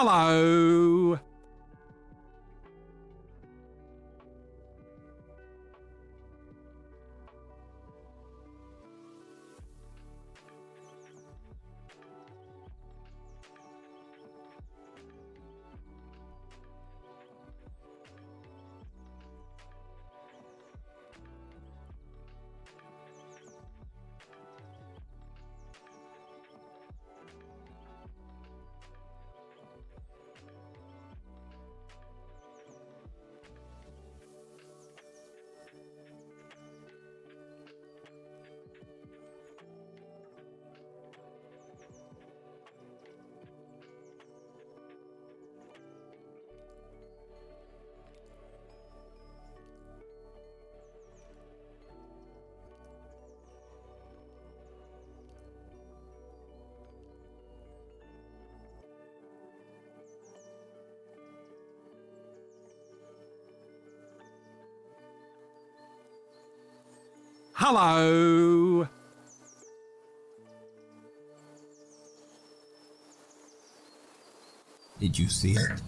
Hello! Hello! Did you see it?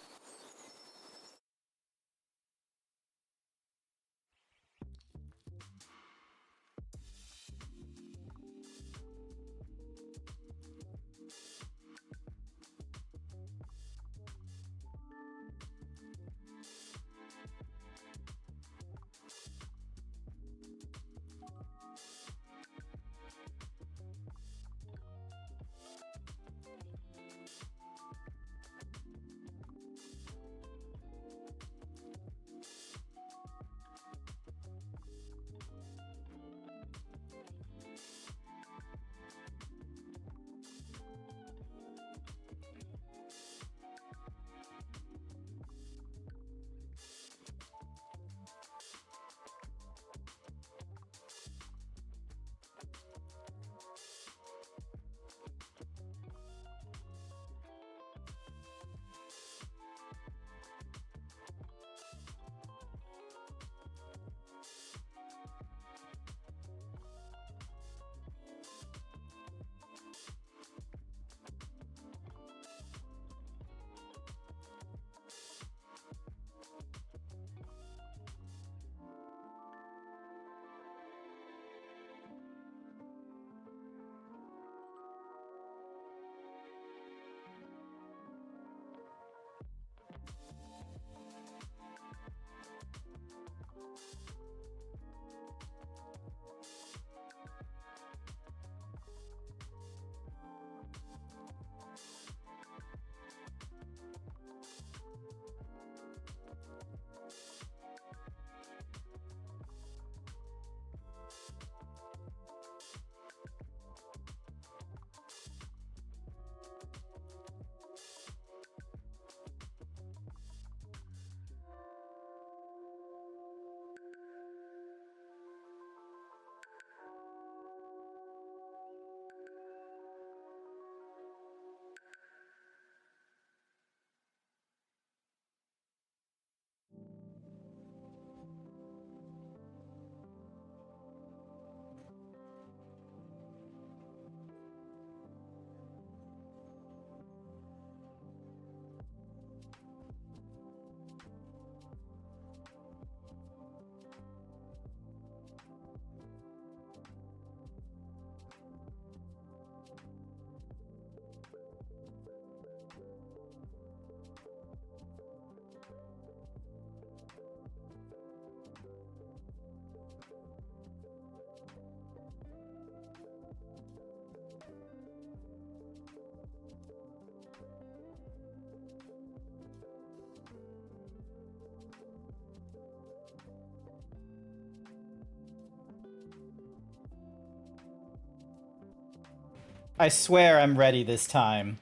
I swear I'm ready this time.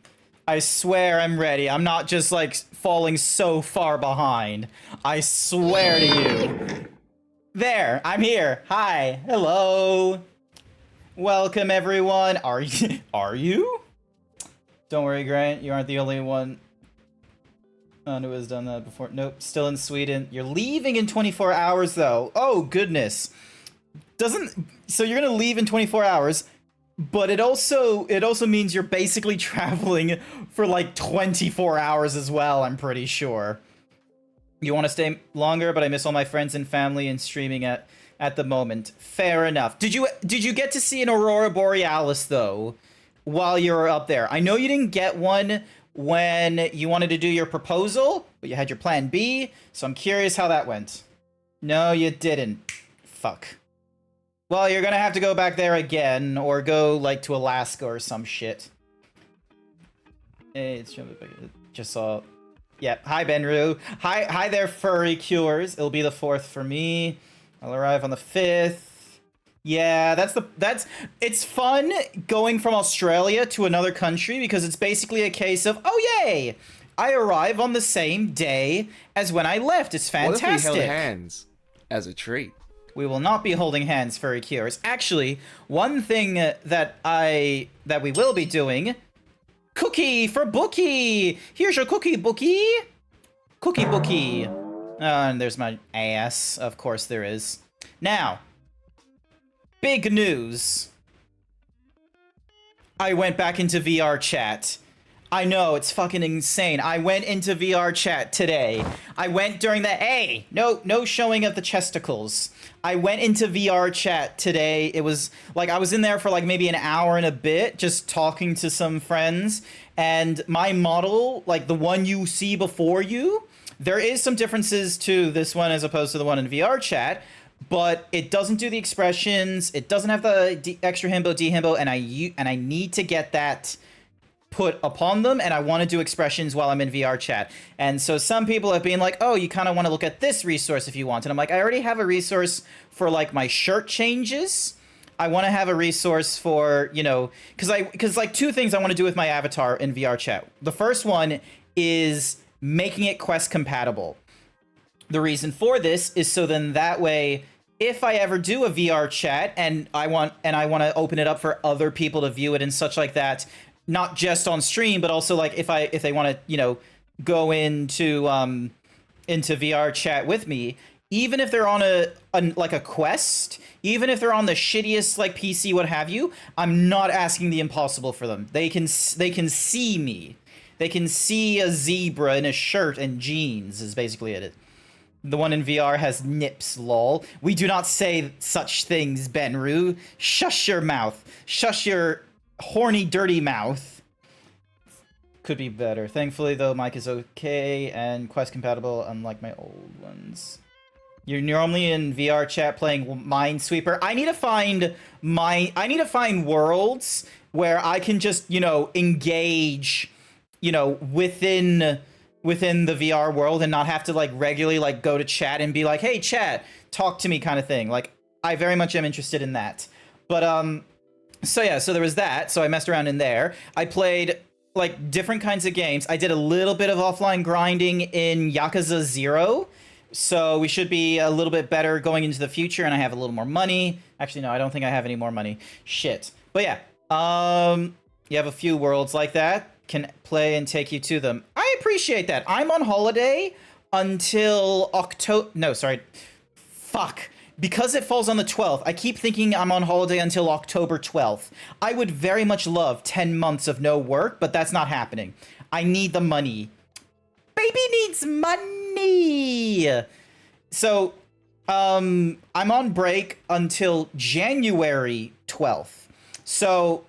I swear I'm ready. I'm not just, like, falling so far behind. I swear to you. There, I'm here. Hi. Hello. Welcome, everyone. Are you? Are you? Don't worry, Grant. You aren't the only one who has done that before. Nope, still in Sweden. You're leaving in 24 hours, though. Oh, goodness. So you're gonna leave in 24 hours. But it also means you're basically traveling for like 24 hours as well, I'm pretty sure. You want to stay longer, but I miss all my friends and family and streaming at the moment. Fair enough. Did you get to see an Aurora Borealis though while you were up there? I know you didn't get one when you wanted to do your proposal, but you had your plan B, so I'm curious how that went. No, you didn't. Fuck. Well, you're gonna have to go back there again, or go, like, to Alaska or some shit. Hey, it's just saw... Yep, hi, Benru. Hi there, Furry Cures. It'll be the 4th for me. I'll arrive on the 5th. Yeah, it's fun going from Australia to another country, because it's basically a case of, oh, yay! I arrive on the same day as when I left. It's fantastic. What if we held hands as a treat? We will not be holding hands, Furry Cures. Actually, one thing that we will be doing... Cookie for Bookie! Here's your cookie, Bookie! Cookie Bookie. And there's my ass. Of course there is. Now, big news. I went back into VR chat. I know, it's fucking insane. I went into VR chat today. I went during the... Hey! No showing of the chesticles. I went into VR chat today. It was, like, I was in there for, like, maybe an hour and a bit, just talking to some friends. And my model, like, the one you see before you, there is some differences to this one as opposed to the one in VR chat. But it doesn't do the expressions. It doesn't have the extra himbo, dehimbo, and I need to get that put upon them, and I want to do expressions while I'm in VR chat. And so some people have been like, oh, you kind of want to look at this resource if you want. And I'm like, I already have a resource for, like, my shirt changes. I want to have a resource for, you know, because like, two things I want to do with my avatar in VR chat. The first one is making it Quest compatible. The reason for this is so then that way, if I ever do a VR chat and I want to open it up for other people to view it and such like that, not just on stream, but also, like, if they want to, you know, go into VR chat with me, even if they're on like a quest, even if they're on the shittiest, like, PC, what have you, I'm not asking the impossible for them. They can see me. They can see a zebra in a shirt and jeans is basically it. The one in VR has nips, lol. We do not say such things, Benru. Shush your mouth. Shush your horny, dirty mouth. Could be better. Thankfully, though, mic is okay and Quest compatible, unlike my old ones. You're normally in VR chat playing Minesweeper. I need to find worlds where I can just, you know, engage, you know, within the VR world and not have to, like, regularly, like, go to chat and be like, hey, chat, talk to me kind of thing. Like, I very much am interested in that. But, so yeah, so there was that. So I messed around in there. I played, like, different kinds of games. I did a little bit of offline grinding in Yakuza 0. So we should be a little bit better going into the future, and I have a little more money. Actually, no, I don't think I have any more money. Shit. But yeah, you have a few worlds like that. Can play and take you to them. I appreciate that. I'm on holiday until October. No, sorry. Fuck. Because it falls on the 12th, I keep thinking I'm on holiday until October 12th. I would very much love 10 months of no work, but that's not happening. I need the money. Baby needs money! So, I'm on break until January 12th. So,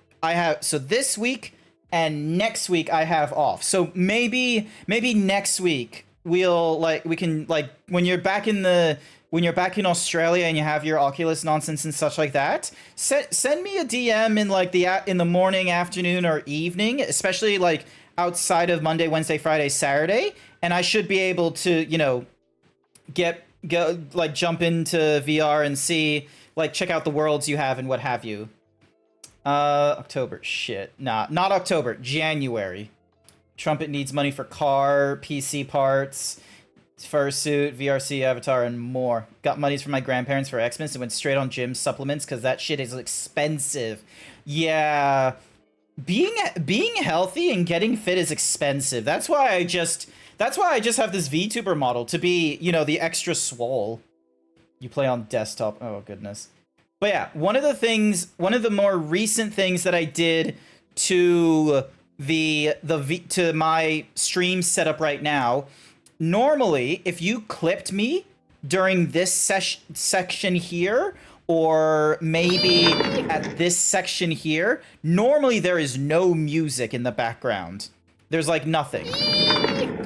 so this week and next week I have off. So maybe next week we can, like, when you're back in Australia and you have your Oculus nonsense and such like that, send me a DM in, like, in the morning, afternoon, or evening, especially, like, outside of Monday, Wednesday, Friday, Saturday, and I should be able to, you know, jump into VR and see, like, check out the worlds you have and what have you. October, shit. Nah, not October, January. Trumpet needs money for car, PC parts, fursuit, VRC, avatar, and more. Got monies from my grandparents for Xmas and went straight on gym supplements because that shit is expensive. Yeah, being healthy and getting fit is expensive. That's why I just have this VTuber model to be, you know, the extra swole. You play on desktop. Oh goodness. But yeah, one of the more recent things that I did to to my stream setup right now, normally if you clipped me during this section here, or maybe at this section here, normally there is no music in the background. There's like nothing.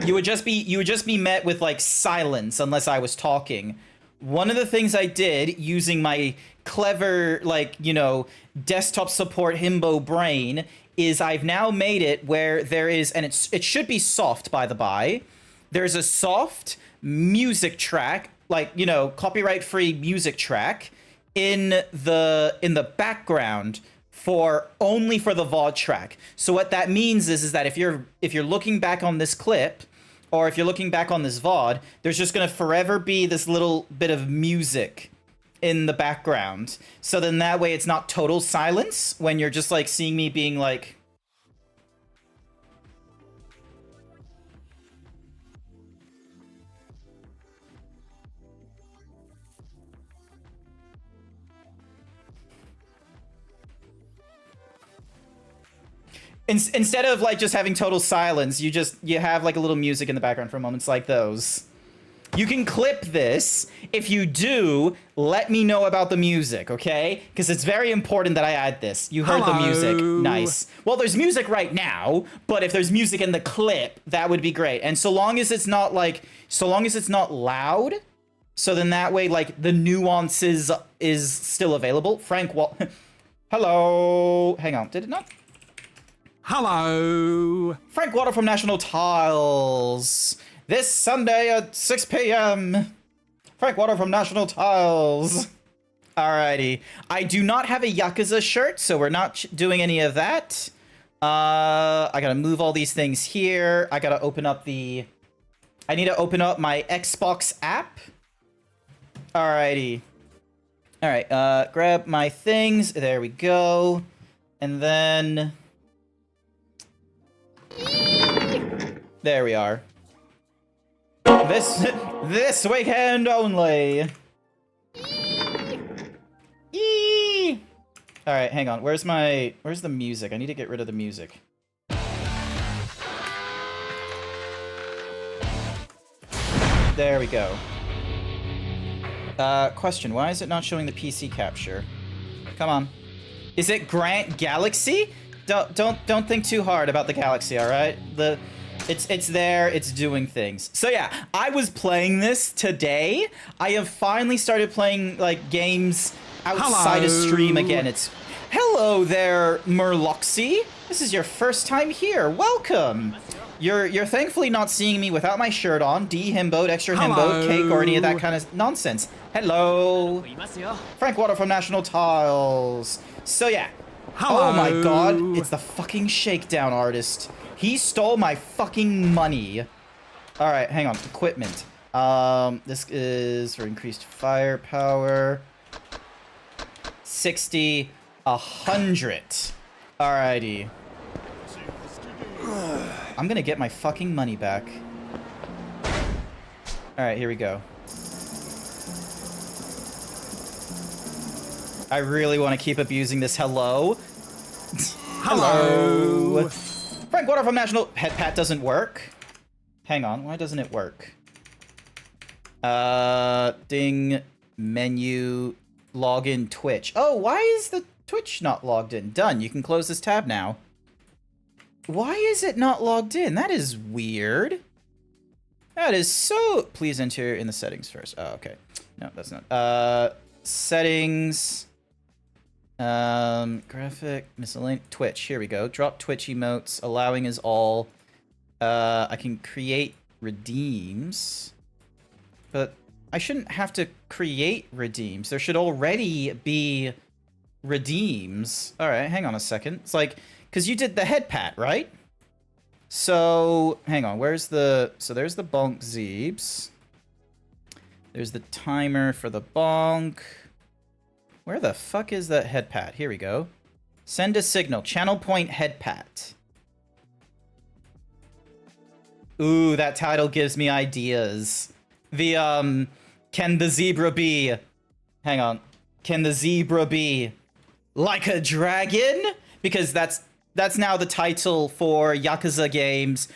You would just be met with like silence unless I was talking. One of the things I did using my clever, like, you know, desktop support himbo brain is I've now made it where there is, and it should be soft, by the by. There's a soft music track, like, you know, copyright-free music track in the background only for the VOD track. So what that means is that if you're looking back on this clip, or if you're looking back on this VOD, there's just gonna forever be this little bit of music in the background. So then that way it's not total silence when you're just like seeing me being like, instead of like just having total silence, you have like a little music in the background for moments like those. You can clip this. If you do, let me know about the music, okay? Because it's very important that I add this. You heard the music. Nice. Well, there's music right now, but if there's music in the clip, that would be great. And so long as it's not loud, so then that way, like, the nuances is still available. Hello. Hang on. Did it not? Hello. Frank Water from National Tiles. This Sunday at 6 p.m. Frank Water from National Tiles. Alrighty. I do not have a Yakuza shirt, so we're not doing any of that. I gotta move all these things here. I gotta open up I need to open up my Xbox app. Alrighty. Alright, grab my things. There we go. And then... there we are. This weekend only. Eee! All right, hang on. Where's the music? I need to get rid of the music. There we go. Question, why is it not showing the PC capture? Come on. Is it Grant Galaxy? Don't think too hard about the Galaxy, all right? It's there, it's doing things. So yeah, I was playing this today. I have finally started playing like games outside of stream again. Hello there, Murloxy. This is your first time here. Welcome. You're thankfully not seeing me without my shirt on, de-himboed, extra himboed, cake, or any of that kind of nonsense. Hello. Frank Water from National Tiles. So yeah. Hello. Oh my god, it's the fucking shakedown artist. He stole my fucking money. All right, hang on. Equipment. This is for increased firepower. 60, 100. Alrighty. I'm gonna get my fucking money back. Alright, here we go. I really want to keep abusing this hello. Hello. Frank Water from National... Head pat doesn't work. Hang on, why doesn't it work? Ding, menu, login, Twitch. Oh, why is the Twitch not logged in? Done, you can close this tab now. Why is it not logged in? That is weird. That is so... Please enter in the settings first. Oh, okay. No, that's not. Settings... graphic, miscellaneous, Twitch, here we go. Drop Twitch emotes, allowing is all. I can create redeems, but I shouldn't have to create redeems. There should already be redeems. All right, hang on a second. It's like, because you did the head pat, right? So, hang on, so there's the bonk Zeebs. There's the timer for the bonk. Where the fuck is that head pat? Here we go. Send a signal. Channel point head pat. Ooh, that title gives me ideas. Can the zebra be... Hang on. Can the zebra be like a dragon? Because that's now the title for Yakuza games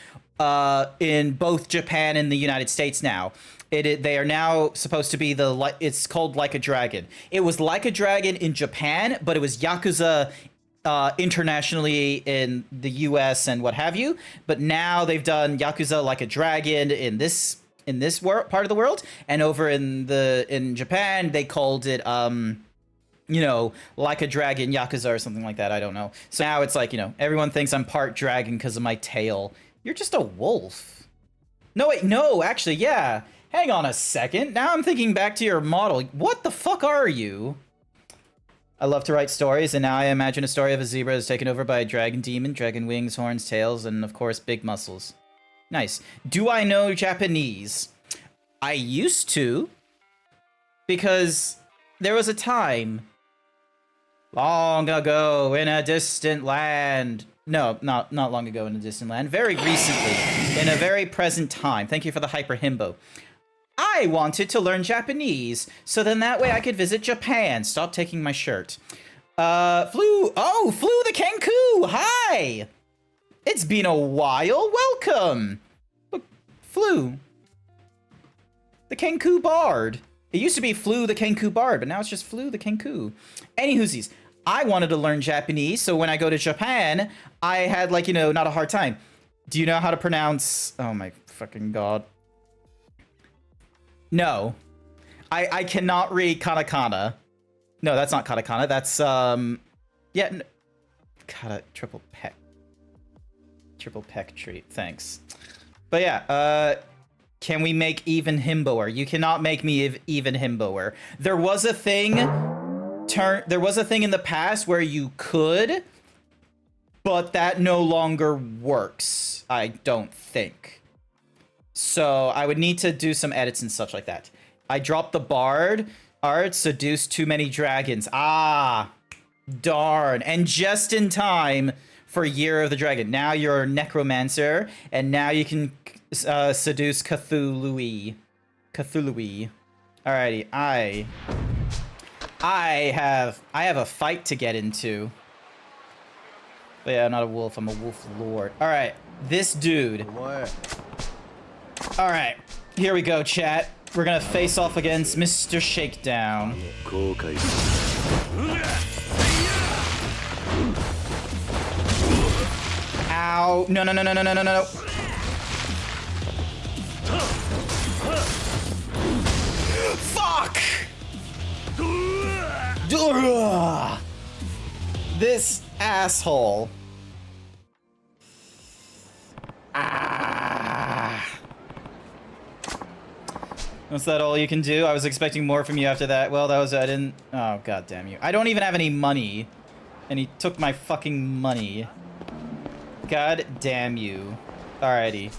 in both Japan and the United States now. They are now supposed to be it's called Like a Dragon. It was Like a Dragon in Japan, but it was Yakuza internationally in the US and what have you. But now they've done Yakuza Like a Dragon in this part of the world, and over in Japan they called it Like a Dragon Yakuza or something like that. I don't know. So now it's like, everyone thinks I'm part dragon because of my tail. You're just a wolf. No, wait, no, actually, yeah. Hang on a second. Now I'm thinking back to your model. What the fuck are you? I love to write stories, and now I imagine a story of a zebra is taken over by a dragon demon, dragon wings, horns, tails, and of course, big muscles. Nice. Do I know Japanese? I used to, because there was a time long ago in a distant land. No, not long ago in a distant land. Very recently, in a very present time. Thank you for the hyper himbo. I wanted to learn Japanese, so then that way I could visit Japan. Stop taking my shirt. Flu the Kenku! Hi! It's been a while. Welcome! Look, Flu. The Kenku Bard. It used to be Flu the Kenku Bard, but now it's just Flu the Kenku. Anywhoosies, I wanted to learn Japanese, so when I go to Japan, I had, not a hard time. Do you know how to pronounce... Oh my fucking god. No. I cannot read katakana. No, that's not katakana. That's, yeah. Triple peck treat. Thanks. But yeah, can we make even himboer? You cannot make me even himboer. There was a thing in the past where you could, but that no longer works, I don't think. So I would need to do some edits and such like that. I dropped the bard art, seduced too many dragons. Ah, darn. And just in time for Year of the Dragon. Now you're a necromancer, and now you can seduce Cthulhu-y. Alrighty, I have a fight to get into. But yeah, I'm not a wolf, I'm a wolf lord. Alright, this dude. Alright, here we go, chat. We're gonna face off against Mr. Shakedown. Ow. No. Fuck! This asshole. Was that all you can do? I was expecting more from you after that. Well, I didn't... Oh, god damn you. I don't even have any money. And he took my fucking money. God damn you. Alrighty.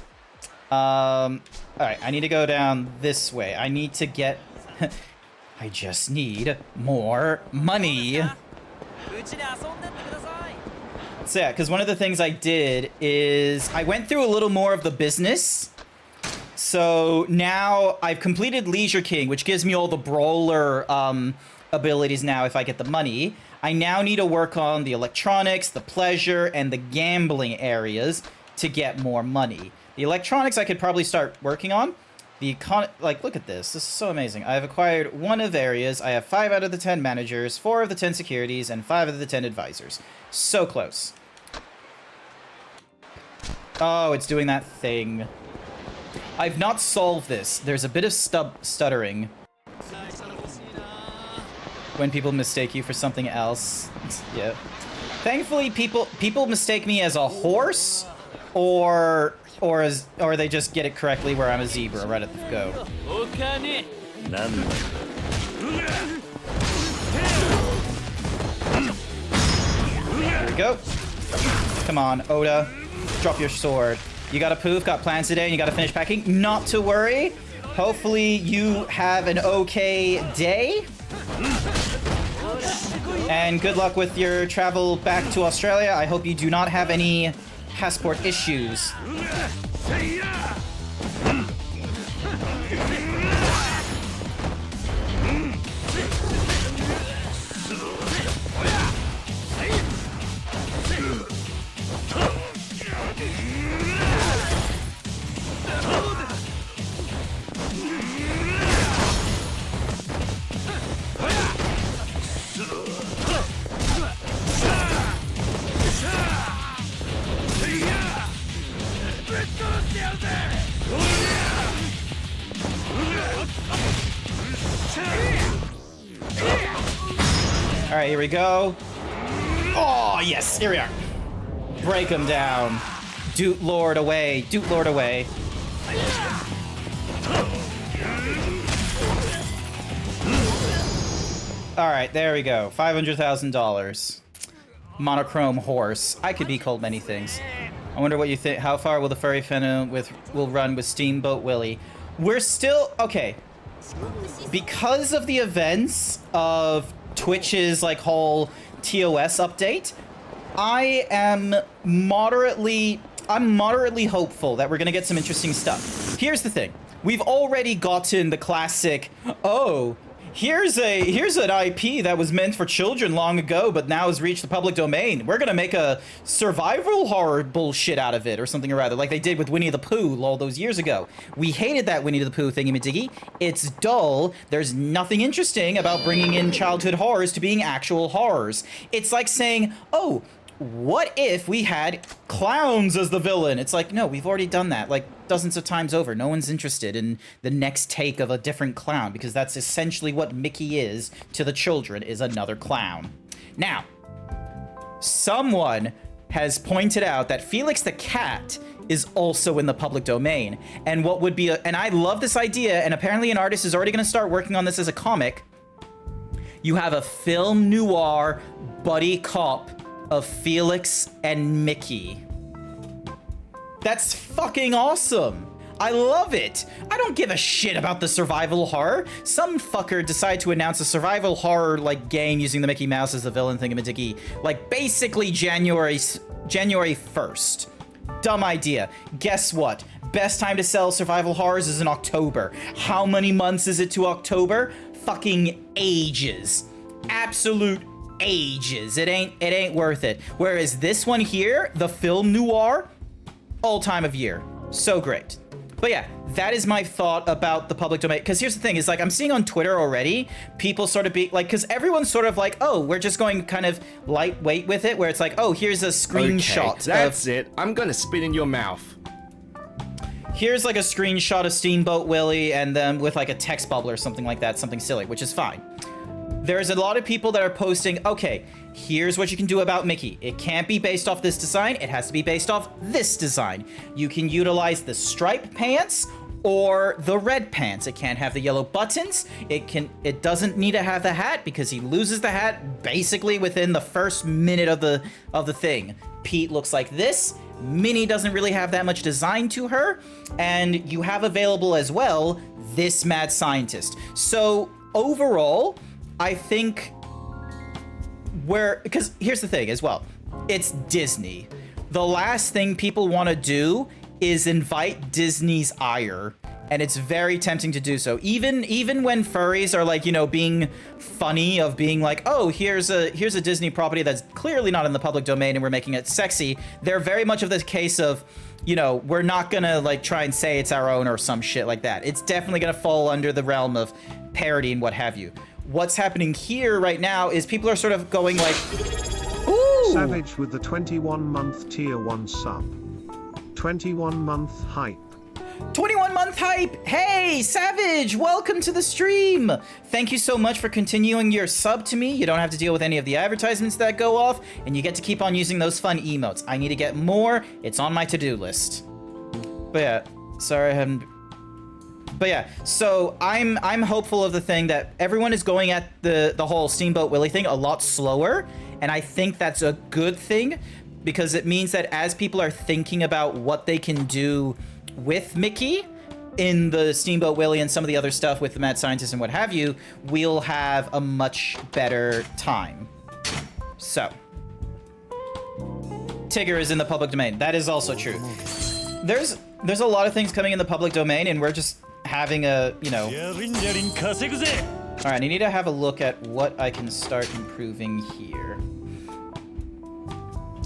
Alright, I need to go down this way. I need to get... I just need more money. So yeah, because one of the things I did is I went through a little more of the business. So now I've completed Leisure King, which gives me all the brawler abilities now if I get the money. I now need to work on the electronics, the pleasure, and the gambling areas to get more money. The electronics I could probably start working on. Look at this. This is so amazing. I've acquired 1 of areas. I have 5 out of the 10 managers, 4 of the 10 securities, and 5 of the 10 advisors. So close. Oh, it's doing that thing. I've not solved this. There's a bit of stuttering when people mistake you for something else. Yeah. Thankfully, people mistake me as a horse, or they just get it correctly where I'm a zebra right at the go. Here we go. Come on, Oda. Drop your sword. You got a poof, got plans today, and you got to finish packing. Not to worry. Hopefully you have an okay day. And good luck with your travel back to Australia. I hope you do not have any passport issues. right, here we go. Oh, yes, here we are. Break him down. Doot Lord away. Doot Lord away. All right, there we go. $500,000. Monochrome horse. I could be called many things. I wonder what you think. How far will the furry fandom will run with Steamboat Willie? We're still okay. Because of the events of Twitch's like whole TOS update, I'm moderately hopeful that we're gonna get some interesting stuff. Here's the thing. We've already gotten the classic, oh, here's an IP that was meant for children long ago, but now has reached the public domain. We're gonna make a survival horror bullshit out of it, or something or other, like they did with Winnie the Pooh all those years ago. We hated that Winnie the Pooh thingy-majiggy. It's dull. There's nothing interesting about bringing in childhood horrors to being actual horrors. It's like saying, oh, what if we had clowns as the villain? It's like, no, we've already done that like dozens of times over. No one's interested in the next take of a different clown, because that's essentially what Mickey is to the children, is another clown. Now, someone has pointed out that Felix the Cat is also in the public domain. And what would be and I love this idea, and apparently an artist is already going to start working on this as a comic. You have a film noir buddy cop of Felix and Mickey. That's fucking awesome. I love it. I don't give a shit about the survival horror. Some fucker decided to announce a survival horror like game using the Mickey Mouse as the villain thingamajiggy, like basically January 1st. Dumb idea. Guess what? Best time to sell survival horrors is in October. How many months is it to October? Fucking ages. Absolute ages. It ain't worth it. Whereas this one here, the film noir, all time of year. So great. But yeah, that is my thought about the public domain. Because here's the thing, is like I'm seeing on Twitter already, people sort of be like, because everyone's sort of like, oh, we're just going kind of lightweight with it, where it's like, oh, here's a screenshot. Okay, that's it. I'm gonna spit in your mouth. Here's like a screenshot of Steamboat Willie and then with like a text bubble or something like that, something silly, which is fine. There's a lot of people that are posting, okay, here's what you can do about Mickey. It can't be based off this design. It has to be based off this design. You can utilize the stripe pants or the red pants. It can't have the yellow buttons. It doesn't need to have the hat, because he loses the hat basically within the first minute of the thing. Pete looks like this. Minnie doesn't really have that much design to her. And you have available as well this mad scientist. So overall, I think because here's the thing as well, it's Disney. The last thing people want to do is invite Disney's ire, and it's very tempting to do so. Even when furries are like, you know, being funny of being like, oh, here's a Disney property that's clearly not in the public domain and we're making it sexy. They're very much of this case of, you know, we're not gonna like try and say it's our own or some shit like that. It's definitely gonna fall under the realm of parody and what have you. What's happening here right now is people are sort of going like, ooh! Savage with the 21-month tier 1 sub. 21-month hype. 21-month hype! Hey, Savage! Welcome to the stream! Thank you so much for continuing your sub to me. You don't have to deal with any of the advertisements that go off, and you get to keep on using those fun emotes. I need to get more. It's on my to-do list. But yeah, sorry I haven't... But yeah, so I'm hopeful of the thing that everyone is going at the whole Steamboat Willie thing a lot slower, and I think that's a good thing, because it means that as people are thinking about what they can do with Mickey in the Steamboat Willie and some of the other stuff with the Mad Scientist and what have you, we'll have a much better time. So, Tigger is in the public domain. That is also true. There's a lot of things coming in the public domain, and we're just having a, you know... Alright, I need to have a look at what I can start improving here.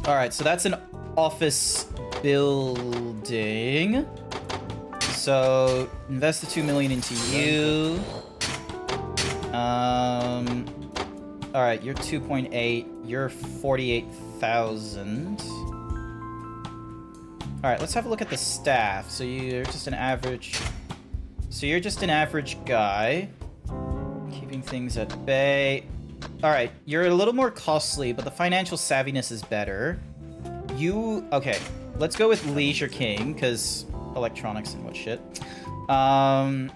Alright, so that's an office building. So, invest the 2 million into you. Alright, you're 2.8. You're 48,000. Alright, let's have a look at the staff. So you're just an average... So you're just an average guy. Keeping things at bay. All right, you're a little more costly, but the financial savviness is better. Okay, let's go with Leisure King, because electronics and what shit. All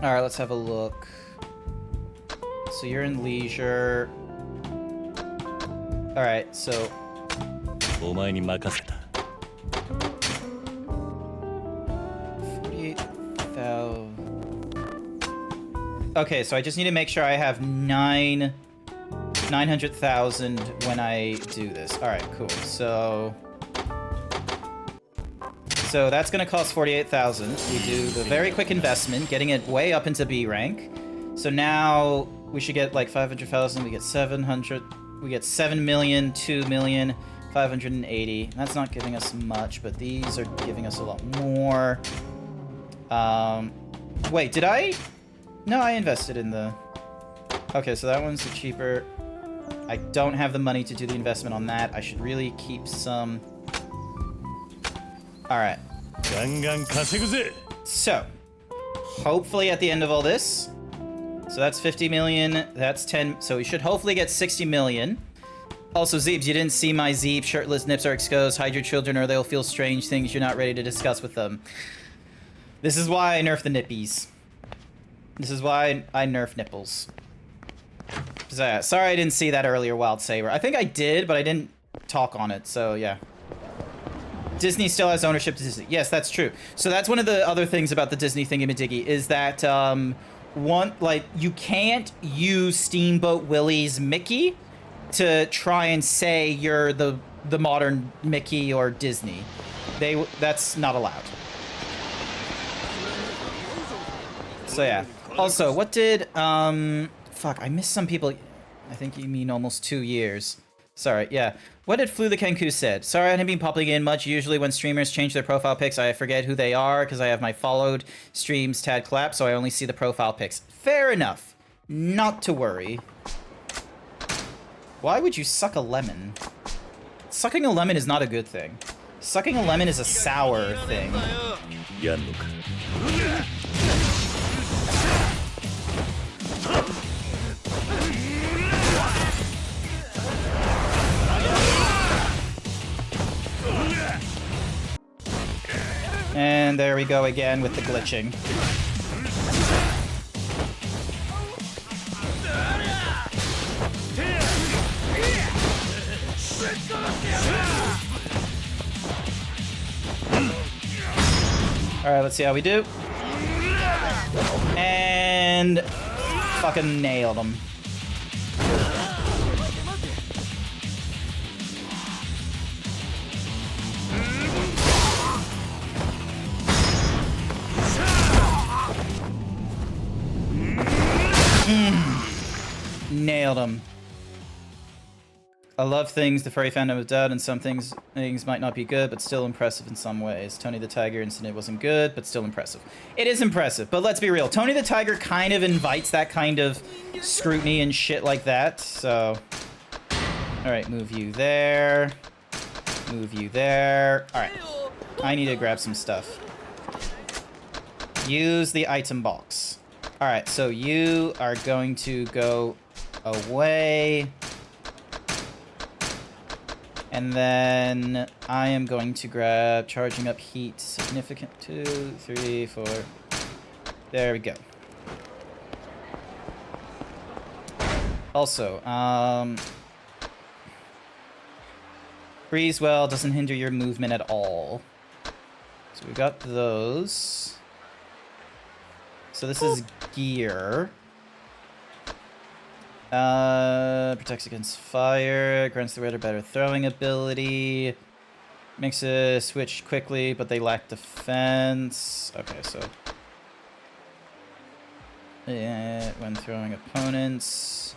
right, let's have a look. So you're in Leisure. All right, so お前に任せた。 48,000. Okay, so I just need to make sure I have 900,000 when I do this. All right, cool. So that's gonna cost 48,000. We do the very quick investment, getting it way up into B rank. So now we should get like 500,000. We get 700. We get 7 million, 2 million, 580. That's not giving us much, but these are giving us a lot more. Wait, did I? No, I invested in the... Okay, so that one's the cheaper. I don't have the money to do the investment on that. I should really keep some... Alright. ガンガン稼ぐぜ。 So, hopefully at the end of all this... So that's 50 million, that's 10... So we should hopefully get 60 million. Also, Zeebs, you didn't see my Zeeb. Shirtless nips are exposed. Hide your children or they'll feel strange things you're not ready to discuss with them. This is why I nerf the nippies. This is why I nerf nipples. So, yeah, sorry I didn't see that earlier, Wild Saber. I think I did, but I didn't talk on it, so yeah. Disney still has ownership to Disney. Yes, that's true. So that's one of the other things about the Disney thingamadiggy is that, you can't use Steamboat Willie's Mickey to try and say you're the modern Mickey or Disney. That's not allowed. So yeah. Also, what did fuck, I missed some people. I think you mean almost 2 years. Sorry, yeah. What did Flew the Kenku said? Sorry I haven't been popping in much. Usually when streamers change their profile pics, I forget who they are because I have my followed streams tad clap, so I only see the profile pics. Fair enough. Not to worry. Why would you suck a lemon? Sucking a lemon is not a good thing. Sucking a lemon is a sour thing. やんのか。 And there we go again with the glitching. Alright, let's see how we do. And fucking nailed him. Nailed him. I love things the furry fandom have done, and some things might not be good, but still impressive in some ways. Tony the Tiger incident wasn't good, but still impressive. It is impressive, but let's be real. Tony the Tiger kind of invites that kind of scrutiny and shit like that, so... Alright, move you there. Move you there. Alright. I need to grab some stuff. Use the item box. Alright, so you are going to go away. And then I am going to grab charging up heat significant 2, 3, 4. There we go. Also, Breeze Well doesn't hinder your movement at all. So we got those. So this is gear. Protects against fire, grants the Raider better throwing ability, makes a switch quickly, but they lack defense. Okay, so yeah, when throwing opponents,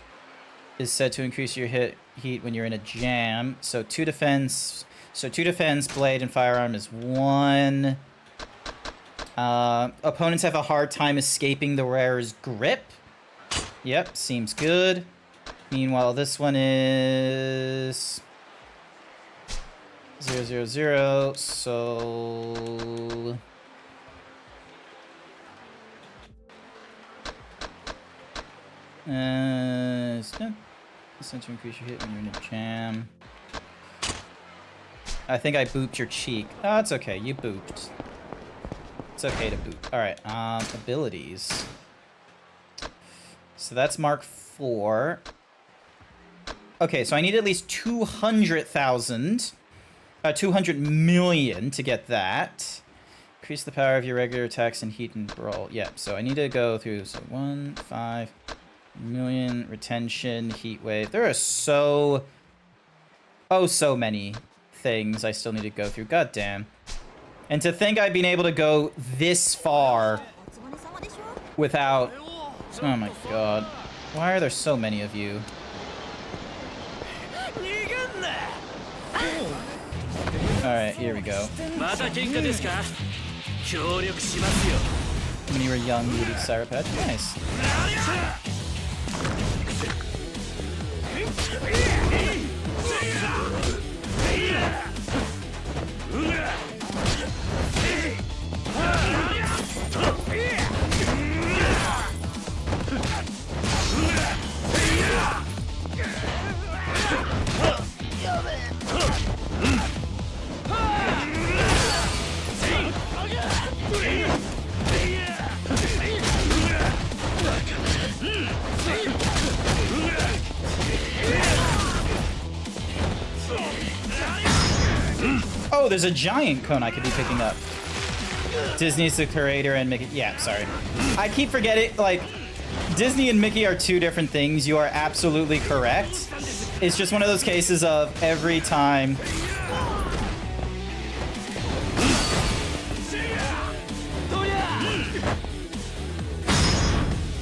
is said to increase your heat when you're in a jam. So 2 defense. So 2 defense, blade, and firearm is 1. Opponents have a hard time escaping the rare's grip. Yep, seems good. Meanwhile, this one is 0, 0, 0, so... is... Listen to increase your hit when you're in a jam. I think I booped your cheek. Oh, it's okay. You booped. It's okay to boop. Alright, abilities. So that's Mark 4. Okay, so I need at least 200,000. 200 million to get that. Increase the power of your regular attacks and heat and brawl. Yeah, so I need to go through... So 1, 5 million, retention, heat wave. There are so... Oh, so many things I still need to go through. God damn. And to think I've been able to go this far without... Oh my god. Why are there so many of you? Alright, here we go. When you were young, you would eat Sour Patch. Nice. Oh, there's a giant cone I could be picking up. Disney's the creator and Mickey. Yeah, sorry. I keep forgetting, like, Disney and Mickey are two different things. You are absolutely correct. It's just one of those cases of every time.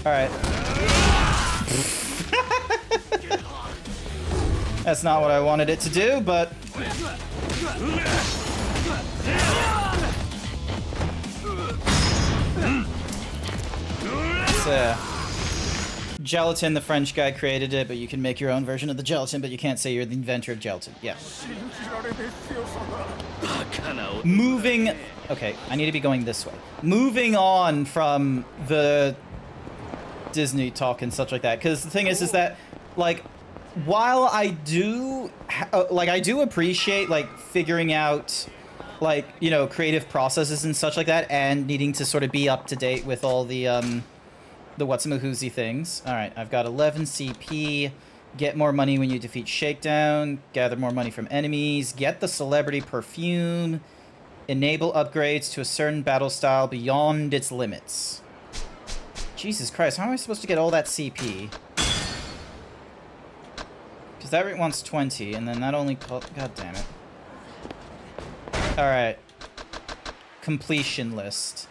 Alright. That's not what I wanted it to do, but... Gelatin, the French guy created it, but you can make your own version of the gelatin, but you can't say you're the inventor of gelatin. Yeah. Moving... Okay, I need to be going this way. Moving on from the Disney talk and such like that, because the thing is that, like, while I do, I do appreciate, like, figuring out, like, you know, creative processes and such like that, and needing to sort of be up to date with all the whatsamahoozy things. Alright, I've got 11 CP, get more money when you defeat Shakedown, gather more money from enemies, get the celebrity perfume, enable upgrades to a certain battle style beyond its limits. Jesus Christ, how am I supposed to get all that CP? Because that rate wants 20, and then that only... God damn it. Alright. Completion list.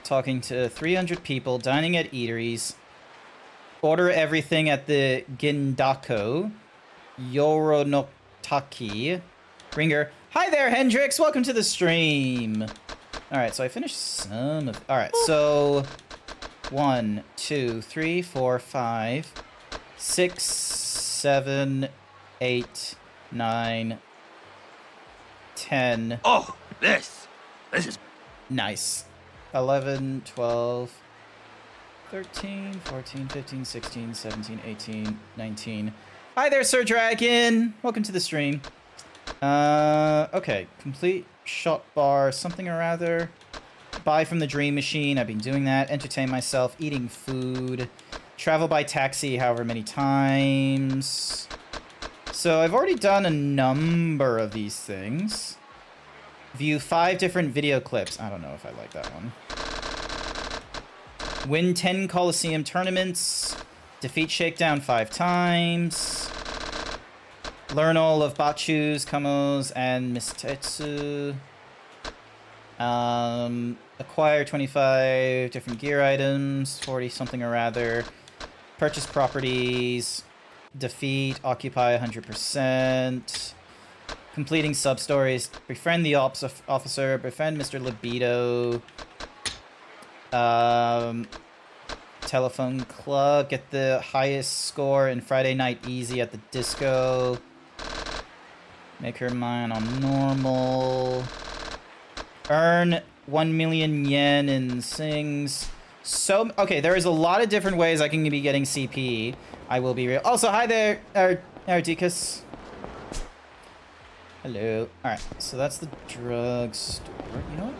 Talking to 300 people, dining at eateries. Order everything at the Gindako. Yoronotaki. Ringer. Hi there, Hendrix! Welcome to the stream! Alright, so I finished some of... Alright, so... 1, 2, 3, 4, 5, 6, 7, 8, 9, 10. Oh, this is Nice. 11, 12, 13, 14, 15, 16, 17, 18, 19. Hi there, Sir Dragon! Welcome to the stream. Okay. Complete shot bar, something or other. Buy from the Dream Machine. I've been doing that. Entertain myself. Eating food. Travel by taxi however many times. So I've already done a number of these things. View 5 different video clips. I don't know if I like that one. Win 10 Coliseum tournaments. Defeat Shakedown 5 times. Learn all of Bachu's, Kamo's, and Mistetsu. Acquire 25 different gear items. 40 something or rather. Purchase properties. Defeat, occupy 100%. Completing sub-stories. Befriend the ops officer. Befriend Mr. Libido. Telephone club. Get the highest score in Friday Night Easy at the disco. Make her mine on normal. Earn 1 million yen in sings. So, okay, there is a lot of different ways I can be getting CP. I will be real. Also, hi there, Ardicus. Hello. Alright, so that's the drugstore. You know what?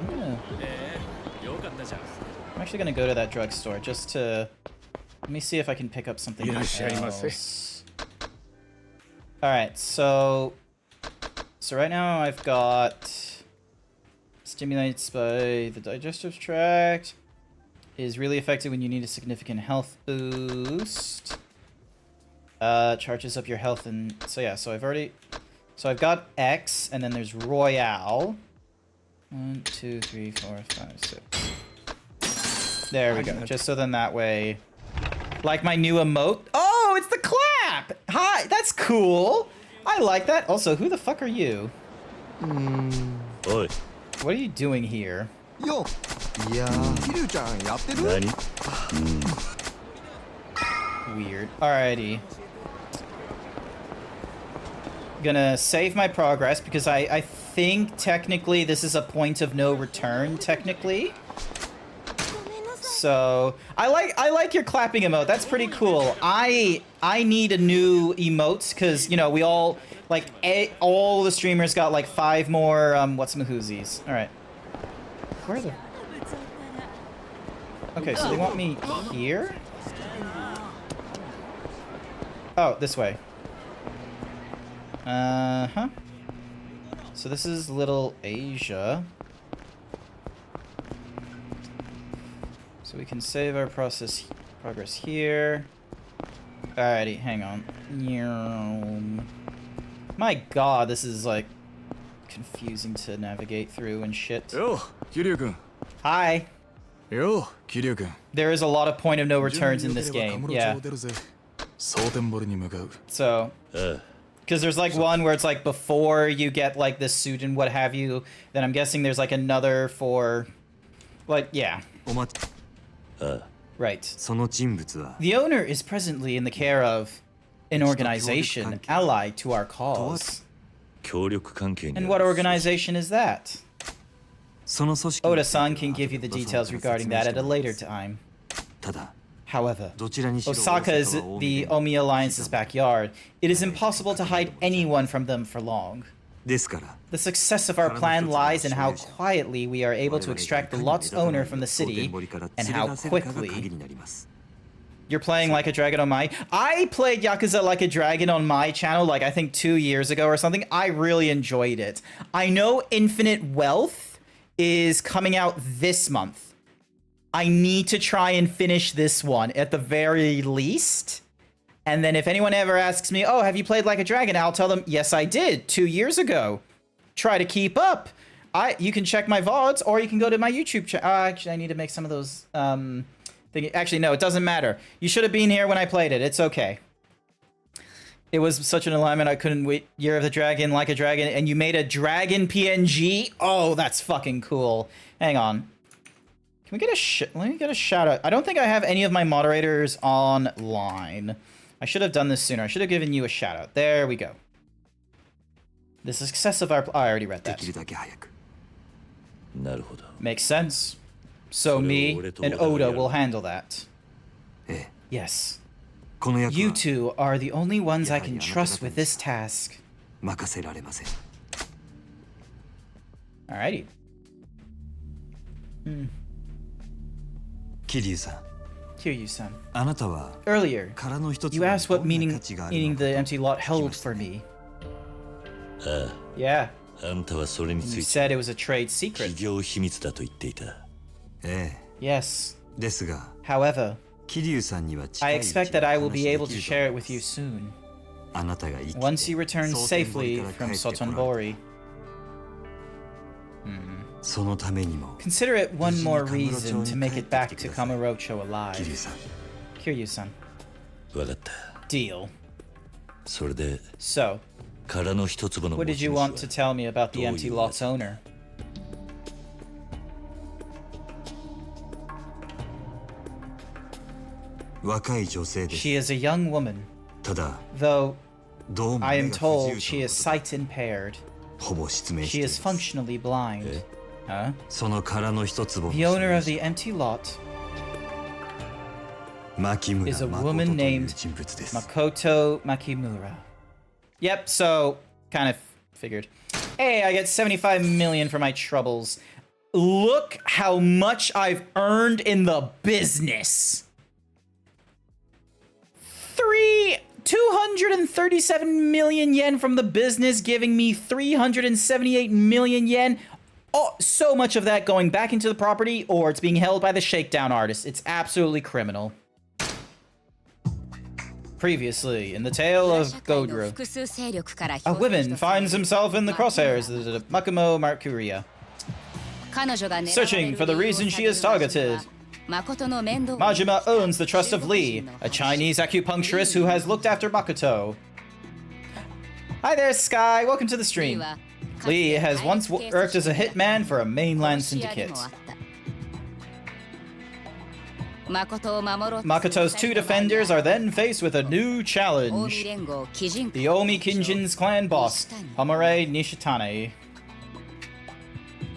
I'm actually gonna go to that drugstore just to... Let me see if I can pick up something else. Alright, so right now I've got... Stimulates by the digestive tract. Is really effective when you need a significant health boost. Charges up your health and... So yeah, so I've got X, and then there's Royale. 1, 2, 3, 4, 5, 6. There we go. Just so then that way... Like my new emote. Oh, it's the clap! Hi, that's cool! I like that. Also, who the fuck are you? Oi. What are you doing here? Yo. Yeah. Kiryu-chan, yapteru? Weird. Alrighty. Gonna save my progress because I think technically this is a point of no return, technically. So I like your clapping emote. That's pretty cool. I need a new emote because, you know, we all like all the streamers got like 5 more what's mahoozies. All right. Where are the... Okay, so they want me here? Oh, this way. Uh-huh. So this is Little Asia. So we can save our progress here. Alrighty, hang on. My god, this is like confusing to navigate through and shit. Yo, Kiryu-kun. Hi. Yo, Kiryu-kun. There is a lot of point of no returns in this game. Yeah. So, because there's like one where it's like before you get like this suit and what have you, then I'm guessing there's like another for, like, yeah. Right. The owner is presently in the care of an organization allied to our cause. And what organization is that? Oda-san can give you the details regarding that at a later time. However, Osaka is the Omi Alliance's backyard. It is impossible to hide anyone from them for long. The success of our plan lies in how quietly we are able to extract the lot's owner from the city, and how quickly. You're playing Like a Dragon on my... I played Yakuza Like a Dragon on my channel, like I think 2 years ago or something. I really enjoyed it. I know Infinite Wealth is coming out this month. I need to try and finish this one at the very least. And then if anyone ever asks me, oh, have you played Like a Dragon? I'll tell them, yes, I did 2 years ago. Try to keep up. You can check my VODs or you can go to my YouTube channel. Actually, I need to make some of those Actually, no, it doesn't matter. You should have been here when I played it. It's okay. It was such an alignment I couldn't wait. Year of the Dragon, Like a Dragon, and you made a dragon PNG? Oh, that's fucking cool. Hang on. Can we get let me get a shout out. I don't think I have any of my moderators online. I should have done this sooner. I should have given you a shout out. There we go. The success of our... I already read that. Makes sense. So me and Oda will handle that. Yes. You two are the only ones I can trust with this task. Alrighty. Kiryu-san. Earlier, you asked what meaning the empty lot held for me. Yeah. And you said it was a trade secret. Yes. However, I expect that I will be able to share it with you soon. Once you return safely from Sotonbori. Consider it one more reason to make it back to Kamurocho alive. Kiryu-san. Deal. So, what did you want to tell me about the empty lot's owner? She is a young woman, though I am told she is sight impaired. She is functionally blind. Huh? The owner of the empty lot is a woman named Makoto Makimura. Yep, so kind of figured. Hey, I get 75 million for my troubles. Look how much I've earned in the business. 237 million yen from the business, giving me 378 million yen. Oh, so much of that going back into the property, or it's being held by the shakedown artist. It's absolutely criminal. Previously, in the tale of Godru, a woman finds himself in the crosshairs of Makumo Markuria. Searching for the reason she is targeted, Majima owns the trust of Lee, a Chinese acupuncturist who has looked after Makoto. Hi there, Sky. Welcome to the stream. Lee has once worked as a hitman for a mainland syndicate. Makoto's two defenders are then faced with a new challenge. The Omi Kinjin's clan boss, Homare Nishitane.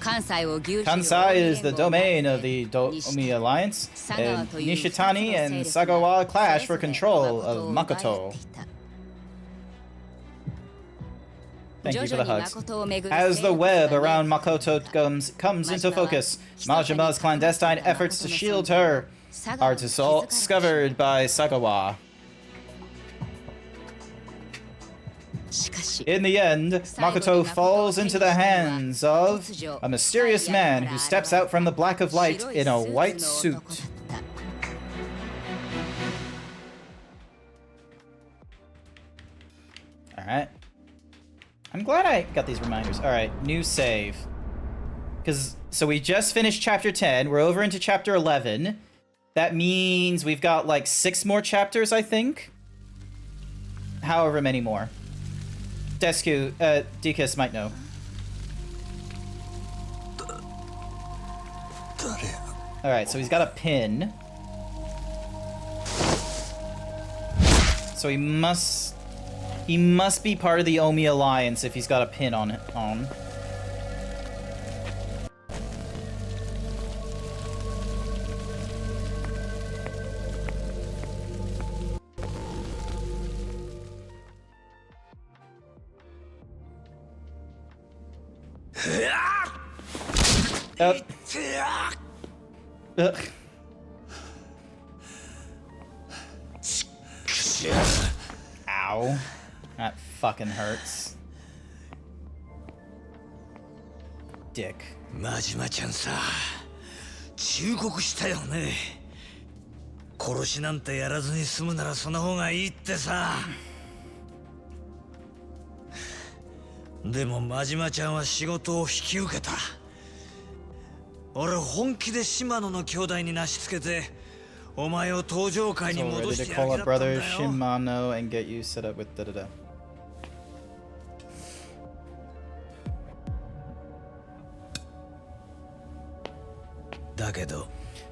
Kansai is the domain of the Omi Alliance, and Nishitani and Sagawa clash for control of Makoto. Thank you for the hugs. As the web around Makoto comes into focus, Majima's clandestine efforts to shield her are discovered by Sagawa. In the end, Makoto falls into the hands of a mysterious man who steps out from the black of light in a white suit. Alright. I'm glad I got these reminders. Alright, new save. So we just finished chapter 10. We're over into chapter 11. That means we've got like 6 more chapters, I think. However many more. Desku, Dekus might know. Alright, so he's got a pin. So he must be part of the Omi Alliance if he's got a pin on it. Ow. That fucking hurts. Dick. 真島ちゃんさ、忠告したよね。殺しなんてやらずに済むならその方がいいってさ。でも真島ちゃんは仕事を引き受けた。俺本気で島野の兄弟になしつけて、お前を登場界に戻してやる気だったんだよ。Shimano and get you set up with da-da-da.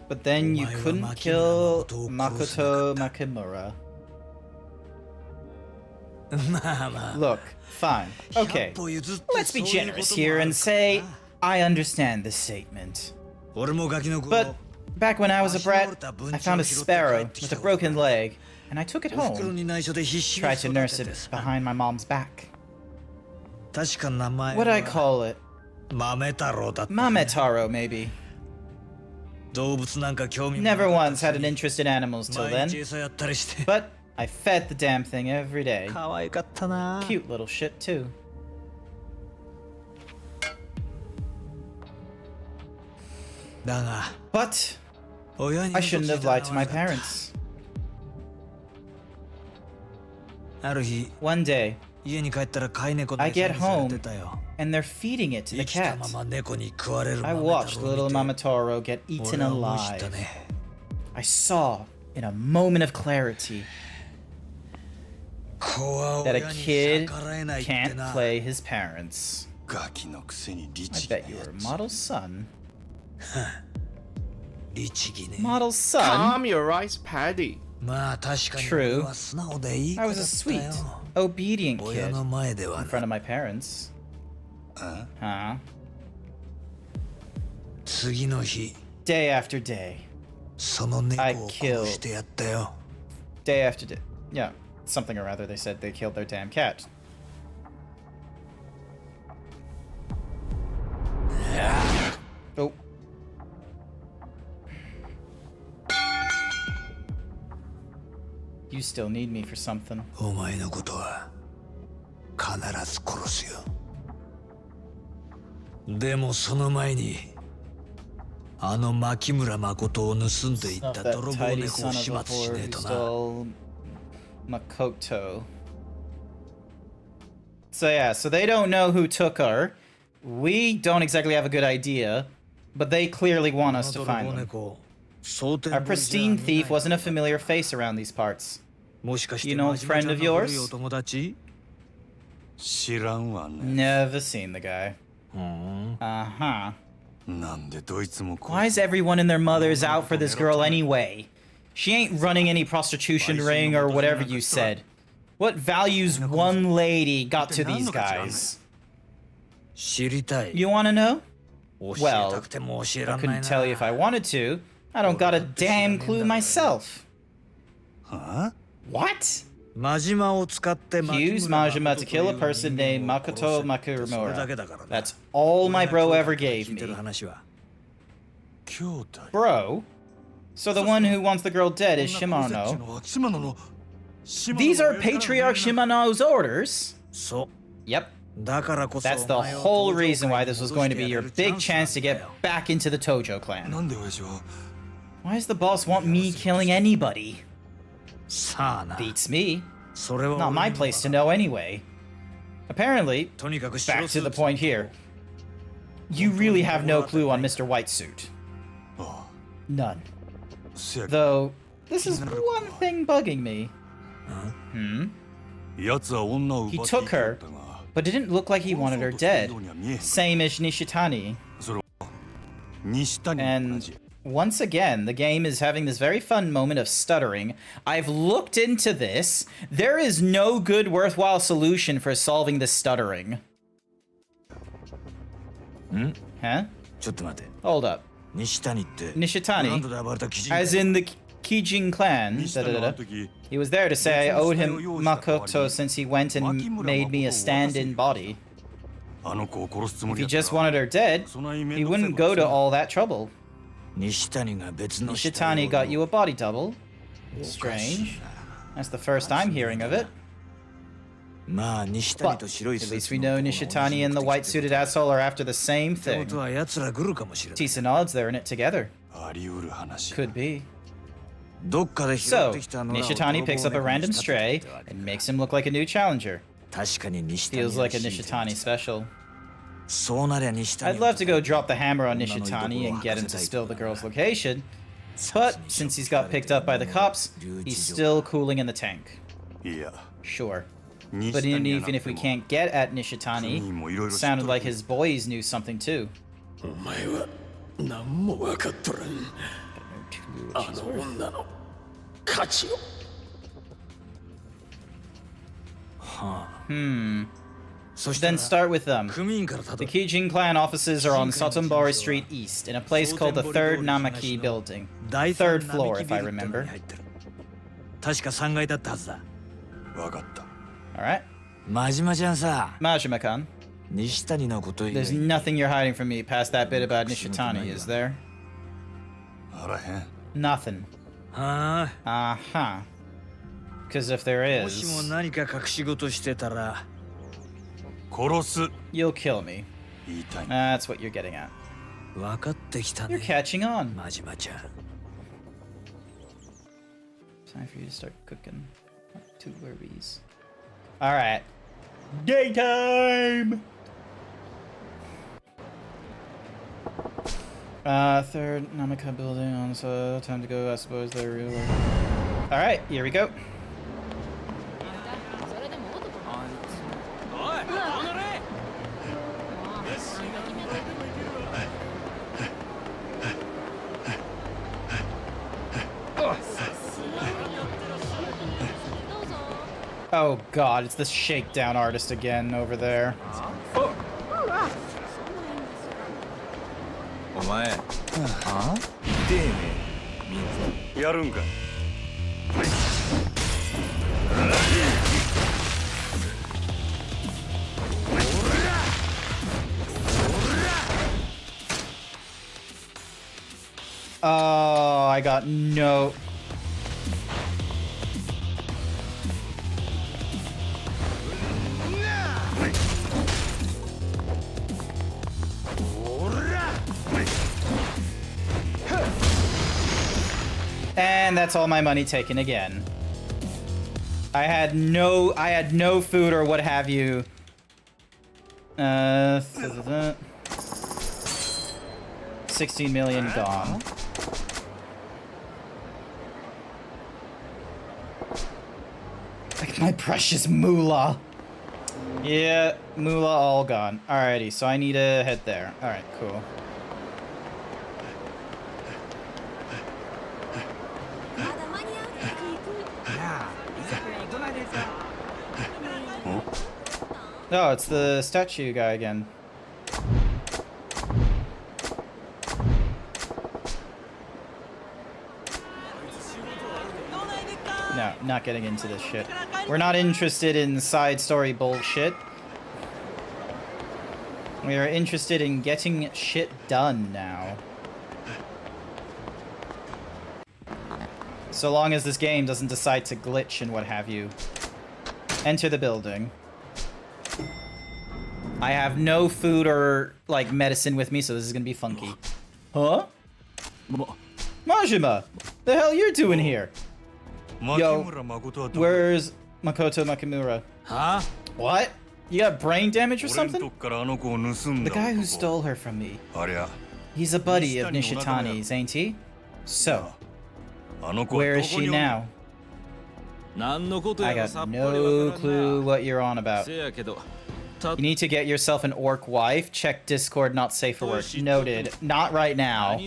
But then you couldn't kill Makoto Makimura. Look, fine. Okay. Let's be generous here and say I understand this statement. But back when I was a brat, I found a sparrow with a broken leg, and I took it home. Tried to nurse it behind my mom's back. What'd I call it? Mametaro, maybe. Never once had an interest in animals till then. But I fed the damn thing every day. Cute little shit, too. But I shouldn't have lied to my parents. One day, I get home, and they're feeding it to the cat. I watched little Mamatoro get eaten alive. I saw, in a moment of clarity, that a kid can't play his parents. I bet you were a model son. Model son? Calm your eyes, Paddy. True. I was a sweet, obedient kid in front of my parents. Huh? Day after day, その猫を殺してやったよ。 Day after day. Yeah, something or other. They said they killed their damn cat. Oh. You still need me for something. お前のことは必ず殺すよ。でもその前にあの牧村誠を盗んでいっ Not た that 泥棒 tidy 猫 son を of 始 a 末し whore ねえ who とな。 stole Makoto. So yeah, so they don't know who took her. We don't exactly have a good idea, but they clearly want us to find them. Our pristine thief wasn't a familiar face around these parts. もしかして You know, 真島ちゃん friend of の古い yours? お友達？知らんわね。 Never seen the guy. うん。 Uh-huh. なんでどいつもこ Why い is つ everyone and their mothers out for this girl anyway? She ain't running any prostitution ring or whatever you said. What values one lady got to these guys? 知りたい。 You wanna know? 教え Well, たくても教えら I んない couldn't な。 tell you if I wanted to. I don't got a damn clue myself. は What? 真島を使って Use Majima to kill a person named Makoto Makurumura. That's all my bro ever gave 聞いてる me. 話は。兄弟 Bro? So the one who wants the girl dead is Shimano. These are Patriarch Shimano's orders? そ Yep. う。だからこそ That's the whole reason why this was going to be your big chance to get back into the Tojo clan. なんで親父は Why does the boss want me killing anybody? さあな。 Beats me. それは Not my place to know anyway. Apparently, とにかく back to the point here. You really have no clue on Mr. Whitesuit. あ None. せや Though, this is one thing bugging me. Hmm? 奴は女を奪って He い took きよ her, ったが but didn't look like he wanted her dead. そうとしているようには見えへん Same as Nishitani. それは西谷も同 And じ once again, the game is having this very fun moment of stuttering. I've looked into this. There is no good, worthwhile solution for solving this stuttering. Huh? ちょっと待て。 Hold up. 西谷って Nishitani, ブランドで暴れた基人 as in the Kijin clan. 西谷はあの Da-da-da-da. 時 He was there to say I owed him Makoto since he went and made me a stand-in body. あの子を殺すつも If り he や just ったら wanted her dead, そない面 he 倒くさい wouldn't こと go す to る all that trouble. 西谷が別の死体 Nishitani を got you a body double. Strange. That's the first I'm hearing of it. まあ西谷 But と白い at スー least ツ we の know 男は Nishitani and the 同じ目的 white-suited asshole are after the same ってこ thing. とは奴ら来るかもしれない。 Decent odds they're in it together. あり得る話 Could be. どっかで拾っ So, てきた野良を Nishitani picks up a 泥棒猫に random 仕立て stray たってわけ and makes him look like a new challenger. 確かに西谷 Feels は like a 信じてる Nishitani special. そうなりゃ西谷 I'd love to go drop the hammer on Nishitani and get him to spill the girl's location. But since he's got picked up by the cops, he's still cooling in the tank. いや Sure. 西 But 谷 even はな if くて we も can't get at 本 Nishitani, 人もいろいろ知っと sounded る like his boys knew something too. お前は何も分かっとらん。あの女の価値を。 そしたら Then start with them. 組員からた The どる Kijin clan offices are on Sotombori Street East, in a place called the 3rd Namaki Building. 第三 Third floor, 並木 if I ビルっての remember. に入ってる。確か3階だったはずだ。わかった Alright? 真島ちゃんさ、 Majima-kan, 西谷のこと以外 there's nothing you're hiding from me past that bit about Nishitani, is there? あらへん Nothing. はあ、 Uh-huh. Because if there もしも is, 何か隠し事してたら、殺す you'll kill me. 言いたい That's what you're getting at. 分かってきた You're ね。 catching on. 真島ちゃん。 Time for you to start cooking. 2 Werbies. Alright. Daytime! 3rd Namaka building on so time to go, I suppose they're real. Alright, here we go. Oh god, it's the shakedown artist again over there. お前、はあ？痛えね。やるんか。 Oh, I got no... And that's all my money taken again. I had no food or what have you. 16 million gone. Like my precious moolah. Yeah, moolah all gone. Alrighty, so I need to head there. Alright, cool. Oh, it's the statue guy again. No, not getting into this shit. We're not interested in side story bullshit. We are interested in getting shit done now. So long as this game doesn't decide to glitch and what have you. Enter the building. I have no food or, like, medicine with me, so this is gonna be funky. Huh? Majima! The hell you're doing here? Yo, where's Makoto Makimura? Huh? What? You got brain damage or something? The guy who stole her from me. He's a buddy of Nishitani's, ain't he? So, where is she now? I got no clue what you're on about. You need to get yourself an orc wife. Check Discord, not safe for work. Noted. Not right now.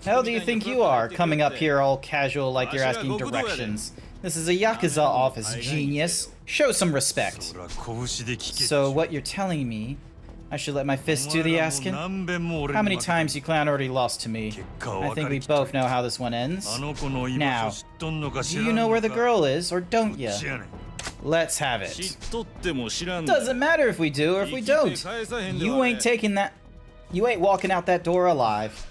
Hell do you think you are, coming up here all casual like you're asking directions? This is a Yakuza office, genius. Show some respect. So what you're telling me, I should let my fists do the asking? How many times you clan already lost to me? I think we both know how this one ends. Now, do you know where the girl is, or don't you? Let's have it. Doesn't matter if we do or if we don't. You ain't taking that... You ain't walking out that door alive.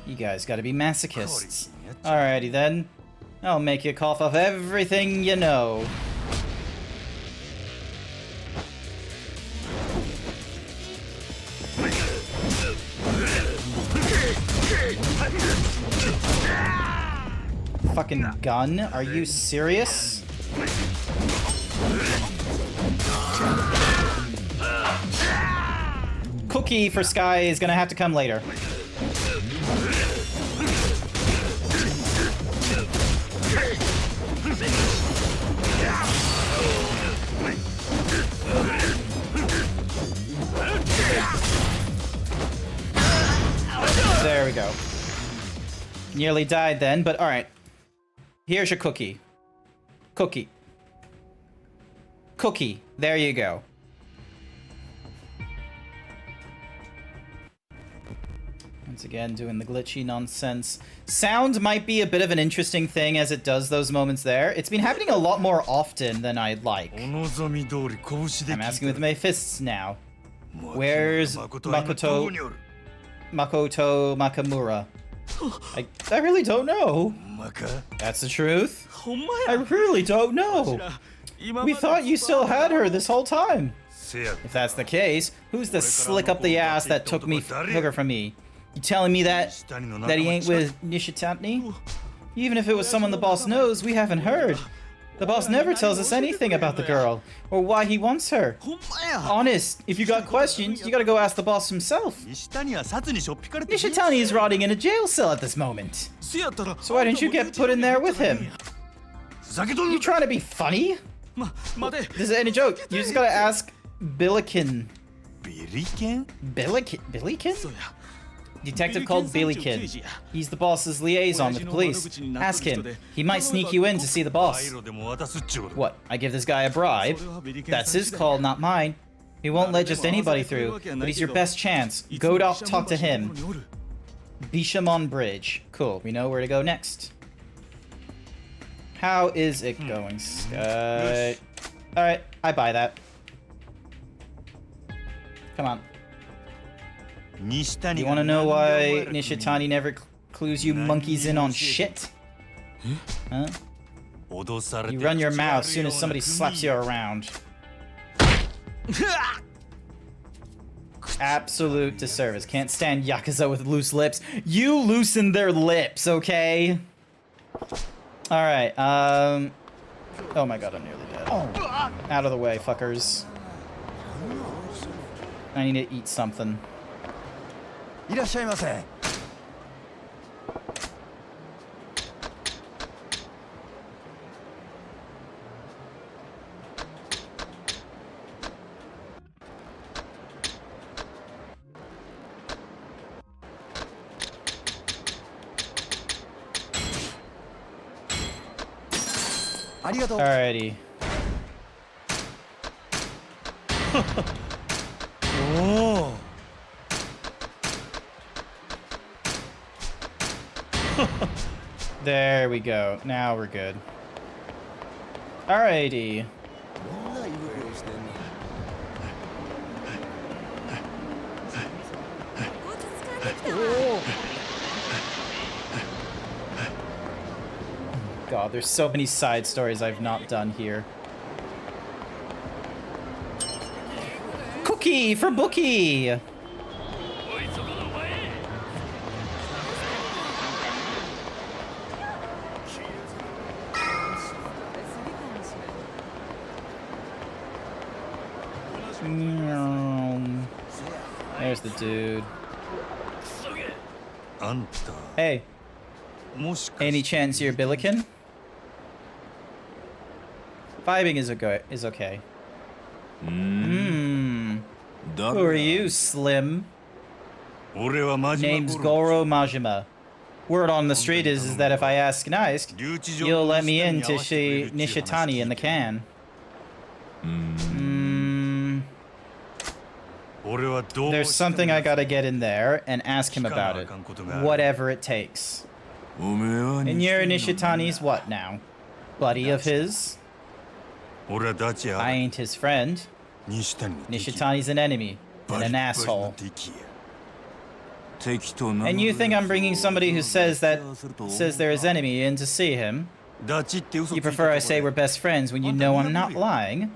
You guys gotta be masochists. Alrighty then. I'll make you cough off everything you know. Fucking gun? Are you serious? Cookie for Sky is gonna have to come later. There we go. Nearly died then, but alright. Here's your cookie. Cookie. Cookie. There you go. Once again, doing the glitchy nonsense. Sound might be a bit of an interesting thing as it does those moments there. It's been happening a lot more often than I'd like. I'm asking with my fists now. Where's Makoto Makamura? I really don't know. That's the truth. I really don't know. We thought you still had her this whole time. If that's the case, who's the slick up the ass that took her from me? You telling me that he ain't with Nishitani? Even if it was someone the boss knows, we haven't heard. The boss never tells us anything about the girl, or why he wants her. Honest, if you got questions, you gotta go ask the boss himself. Nishitani is rotting in a jail cell at this moment. So why didn't you get put in there with him? You trying to be funny? This isn't a joke. You just gotta ask Billiken. Billiken? Detective called Billiken. He's the boss's liaison with the police. Ask him. He might sneak you in to see the boss. What? I give this guy a bribe? That's his call, not mine. He won't let just anybody through, but he's your best chance. Go talk to him. Bishamon Bridge. Cool. We know where to go next. How is it going, Sky? Alright, I buy that. Come on. You wanna know why Nishitani never clues you monkeys in on shit? Huh? You run your mouth as soon as somebody slaps you around. Absolute disservice. Can't stand Yakuza with loose lips. You loosen their lips, okay? Alright, oh my god, I'm nearly dead. Out of the way, fuckers. I need to eat something. いらっしゃいませ。 Alrighty. Oh. There we go. Now we're good. Alrighty. God, there's so many side stories I've not done here. Cookie for Bookie! There's the dude. Hey. Any chance you're Billiken? Vibing is okay. Who are you, Slim? Name's Goro Majima. Word on the street is that if I ask nice, you'll let me in to see Nishitani in the can. There's something I gotta get in there and ask him about it. Whatever it takes. And you're Nishitani's what now? Buddy of his? I ain't his friend. Nishitani's an enemy and an asshole. And you think I'm bringing somebody who says they're his enemy in to see him? You prefer I say we're best friends when you know I'm not lying?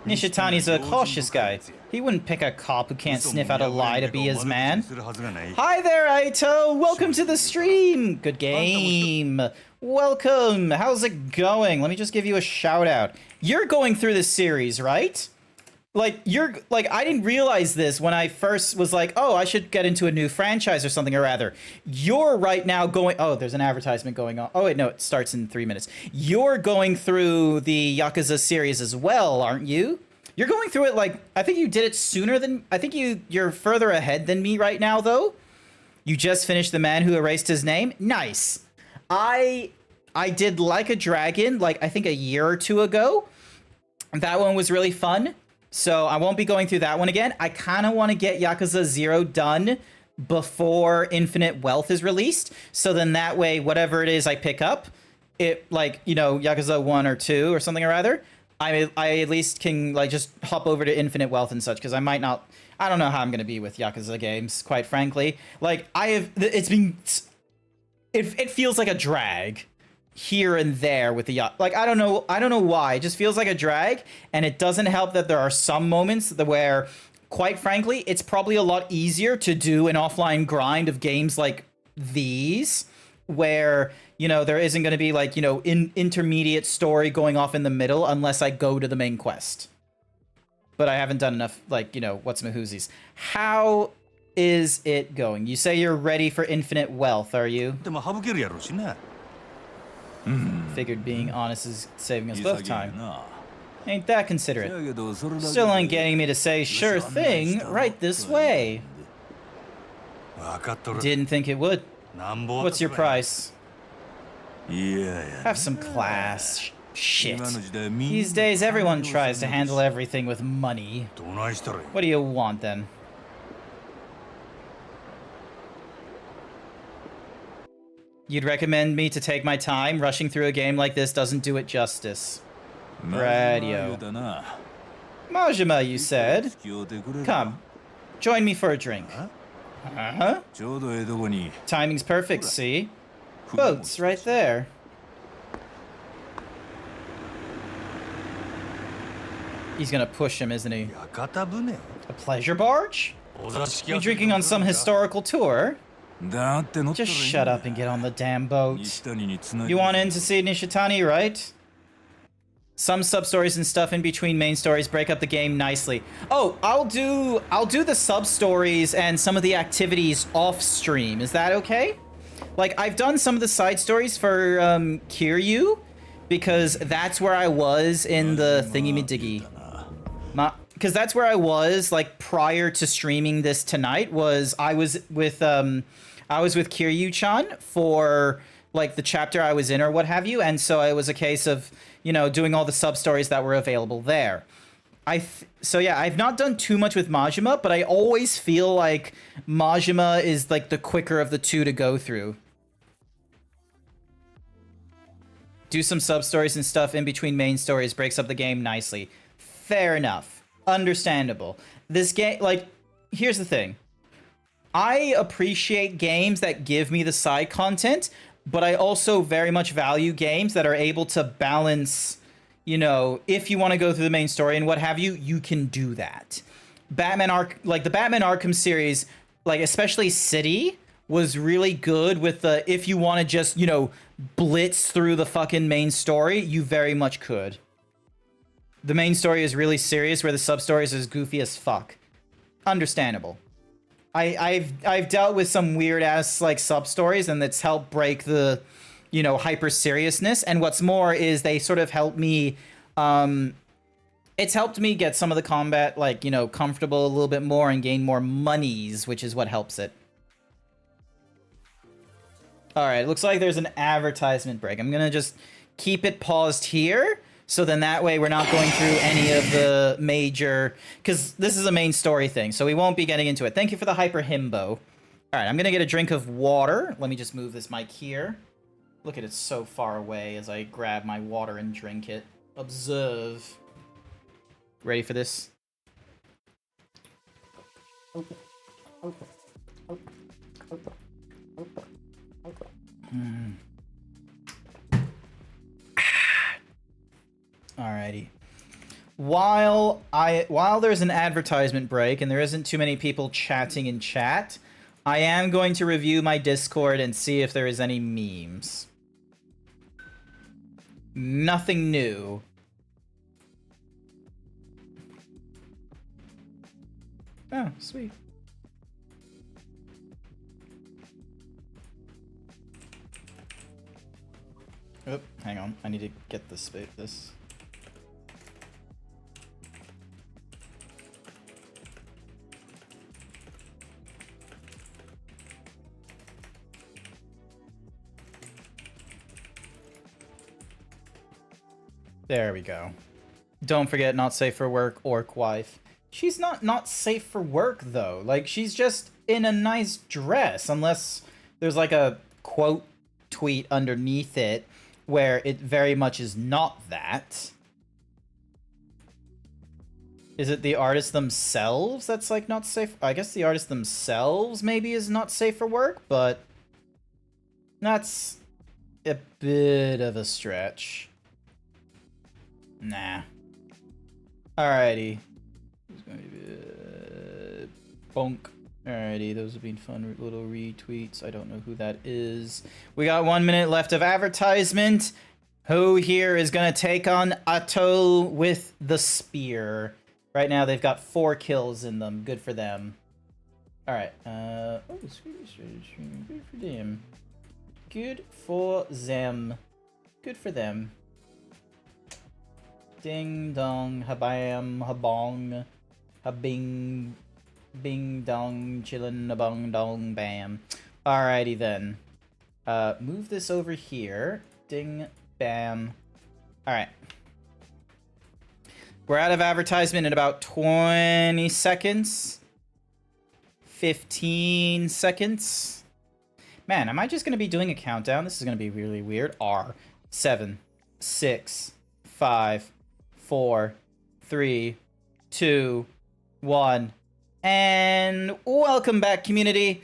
Nishitani's a cautious guy. He wouldn't pick a cop who can't sniff out a lie to be his man. Hi there, Aito! Welcome to the stream! Good game! Welcome! How's it going? Let me just give you a shout out. You're going through this series, right? I didn't realize this when I first was like, oh, I should get into a new franchise or something, or rather. You're right now going... Oh, there's an advertisement going on. Oh, wait, no, it starts in 3 minutes. You're going through the Yakuza series as well, aren't you? You're going through it like... I think you did it sooner than... I think you're further ahead than me right now, though. You just finished The Man Who Erased His Name? Nice. I did Like a Dragon, I think a year or two ago. That one was really fun. So I won't be going through that one again. I kind of want to get Yakuza 0 done before Infinite Wealth is released. So then that way, whatever it is I pick up, Yakuza 1 or 2 or something or other, I at least can just hop over to Infinite Wealth and such, because I might not... I don't know how I'm going to be with Yakuza games, quite frankly. It feels like a drag here and there with the I don't know why. It just feels like a drag, and it doesn't help that there are some moments where, quite frankly, it's probably a lot easier to do an offline grind of games like these, where there isn't going to be intermediate story going off in the middle unless I go to the main quest. But I haven't done enough what's mahoozies. How is it going? You say you're ready for Infinite Wealth, are you? Figured being honest is saving us both time. Ain't that considerate. Still ain't getting me to say sure thing right this way. Didn't think it would. What's your price? Have some class. Shit. These days everyone tries to handle everything with money. What do you want then? You'd recommend me to take my time? Rushing through a game like this doesn't do it justice. Radio. Majima, you said. Come, join me for a drink. Huh? Timing's perfect, see? Boats right there. He's gonna push him, isn't he? A pleasure barge? You drinking on some historical tour? Just shut up and get on the damn boat. You want in to see Nishitani, right? Some sub-stories and stuff in between main stories break up the game nicely. Oh, I'll do the sub-stories and some of the activities off stream. Is that okay? Like, I've done some of the side stories for Kiryu, because that's where I was in the thingy-me-diggy. Because that's where I was, like, prior to streaming this tonight, was I was with Kiryu-chan for, like, the chapter I was in or what have you, and so it was a case of, you know, doing all the sub-stories that were available there. So yeah, I've not done too much with Majima, but I always feel like Majima is, like, the quicker of the two to go through. Do some sub-stories and stuff in between main stories breaks up the game nicely. Fair enough. Understandable. This game, like, here's the thing. I appreciate games that give me the side content, but I also very much value games that are able to balance, you know, if you want to go through the main story and what have you, you can do that. The Batman Arkham series, like, especially City, was really good with the, if you want to just, you know, blitz through the fucking main story, you very much could. The main story is really serious, where the sub-stories is goofy as fuck. Understandable. I've dealt with some weird-ass, like, sub-stories, and it's helped break the, you know, hyper-seriousness, and what's more is they sort of help me, it's helped me get some of the combat, like, you know, comfortable a little bit more and gain more monies, which is what helps it. Alright, looks like there's an advertisement break. I'm gonna just keep it paused here, so then that way we're not going through any of the major... Because this is a main story thing, so we won't be getting into it. Thank you for the hyper himbo. Alright, I'm gonna get a drink of water. Let me just move this mic here. Look at it so far away as I grab my water and drink it. Observe. Ready for this? Alrighty. While there's an advertisement break and there isn't too many people chatting in chat, I am going to review my Discord and see if there is any memes. Nothing new. Oh, sweet. Oh, hang on. I need to get this. There we go. Don't forget, not safe for work, orc wife. She's not safe for work, though. Like, she's just in a nice dress, unless there's, like, a quote tweet underneath it where it very much is not that. Is it the artists themselves that's, like, not safe? I guess the artists themselves maybe is not safe for work, but that's a bit of a stretch. Nah. Alrighty. Bonk. Alrighty, those have been fun little retweets. I don't know who that is. We got 1 minute left of advertisement. Who here is gonna take on Atto with the spear? Right now they've got 4 kills in them. Good for them. Alright. Oh, good for them. Good for them. Good for them. Ding dong, habam, habong, habing, bing dong, chillin' a bong dong bam. Alrighty then. Move this over here. Ding, bam. Alright. We're out of advertisement in about 20 seconds. 15 seconds. Man, am I just gonna be doing a countdown? This is gonna be really weird. R, 7, 6, 5, 4, 3, 2, 1. And welcome back, community.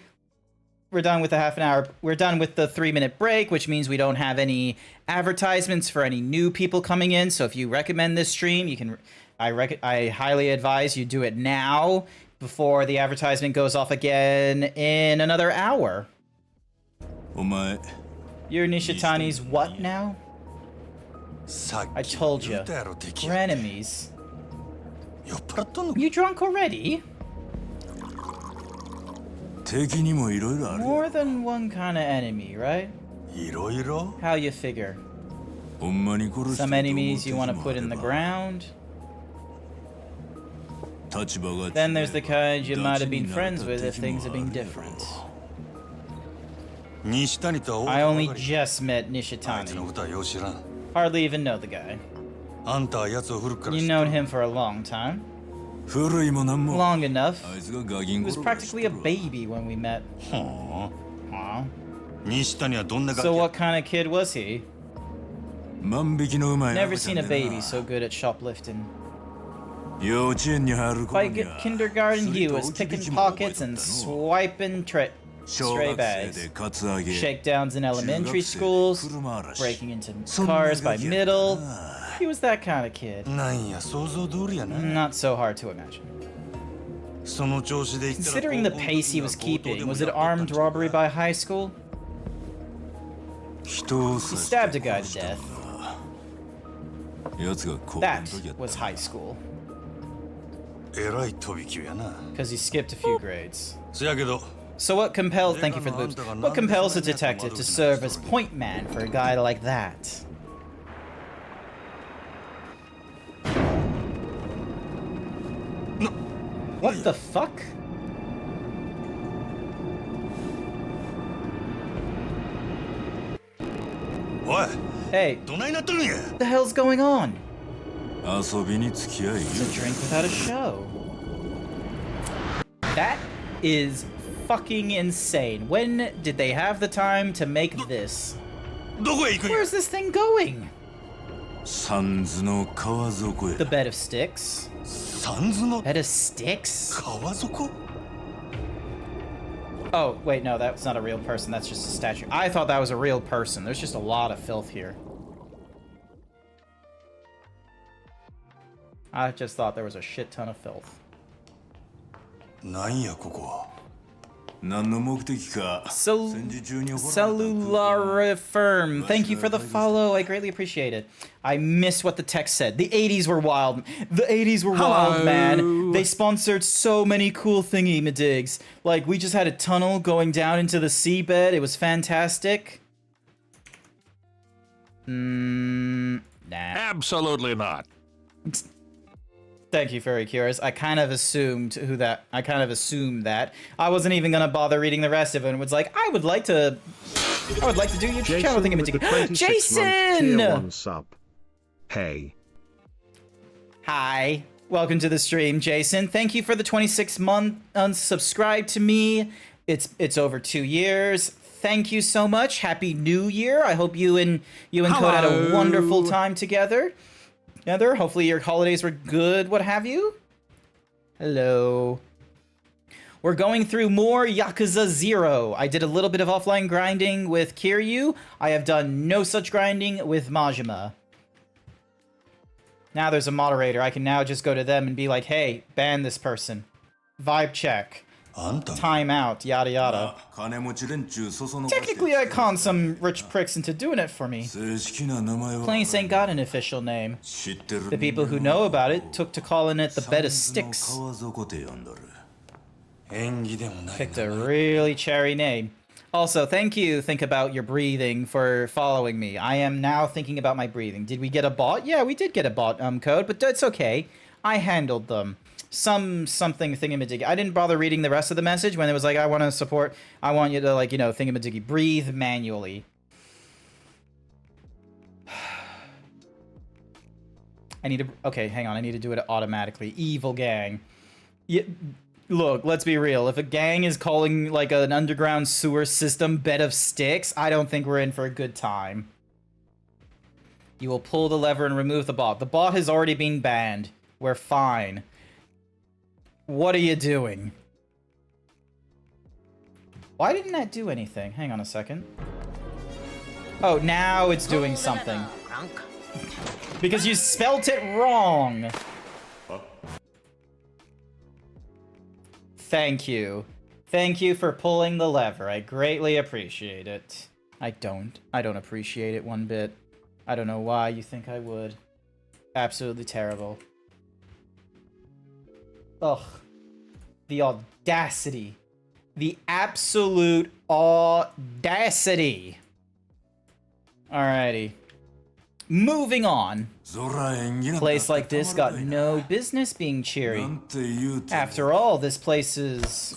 We're done with the half an hour. We're done with the 3-minute break, which means we don't have any advertisements for any new people coming in. So if you recommend this stream, you can. I highly advise you do it now before the advertisement goes off again in another hour. お前 You're Nishitani's what now? さっ I き told 言 you. ったやろ敵 We're や enemies. 酔っ払っとんのか You drunk already? 敵にもいろいろある More than one kind of enemy, right? いろいろ How you figure? ほんまに殺して Some ると思う enemies you 敵 want to も put あれ in the ば ground. 立場が違えば Then there's the kind you might have been ダチになれ friends た with if 敵 things も had あ been るやろ different. 西谷とは I 会 only うたばかり just met あいつの Nishitani. ことはよう知らん Hardly even know the guy. あんたは奴を古くから You 知って known る him for a long time. 古いもなんも Long enough. あいつがガキン He 頃 was から知っ practically と a るわ baby when we met. はあ Aw. 西谷はどんなガキ So や what kind of kid was he? 万引きのうまい Never 赤ちゃ seen ん a でな baby so good at shoplifting. 幼稚園に入る By 頃には kindergarten, he was それと picking 置き引きも覚え pockets とっ and たの swiping 小 stray 学生 bags. でカツアゲ Shakedowns in elementary 中学生で schools, 車嵐 breaking into そんな cars by ガキやった middle. な He was that kind of kid. なんや想像通りやな Not so hard to imagine. その調子で言ったら Considering the 高校の pace he 時 was は強盗で keeping, も was it やっとったん armed ちゃう robbery か by high school? 人を He 刺して stabbed a guy 殺 to した death. んだ奴が高校の That 時やった was high school. えらい飛び級やな Because he skipped a few grades. そやけど So what compels, thank you for the boots, what compels a detective to serve as point man for a guy like that? What the fuck? おい Hey, どないなっとるんや what the hell's going on? 遊びに付き合い It's a drink without a show. That is fucking insane. When did they have the time to make this? どこへ行くんや Where's this thing going? サンズの川底へ The bed of sticks? サンズの Bed of sticks? 川底 Oh, wait, no, that's not a real person. That's just a statue. I thought that was a real person. There's just a lot of filth here. I just thought there was a shit ton of filth. なんやここは何の目的か So, 戦時中に行われた Cellulariform, thank you for the follow. I greatly appreciate it. I miss what the text said. The 80s were wild. The 80s were wild, man. They sponsored so many cool thingy-madigs. Like, we just had a tunnel going down into the seabed. It was fantastic. Nah. Absolutely not. Thank you, Furry Cures. I kind of assumed that. I wasn't even gonna bother reading the rest of it and was like, I would like to do your channel Jason with the thingamajig. 26-month Jason! tier 1 sub. Hey. Hi. Welcome to the stream, Jason. Thank you for the 26-month unsubscribe to me. It's over 2 years. Thank you so much. Happy New Year. I hope you and Code had a wonderful time together. Hopefully your holidays were good, what have you. Hello. We're going through more Yakuza 0. I did a little bit of offline grinding with Kiryu. I have done no such grinding with Majima. Now there's a moderator. I can now just go to them and be like, hey, ban this person. Vibe check. あんた Time out, yada yada. 金持ち連中そそのかして Technically, I conned some rich pricks into doing it for me. 正式な名前は Place ain't got an official name. 知ってる The people who know about it took to calling it the bed of sticks. 川底って呼んどる縁起でもない Picked a really cherry name. Also, thank you, Think About Your Breathing, for following me. I am now thinking about my breathing. Did we get a bot? Yeah, we did get a bot code, but that's okay. I handled them. Something thingamajiggy. I didn't bother reading the rest of the message when it was like, I want you to, like, thingamajiggy, breathe manually. I need to do it automatically. Evil gang. Yeah, Look, let's be real. If a gang is calling like an underground sewer system bed of sticks, I don't think we're in for a good time. You will pull the lever and remove the bot. The bot has already been banned. We're fine. What are you doing? Why didn't that do anything? Hang on a second. Oh, now it's doing something. Because you spelt it wrong. Thank you. Thank you for pulling the lever. I greatly appreciate it. I don't appreciate it one bit. I don't know why you think I would. Absolutely terrible. Ugh. The audacity. The absolute audacity. Alrighty. Moving on. Place like this got no business being cheery. After all, this place is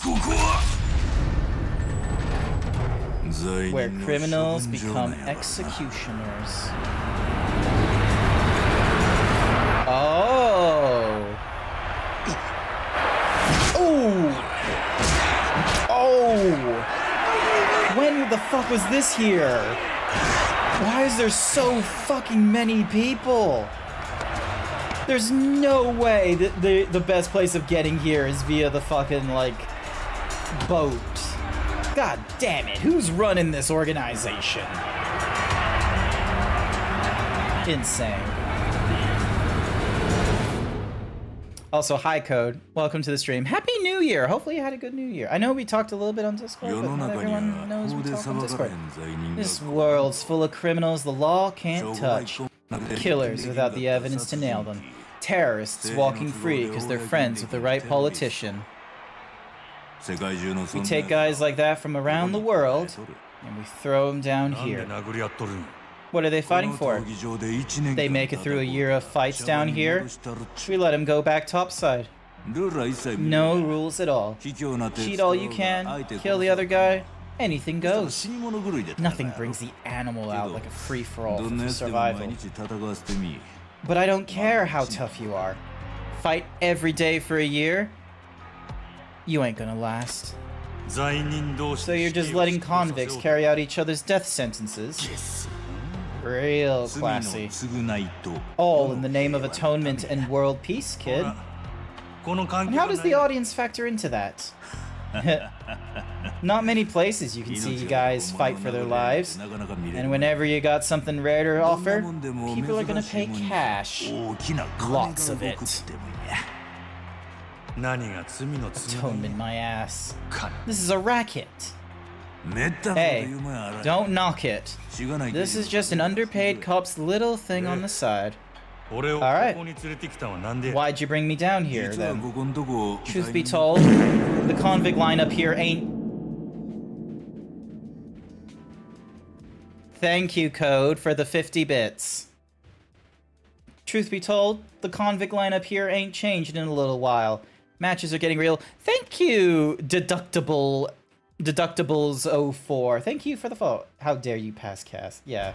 where criminals become executioners. Oh. Oh. Oh. When the fuck was this here? Why is there so fucking many people? There's no way that the best place of getting here is via the fucking, like, boat. God damn it, who's running this organization? Insane. Also, hi Code. Welcome to the stream. Happy New Year! Hopefully you had a good New Year. I know we talked a little bit on Discord, but not everyone knows we talk on Discord. This world's full of criminals the law can't touch. Killers without the evidence to nail them. Terrorists walking free because they're friends with the right politician. We take guys like that from around the world, and we throw them down here. What are they fighting for? They make it through a year of fights down here. We let them go back topside. No rules at all. Cheat all you can, kill the other guy, anything goes. Nothing brings the animal out like a free-for-all for survival. But I don't care how tough you are. Fight every day for a year, you ain't gonna last. So you're just letting convicts carry out each other's death sentences? Real classy. All in the name of atonement and world peace, kid. And how does the audience factor into that? Not many places you can see you guys fight for their lives. And whenever you got something rare to offer, people are gonna pay cash. Lots of it. Atonement my ass. This is a racket. Hey, don't knock it. This is just an underpaid cop's little thing on the side. Alright. Why'd you bring me down here, then? Truth be told, the convict line up here ain't... Thank you, Code, for the 50 bits. Truth be told, the convict line up here ain't changed in a little while. Matches are getting real. Thank you, Deductibles04. Thank you for the follow. How dare you pass cast? Yeah.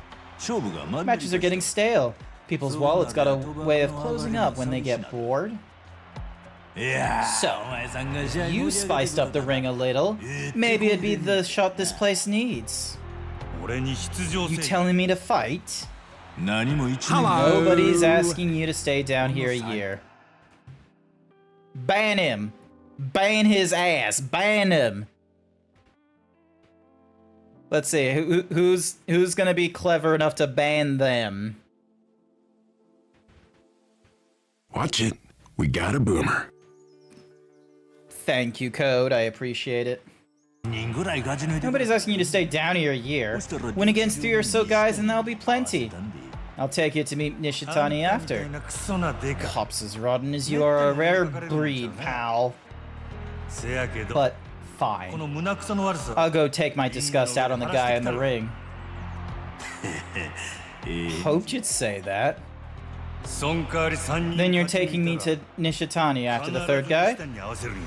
Matches are getting stale. People's wallets got a way of closing up when they get bored. So, you spiced up the ring a little. Maybe it'd be the shot this place needs. You telling me to fight? Nobody's asking you to stay down here a year. Ban him. Ban his ass. Ban him. Let's see, who's gonna be clever enough to ban them? Watch it. We got a boomer. Thank you, Code. I appreciate it. Nobody's asking you to stay down here a year. Win against 3 or so guys and that'll be plenty. I'll take you to meet Nishitani after. Cops as rotten as you are a rare breed, pal. But fine. I'll go take my disgust out on the guy in the ring. Hoped you'd say that. Then you're taking me to Nishitani after the third guy?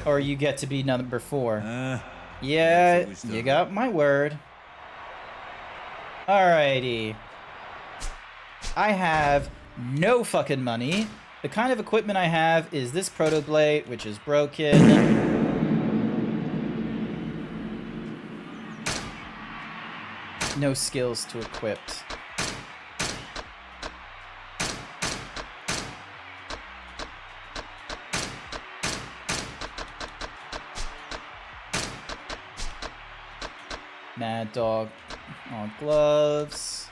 Or you get to be number 4? Yeah, you got my word. Alrighty. I have no fucking money. The kind of equipment I have is this proto blade, which is broken. No skills to equip. Mad Dog on gloves.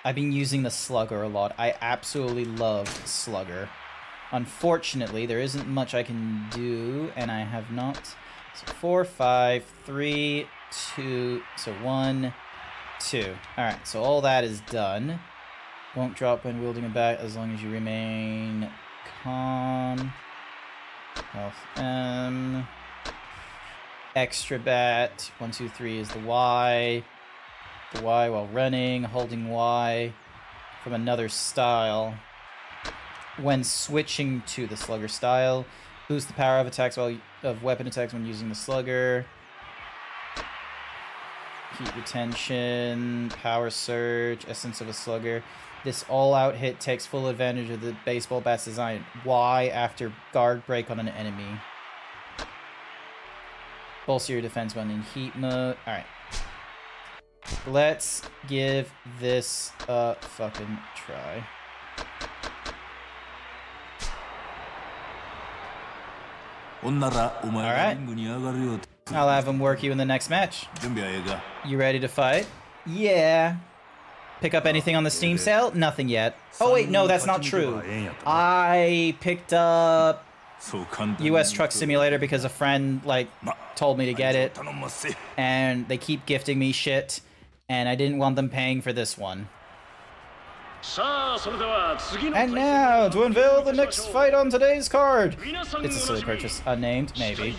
I've been using the Slugger a lot. I absolutely love Slugger. Unfortunately, there isn't much I can do, and I have not. So 4, 5, 3, 2, so 1, 2. Alright, so all that is done. Won't drop when wielding a bat as long as you remain calm. Health M. Extra bat. 1, 2, 3 is the Y. The Y while running, holding Y from another style. When switching to the Slugger style, boost the power of attacks of weapon attacks when using the Slugger. Heat retention, power surge, essence of a Slugger. This all-out hit takes full advantage of the baseball bat's design. Y after guard break on an enemy. Bolster your defense when in heat mode. Alright. Let's give this a fucking try. Alright. I'll have him work you in the next match. You ready to fight? Yeah. Pick up anything on the Steam sale? Nothing yet. Oh wait, no, that's not true. I picked up US Truck Simulator because a friend, like, told me to get it. And they keep gifting me shit. And I didn't want them paying for this one. And now, to unveil the next fight on today's card. It's a silly purchase. Unnamed? Maybe.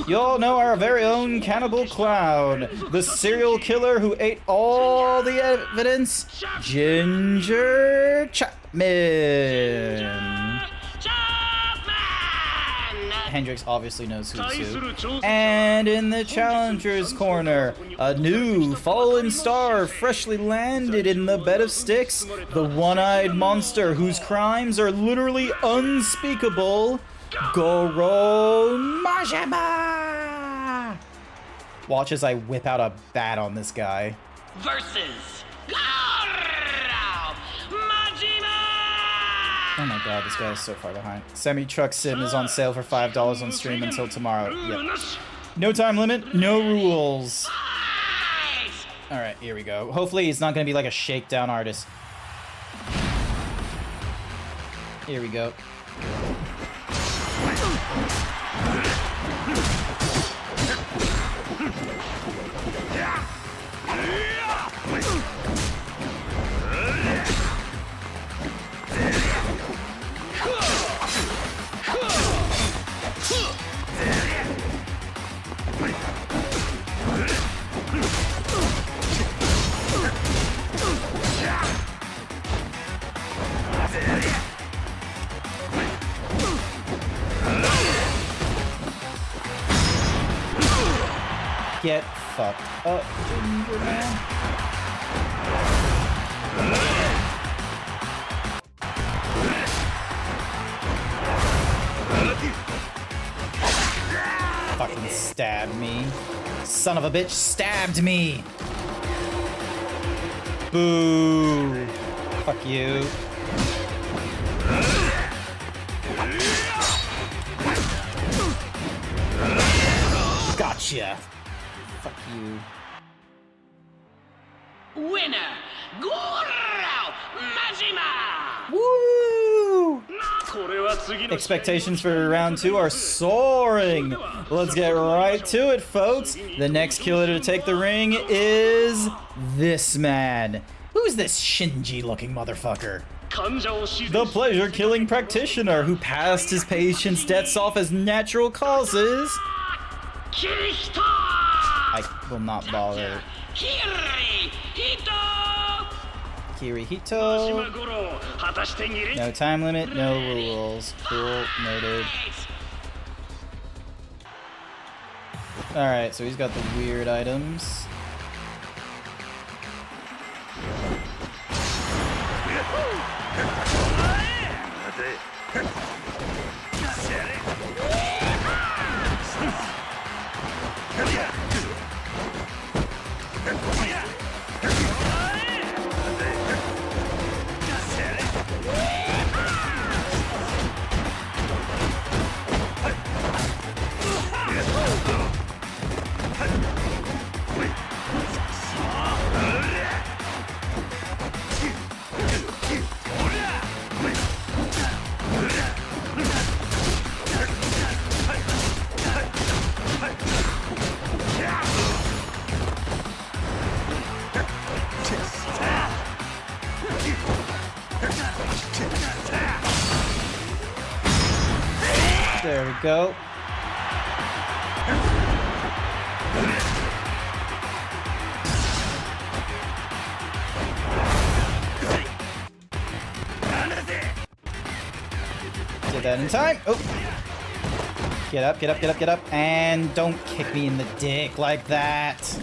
You all know our very own Cannibal Clown. The serial killer who ate all the evidence. Ginger Chapman. Hendrix obviously knows who's who. And in the challenger's corner, a new fallen star freshly landed in the bed of sticks, the one-eyed monster whose crimes are literally unspeakable, Goro Majima! Watch as I whip out a bat on this guy. Versus Goro Majima! Oh my god, this guy is so far behind. Semi-Truck Sim is on sale for $5 on stream until tomorrow. Yep. No time limit, no rules. Alright, here we go. Hopefully he's not going to be like a shakedown artist. Here we go. Get fucked up, Ginger Man. Fucking stabbed me. Son of a bitch stabbed me. Boo. Fuck you. Gotcha. Fuck you. Winner, Goro Majima! Woo! Expectations for round 2 are soaring. Let's get right to it, folks. The next killer to take the ring is this man. Who's this Shinji-looking motherfucker? The pleasure-killing practitioner who passed his patient's deaths off as natural causes. I will not bother. Kirihito. No time limit, no rules. Cool, noted. Alright, so he's got the weird items. There we go. Did that in time. Oh. Get up, get up, get up, get up. And don't kick me in the dick like that.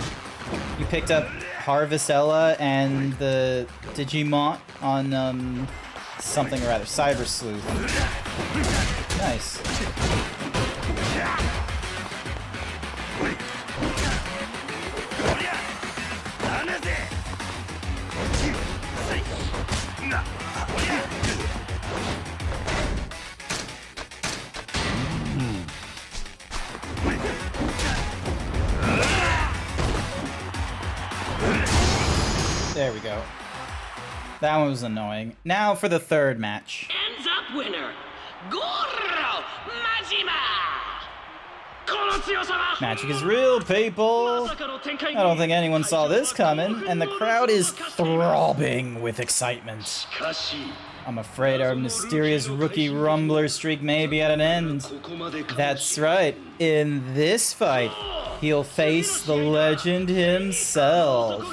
You picked up Harvestella and the Digimon on something or other. Cyber Sleuth. Nice. There we go. That one was annoying. Now for the third match. Ends up winner, Goro Majima! Magic is real, people! I don't think anyone saw this coming, and the crowd is throbbing with excitement. I'm afraid our mysterious rookie rumbler streak may be at an end. That's right. In this fight, he'll face the legend himself.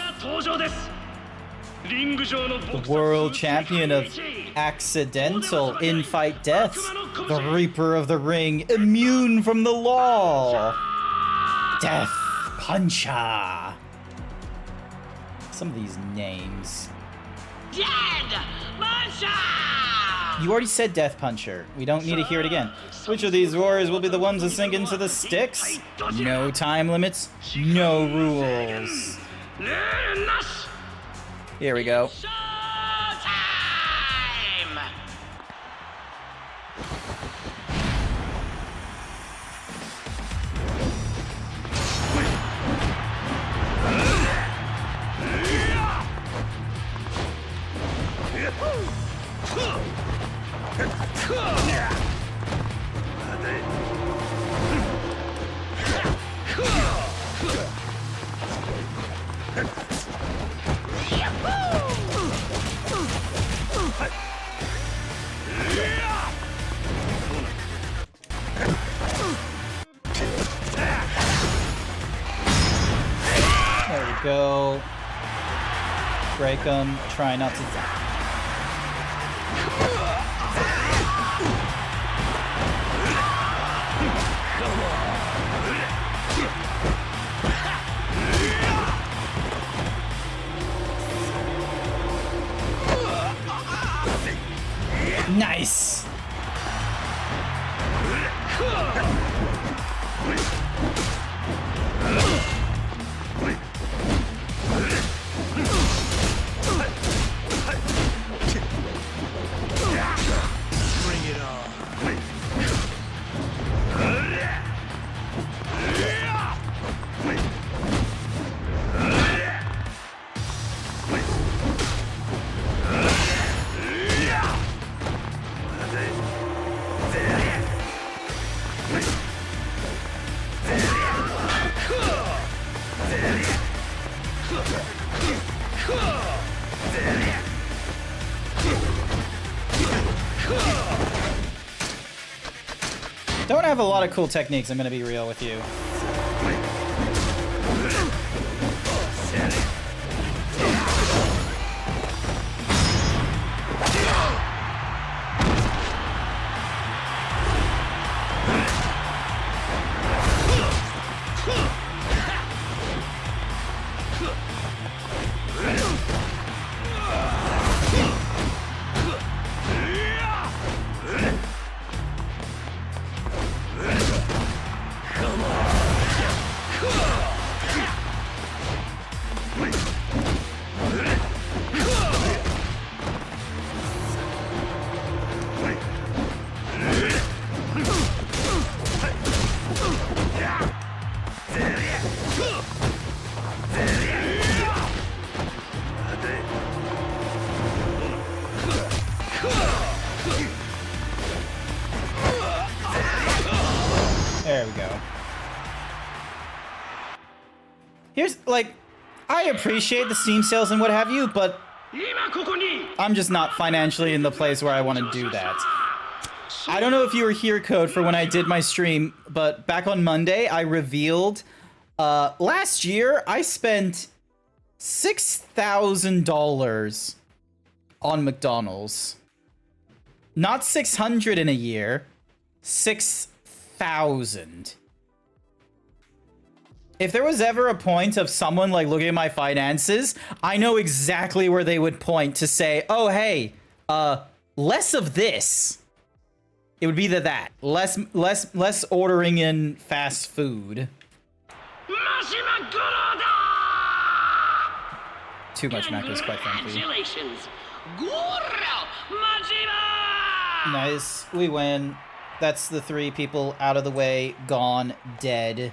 The world champion of accidental in-fight deaths. The Reaper of the Ring, immune from the law. Death Puncher. Some of these names. Dead Puncher! You already said Death Puncher. We don't need to hear it again. Which of these warriors will be the ones to sink into the sticks? No time limits, no rules. Here we go. Showtime! There we go. Break them. Try not to. Nice. Don't have a lot of cool techniques, I'm gonna be real with you. There we go. Here's, like, I appreciate the Steam sales and what have you, but I'm just not financially in the place where I want to do that. I don't know if you were here, Code, for when I did my stream, but back on Monday, I revealed, last year, I spent $6,000 on McDonald's. Not 600 in a year, 6,000. If there was ever a point of someone like looking at my finances, I know exactly where they would point to say, oh, hey, less of this. It would be that. Less ordering in fast food. Too much macros, quite frankly. Congratulations, Goro Majima! Nice. We win. That's the 3 people out of the way, gone, dead.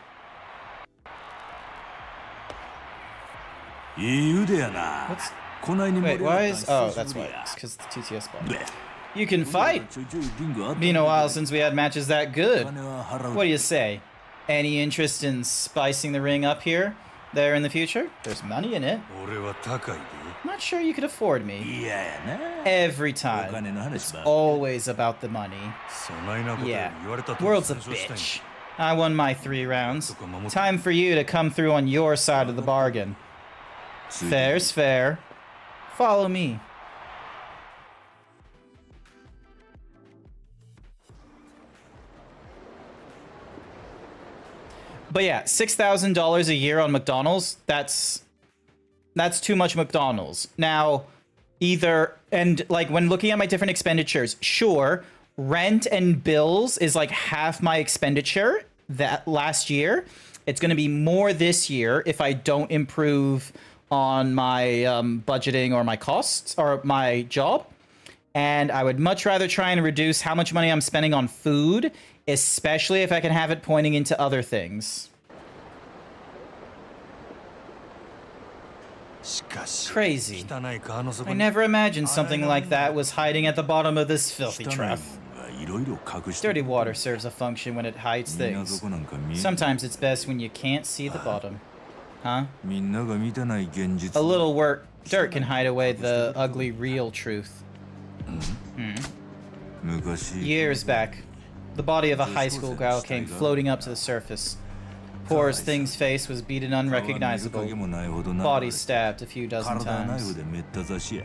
いい腕やな。 What's... こないに盛 Wait, り上がった why ん is... 久 Oh, し that's ぶ why. りや It's because the TTS ball. べ You can fight! ちょいちょいリングあったんだけど Been a while since we had matches that good. 金は払う What do you say? Any interest in spicing the ring up here? There in the future? There's money in it. 俺は高いで Not sure you could afford me. 嫌やな Every お time. 金の話 It's ば always about the money. そないなことよ Yeah. り言われたと World's a 戦争したいん bitch. I won my 3 rounds. Time for you to come through on your side of the bargain. Fair's fair. Follow me. But yeah, $6,000 a year on McDonald's, that's too much McDonald's. Now, either, and like when looking at my different expenditures, sure, rent and bills is like half my expenditure that last year. It's going to be more this year if I don't improve on my budgeting or my costs or my job. And I would much rather try and reduce how much money I'm spending on food, especially if I can have it pointing into other things. しかし Crazy. 汚い川の底 I に never imagined something like that was hiding at the bottom of this filthy 汚い trough. もんがいろいろ隠して Dirty water serves a function when it hides みんな things. どこなんか見えん Sometimes it's best when you can't see the bottom. Huh? みんなが見てない現実 A little dirt can hide away the ugly real truth. 昔 Years back, the body of a high school girl came floating up to the surface. Poor thing's face was beaten unrecognizable. もないほどな Body stabbed a few dozen 体はナイ times. フでめった刺しや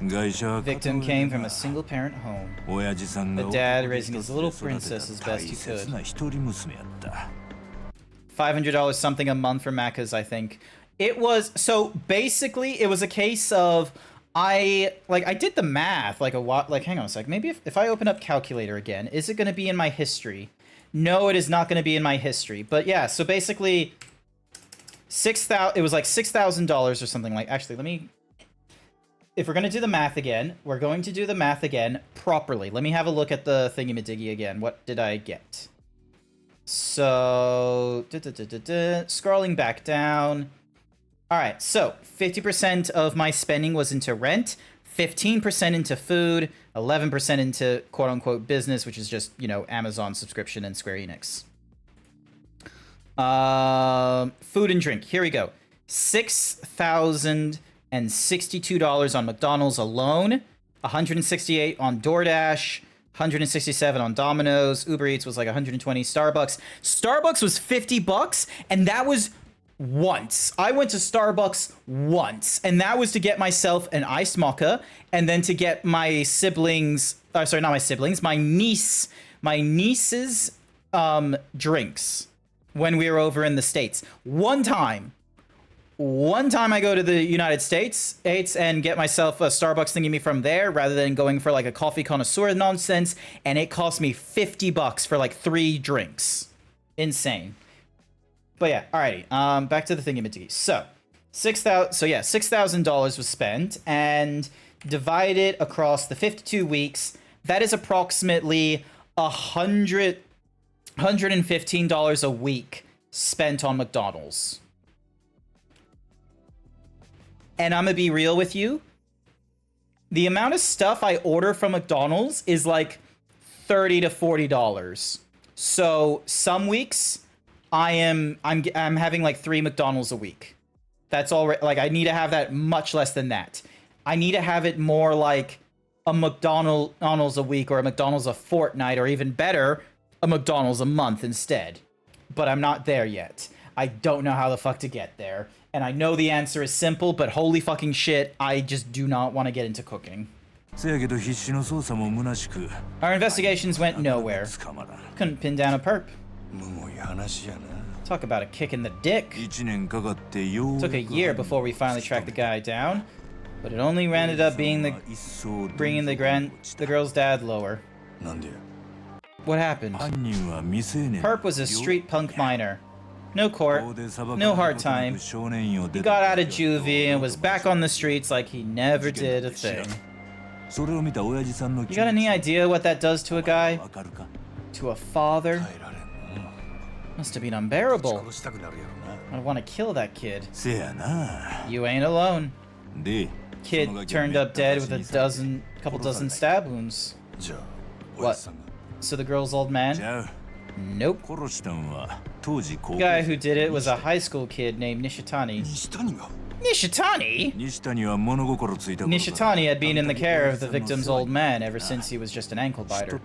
外車は Victim came from a single-parent home. 親父さんが The dad raising his little princess as best he 大切 could. な一人娘やった $500 something a month for Macca's, I think. It was, so basically, it was a case of, I did the math, hang on a sec, maybe if I open up calculator again, is it going to be in my history? No, it is not going to be in my history, but yeah, so basically, it was like $6,000 or something like, actually, if we're going to do the math again, we're going to do the math again properly. Let me have a look at the thingy-majiggy again. What did I get? So, scrolling back down. All right, so 50% of my spending was into rent, 15% into food, 11% into quote-unquote business, which is just, Amazon subscription and Square Enix. Food and drink, here we go. $6,062 on McDonald's alone, $168 on DoorDash, $167 on Domino's, Uber Eats was like $120, Starbucks was $50, and that was once. I went to Starbucks once, and that was to get myself an iced mocha, and then to get my siblings, sorry, not my siblings, my niece's drinks when we were over in the States. One time I go to the United States and get myself a Starbucks thingy from there rather than going for like a coffee connoisseur nonsense, and it cost me $50 for like 3 drinks. Insane. But yeah, alrighty. Back to the thingy-majiggy. So, $6,000 was spent, and divided across the 52 weeks, that is approximately $115 a week spent on McDonald's. And I'm gonna be real with you. The amount of stuff I order from McDonald's is like $30 to $40. So some weeks I'm having like 3 McDonald's a week. That's all. Like I need to have that much less than that. I need to have it more like a McDonald's a week or a McDonald's a fortnight, or even better, a McDonald's a month instead. But I'm not there yet. I don't know how the fuck to get there. And I know the answer is simple, but holy fucking shit, I just do not want to get into cooking. Our investigations went nowhere. Couldn't pin down a perp. Talk about a kick in the dick. Took a year before we finally tracked the guy down, but it only ended up being bringing the girl's dad lower. What happened? Perp was a street punk minor. No court, no hard time. He got out of juvie and was back on the streets like he never did a thing. You got any idea what that does to a guy? To a father? Must have been unbearable. I want to kill that kid. You ain't alone. Kid turned up dead with a couple dozen stab wounds. What? So the girl's old man? Nope. The guy who did it was a high school kid named Nishitani. Nishitani? Nishitani had been in the care of the victim's old man ever since he was just an ankle biter.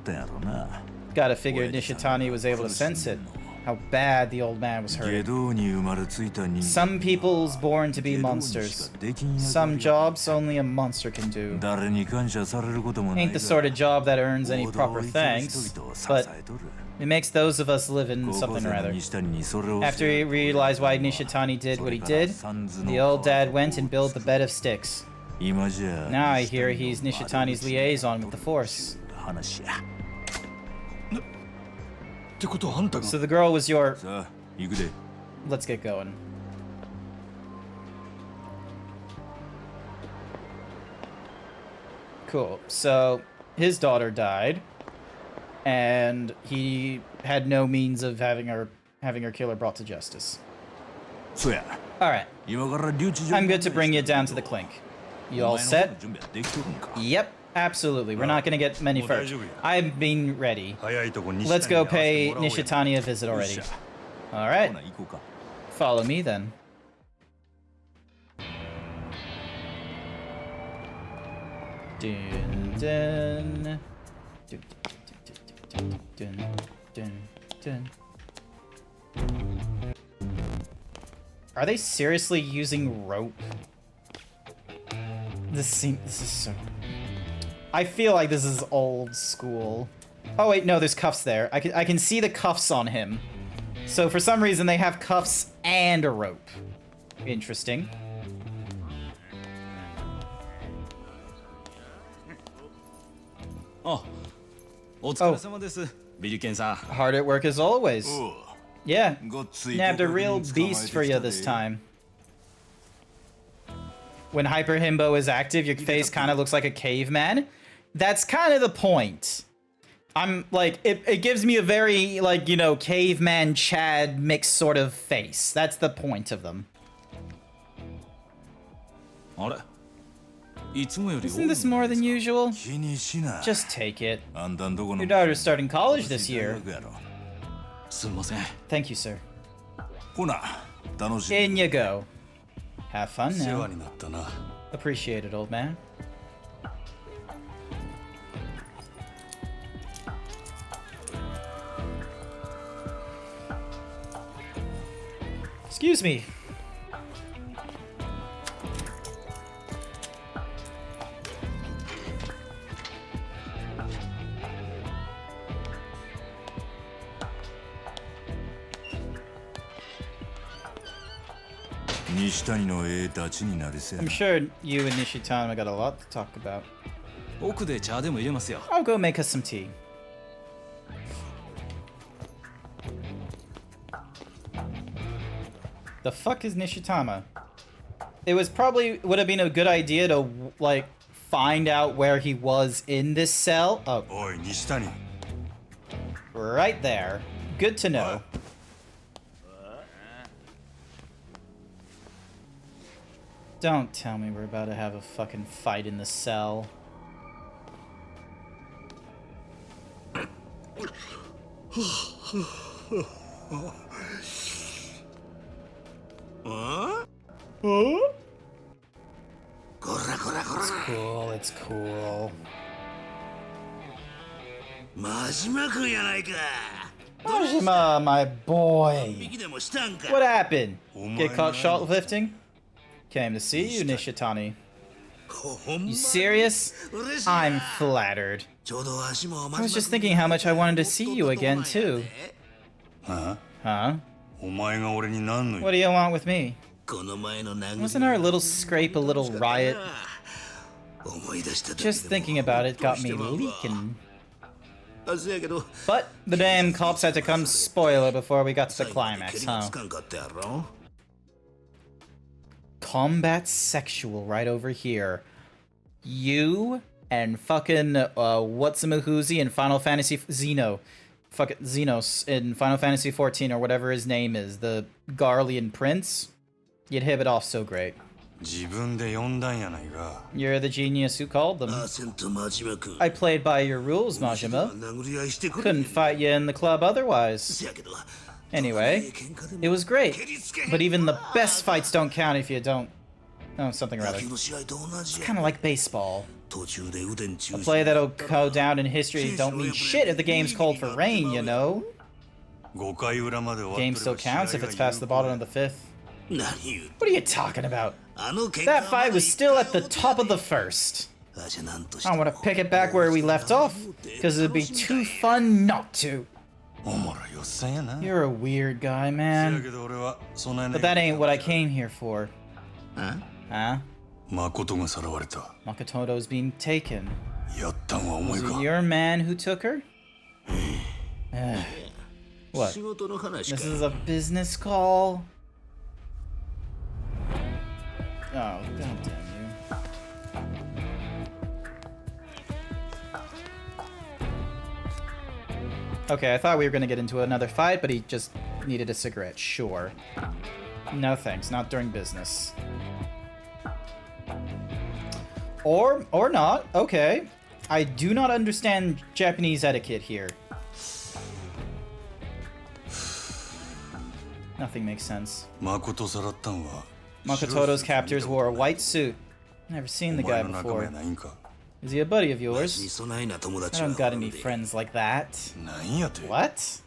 Gotta figure Nishitani was able to sense it. How bad the old man was hurt. Some people's born to be monsters. Some jobs only a monster can do. Ain't the sort of job that earns any proper thanks, but it makes those of us live in something or other. After he realized why Nishitani did what he did, the old dad went and built the bed of sticks. Now I hear he's Nishitani's liaison with the Force. So the girl was your... Let's get going. Cool. So his daughter died, and he had no means of having her killer brought to justice. Alright. I'm good to bring you down to the clink. You all set? Yep. Absolutely. We're not going to get many first. I've been ready. Let's go pay Nishitani a visit already. Alright. Follow me then. Dun, dun. Dun, dun, dun, dun. Are they seriously using rope? This is so... I feel like this is old school. Oh wait, no, there's cuffs there. I can see the cuffs on him. So for some reason they have cuffs and a rope. Interesting. Oh. Hard at work as always. Yeah, nabbed a real beast for you this time. When Hyper Himbo is active, your face kind of looks like a caveman. That's kind of the point. I'm like, it gives me a very, like, you know, caveman Chad mixed sort of face. That's the point of them. Isn't this more than usual? Just take it. Your daughter's starting college this year. Thank you, sir. In you go. Have fun now. Appreciate it, old man. Excuse me. I'm sure you and Nishitani got a lot to talk about. I'll go make us some tea. The fuck is Nishitama? It would have been a good idea to, like, find out where he was in this cell. Oh. Right there. Good to know. Don't tell me we're about to have a fucking fight in the cell. It's cool, it's cool. Majima, my boy. What happened? Get caught shoplifting? Came to see you, Nishitani. You serious? I'm flattered. I was just thinking how much I wanted to see you again, too. Huh? What do you want with me? Wasn't our little scrape a little riot? Just thinking about it got me leaking. But the damn cops had to come spoil it before we got to the climax, huh? Combat sexual right over here. You and fucking What's-a-Mahoozy in Final Fantasy Xeno. Fucking Xenos in Final Fantasy 14 or whatever his name is, the Garlean prince. You'd hit it off so great. You're the genius who called them. I played by your rules, Majima. Couldn't fight you in the club otherwise. Anyway, it was great. But even the best fights don't count if you don't... Oh, something or other. It's kind of like baseball. A play that'll go down in history don't mean shit if the game's called for rain, you know? Game still counts if it's past the bottom of the fifth. What are you talking about? That fight was still at the top of the first. I want to pick it back where we left off, because it'd be too fun not to. You're a weird guy, man. But that ain't what I came here for. Huh? Makoto's being taken. Was it your man who took her? What? This is a business call? Oh, god damn you. Okay, I thought we were gonna get into another fight, but he just needed a cigarette. Sure. No thanks, not during business. Or not, okay. I do not understand Japanese etiquette here. Nothing makes sense. Makoto's captors wore a white suit. Never seen the guy before. Is he a buddy of yours? I don't got any friends like that. What?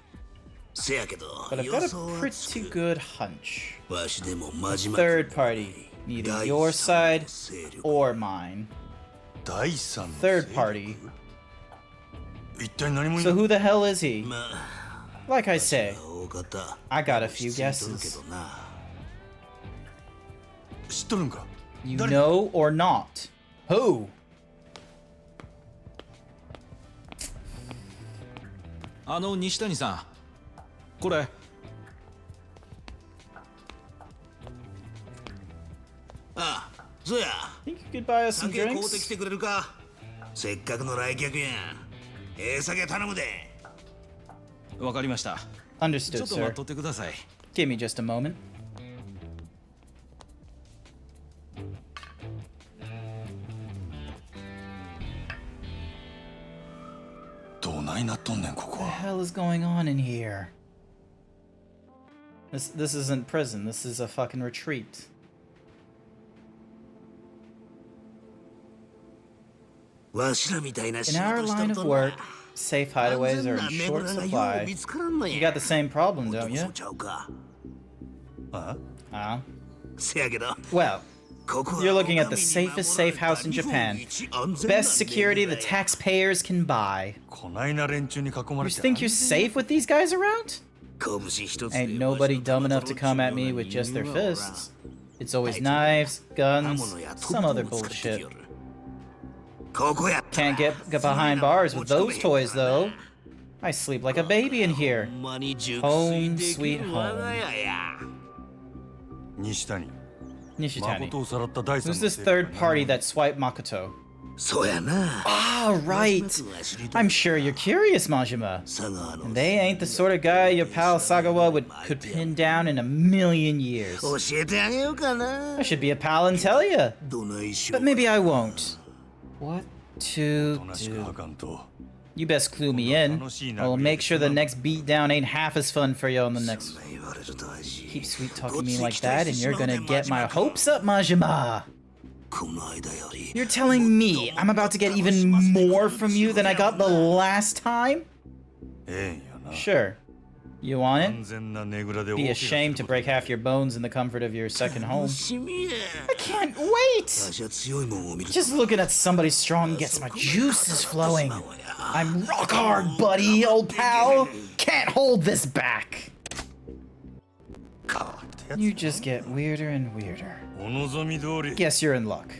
But I've got a pretty good hunch. Third party. Neither your side or mine. Third party. So who the hell is he? Like I say, I got a few guesses. You know or not? Who? Nishitani-san. これ。 Think you could buy us some drinks? Understood, sir. Give me just a moment. What the hell is going on in here? This isn't prison, this is a fucking retreat. In our line of work, safe hideaways are in short supply. You got the same problem, don't you? Well, you're looking at the safest safe house in Japan. Best security the taxpayers can buy. You think you're safe with these guys around? Ain't nobody dumb enough to come at me with just their fists. It's always knives, guns, some other bullshit. Can't get behind bars with those toys, though. I sleep like a baby in here. Home sweet home. Nishitani. Who's this third party that swiped Makoto? Ah, right. I'm sure you're curious, Majima. And they ain't the sort of guy your pal Sagawa could pin down in a million years. I should be a pal and tell you. But maybe I won't. What to do? You best clue me in. I will make sure the next beatdown ain't half as fun for you on the next. Keep sweet talking me like that, and you're gonna get my hopes up, Majima. You're telling me I'm about to get even more from you than I got the last time? Sure. You want it? Be ashamed to break half your bones in the comfort of your second home. I can't wait! Just looking at somebody strong gets my juices flowing. I'm rock hard, buddy, old pal. Can't hold this back. You just get weirder and weirder. Guess you're in luck.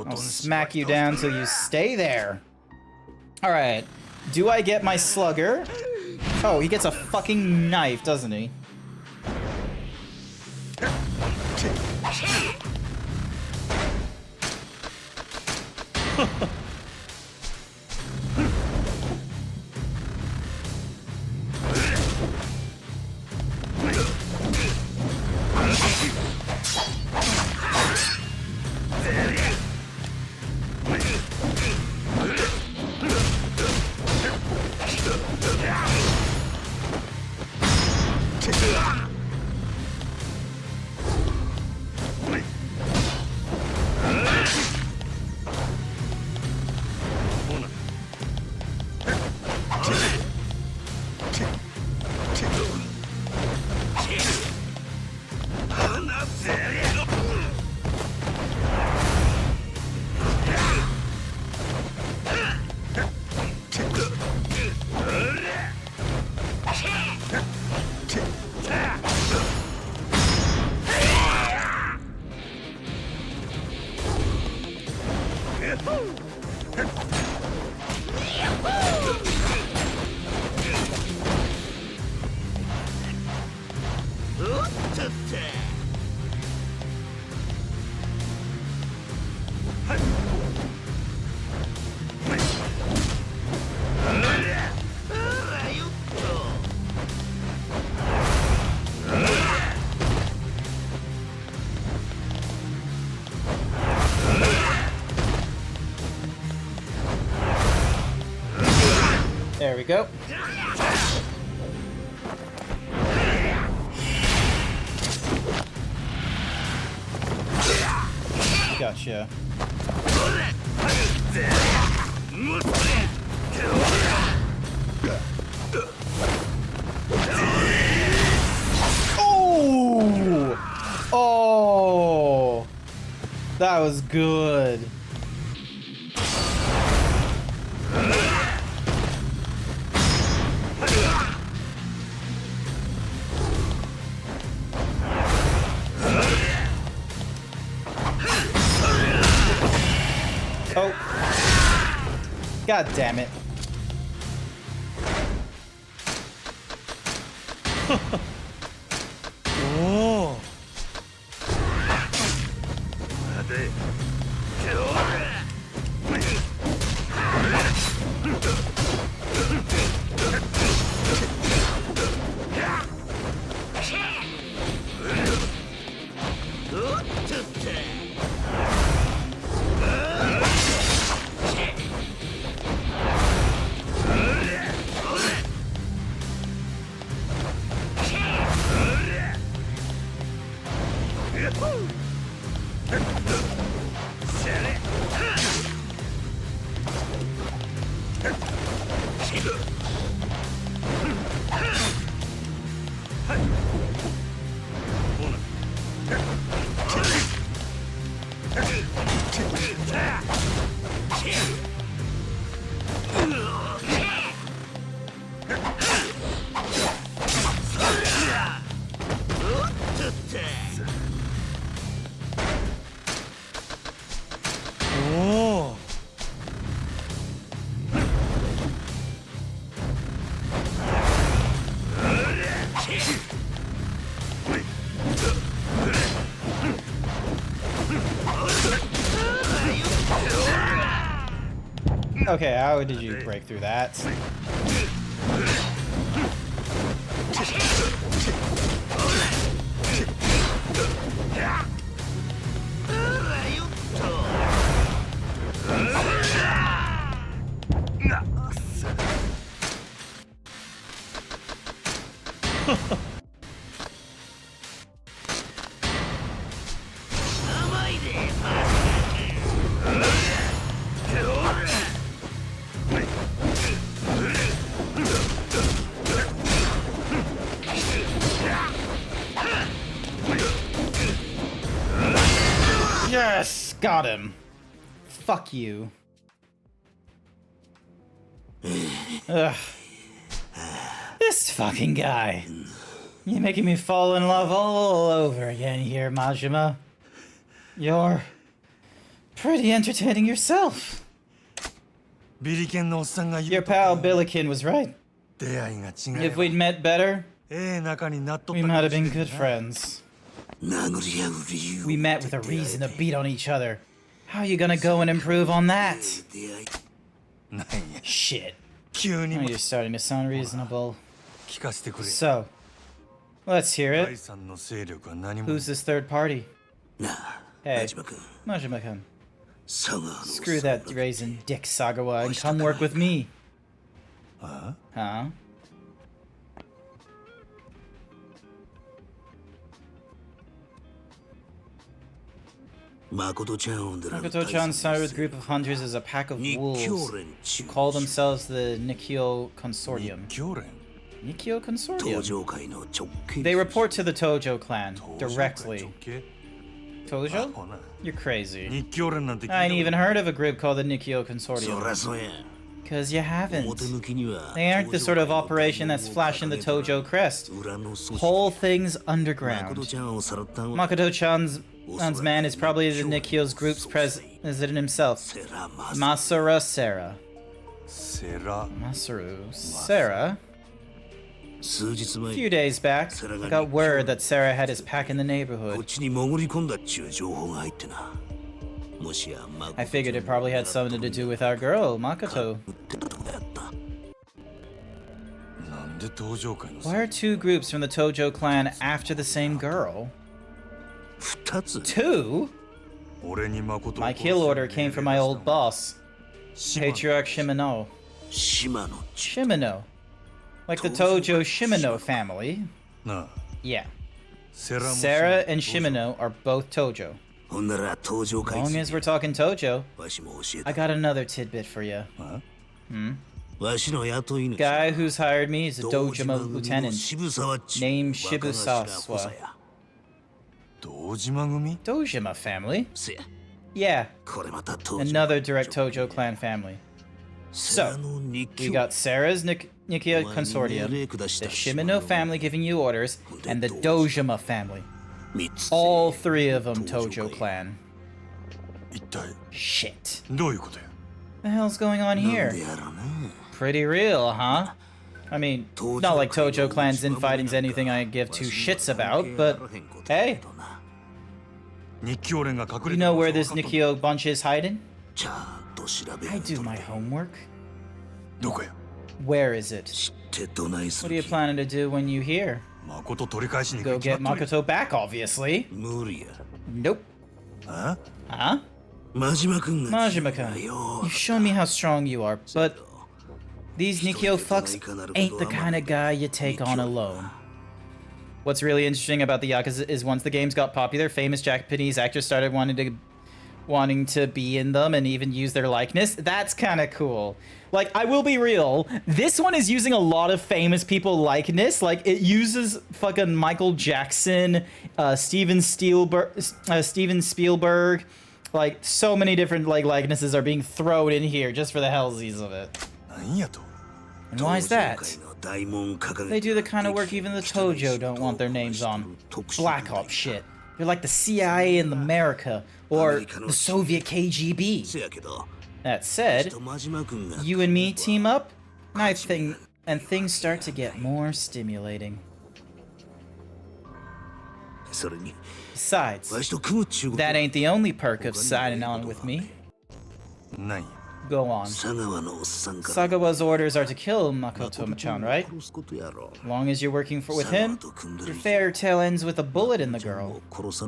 I'll smack you down till you stay there. Alright. Do I get my slugger? Oh, he gets a fucking knife, doesn't he? There we go. Gotcha. Oh! Oh! That was good. Oh. God damn it. Oh. Okay, how did you break through that? Got him. Fuck you. Ugh. This fucking guy. You're making me fall in love all over again here, Majima. You're pretty entertaining yourself. Your pal Billiken was right. If we'd met better, we might have been good friends. We met with a reason to beat on each other. How are you gonna go and improve on that? Shit. Now you're starting to sound reasonable. So, let's hear it. Who's this third party? Hey, Majima-kun. Screw that raisin dick Sagawa and come work with me. Huh? Makoto-chan started with a group of hunters as a pack of wolves who call themselves the Nikkyo Consortium. Nikkyo Consortium? They report to the Tojo clan directly. Tojo? You're crazy. I ain't even heard of a group called the Nikkyo Consortium. Because you haven't. They aren't the sort of operation that's flashing the Tojo crest. Whole thing's underground. Makoto-chan's man is probably the Nikkyo's group's president himself, Masaru Sera. Masaru Sera? A few days back, I got word that Sera had his pack in the neighborhood. I figured it probably had something to do with our girl, Makoto. Why are two groups from the Tojo clan after the same girl? Two? My kill order came from my old boss, Patriarch Shimano. Shimano? Like the Tojo Shimano family? Yeah. Sera and Shimano are both Tojo. As long as we're talking Tojo, I got another tidbit for you. Guy who's hired me is a Dojima lieutenant named Shibusawa. Dojima family? Yeah, another direct Tojo clan family. So, we got Sera's Nikkyo Consortium, the Shimano family giving you orders, and the Dojima family. All three of them Tojo clan. Shit. What the hell's going on here? Pretty real, huh? I mean, not like Tojo clan's infighting's anything I give two shits about, but hey. You know where this Nikkyo bunch is hiding? I do my homework. Where is it? What are you planning to do when you hear? Go get Makoto back, obviously. Nope. Huh? Majima-kun, you've shown me how strong you are, but these Nikkyo fucks ain't the kind of guy you take on alone. What's really interesting about the Yakuza is once the games got popular, famous Japanese actors started wanting to be in them and even use their likeness. That's kind of cool. Like, I will be real, this one is using a lot of famous people likeness. Like, it uses fucking Michael Jackson, Steven Spielberg. Like, so many different likenesses are being thrown in here just for the hellsies of it. And why is that? They do the kind of work even the Tojo don't want their names on. Black Ops shit. They're like the CIA in America, or the Soviet KGB. That said, you and me team up, and things start to get more stimulating. Besides, that ain't the only perk of signing on with me. Go on. Sagawa's orders are to kill Makoto-chan, right? As long as you're working with him, your fairy tale ends with a bullet in the girl. But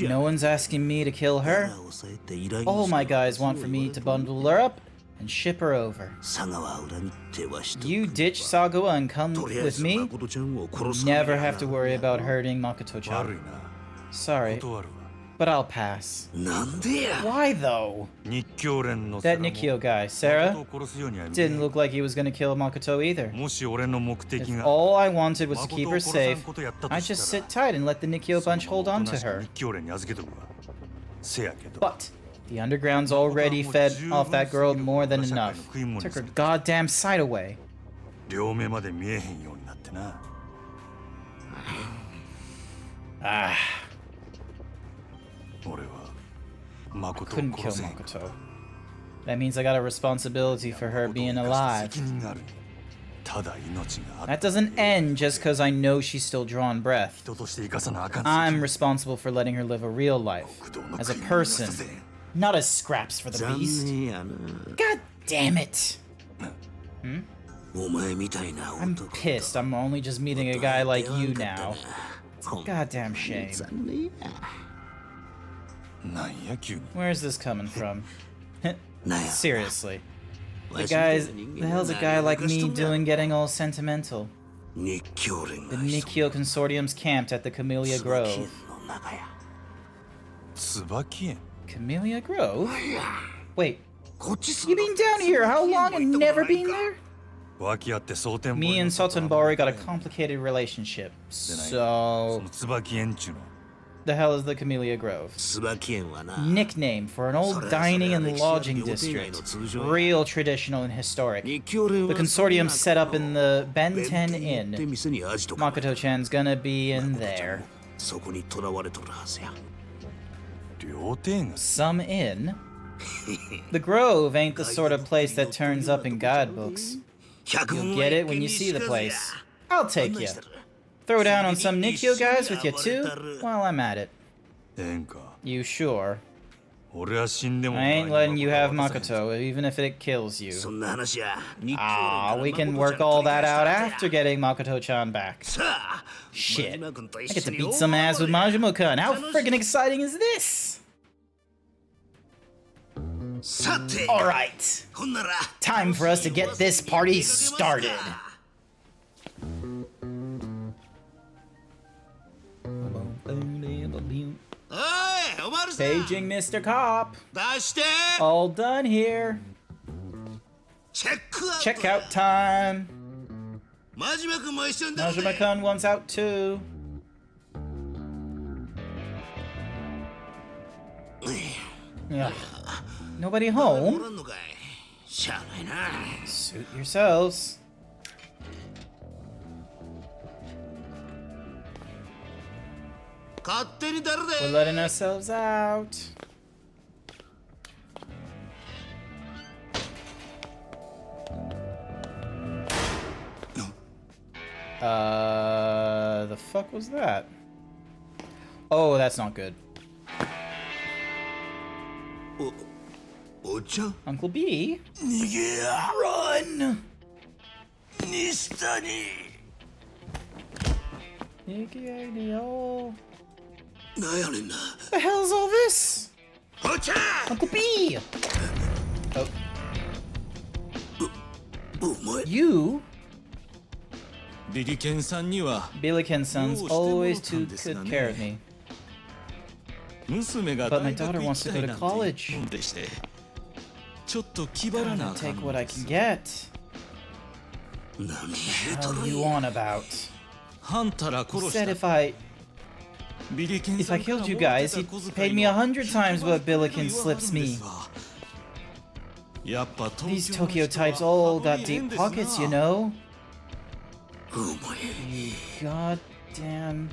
no one's asking me to kill her. All my guys want for me to bundle her up and ship her over. You ditch Sagawa and come with me, never have to worry about hurting Makoto-chan. Sorry. But I'll pass. なんでや Why though? 日教連の That 面も Nikio guy, 誠 Sarah, を殺すようには見え didn't look like he was gonna kill Makoto either. もし俺の目的 If が all I wanted was to 誠 keep を her 殺さん safe, ことやったと I'd し just たら sit tight and let the Nikio その bunch ま hold ま on おとな to しく her. 日教連に預けとくわせやけど But the underground's already fed off that girl more than enough. Took her goddamn sight away. 両目まで見えへんようになってな Ah, 俺は誠を couldn't kill 殺せん Makoto. That means I got a responsibility for her being alive. 責任があるただ命があっ That doesn't end just because I know she's still drawing breath. 人として生かさなあかん I'm responsible for letting her live a real life. 極道の As a 食い物だ person. ぜ Not as scraps for the 残 beast. 念やな God damn it. お前みたいな I'm 男 pissed. I'm only just meeting a guy like you now. It's a goddamn shame. 残念やなんや急に Where's this coming from? なんや Seriously. わ The しみたい guys, な人 the 間 hell's a が guy 何 like をし me とんや doing getting all sentimental? 日教連 The がしと Nikio ん Consortium's camped at the Camellia 椿 Grove. 園の中や 椿園 Camellia Grove? Wait, こっち住 you んだ been down here how long and never been there? 脇あって蒼天 Me 堀 and のことは Sotenbori got a complicated relationship. そ So, の椿園ちゅうの the hell is the Camellia Grove? 椿園はな Nickname for an old dining and lodging district. Real traditional and historic. 日教連 The は consortium set up in the Ben 10って Inn. 店に味とか Makoto-chan's gonna be in there. そこに囚われとるはずや料亭が Some inn? The Grove ain't the sort of place that turns up in guidebooks. You'll get it when you see the place. I'll take you. Throw down on some Nikio guys with you too? While I'm at it. ええんか You sure? 俺は死んでも I ain't letting you have 渡さへん Makoto, even if it kills you. そんな話や日教連 Ah, から we can 誠 work ちゃん all 取り that 返した out んだ after getting Makoto-chan back. さあ Shit. 真島君と I 一 get 緒 to に beat some ass with 大暴れ Majima-kun. How freaking exciting is this? さて Alright. ほんなら Time for us to get this party started. おいおまるさん Paging Mr. Cop. 出して All done here. チェックアウト Check out time. 真島君も一緒にだぜ Majima-kun wants out too. Ugh. Nobody お home? らんのかいしゃあないな Suit yourselves. 勝手に出る We're で letting ourselves out. The fuck was that? Oh, that's not good. お茶 Uncle B? 逃げや Run! 西谷 Nikio. なんやねんな The hell's all this? お茶 Uncle B! Oh, お前 you? ビリケンさんには Billiken-san's always took good care of me. 娘が But my 大 daughter 学行 wants き to た go い to なんて college. 言うんでしてちょっと気張らな I'll あか take ん what の I で can す get. 何言う What と are る you ん on や about? あんたら He 殺し said た if ビリケン I さんから killed you もらって guys, た he 小遣 paid い meの 100 times what 言わ Billiken はる slips んで me. すわやっぱ These 東京 Tokyo の人は types all 羽 got 振りええ deep んですな pockets, you know? お前 You goddamn.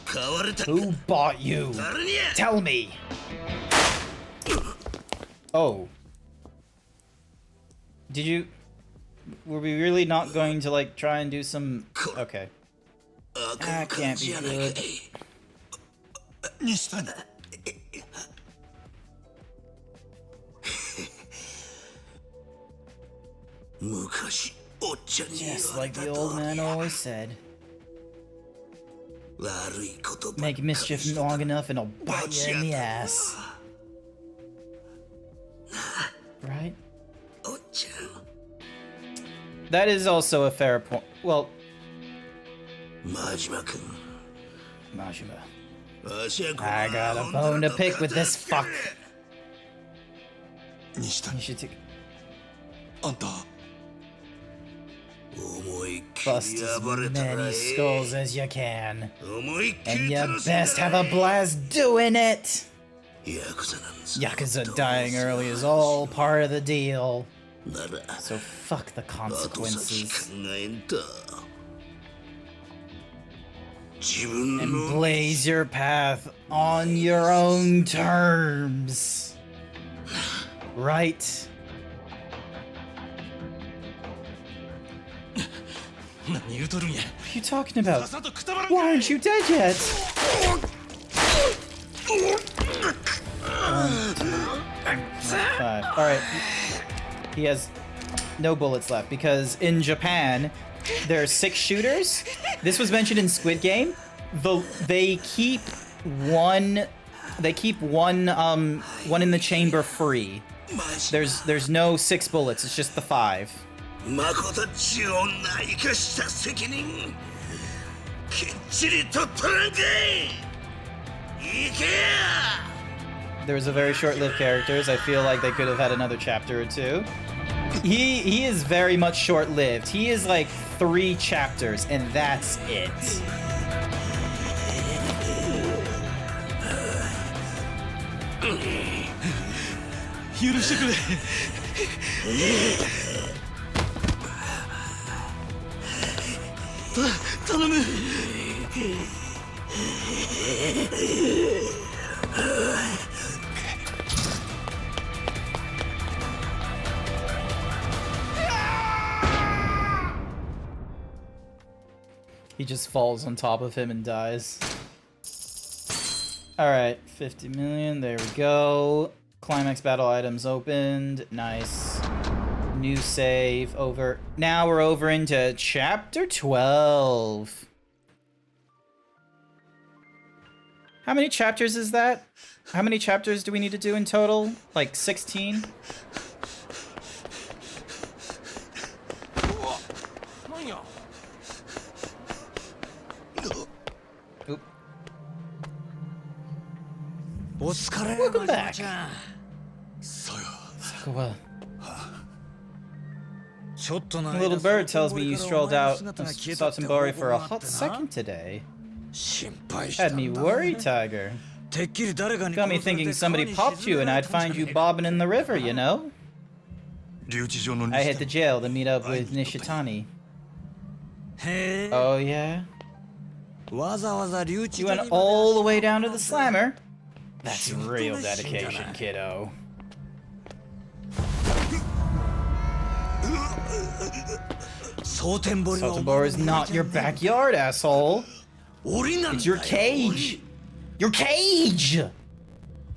買われた Who bought you? 誰にや Tell me! Oh. Did you. Were we really not going to, like, try and do some. Okay. あか That ん感 can't じ be やない good. かい西谷昔おっちゃんに言 Just われ like た the 通 old り man always said. 悪いことばっか Make り mischief してた long enough and I'll bite you in the ass. Right? おっちゃん That is also a fair point. Well, 真島君 Majima. I got a bone to pick with this fuck. 西谷 You should take あんた bust as many skulls as you can. And you best have a blast doing it! Yakuza dying early is all part of the deal. So fuck the consequences. And blaze your path on your own terms. Right? 何言うとるんや What are you talking about? さっさとくたばらん Why aren't you dead yet? Five. Alright. He has no bullets left because in Japan, there are 6 shooters. This was mentioned in Squid Game. They keep one one in the chamber free. There's no 6 bullets, it's just the 5. 誠っちゅう女生かした責任きっちりとっとらんかい行けや There's a very short-lived characters. I feel like they could have had another chapter or 2. He is very much short-lived. He is like 3 chapters, and that's it. He just falls on top of him and dies. Alright, 50 million, there we go. Climax battle items opened, nice. New save, over. Now we're over into chapter 12. How many chapters is that? How many chapters do we need to do in total? Like 16? Oop. Welcome back. Sakawa. The little bird tells me you strolled out of Satsumabari for a hot second today. Had me worried, Tiger. Got me thinking somebody popped you and I'd find you bobbing in the river, you know? I hit the jail to meet up with Nishitani. Oh yeah? You went all the way down to the slammer? That's real dedication, kiddo. Satsumabari is not your backyard, asshole. It's your cage. Your cage!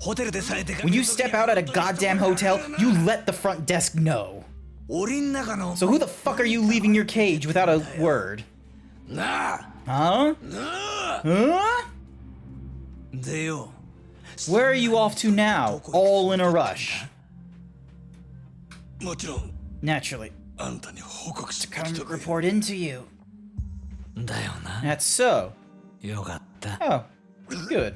When you step out at a goddamn hotel, you let the front desk know. So who the fuck are you leaving your cage without a word? Huh? Huh? Where are you off to now, all in a rush? Naturally. To come report in to you. That's so. Oh, good.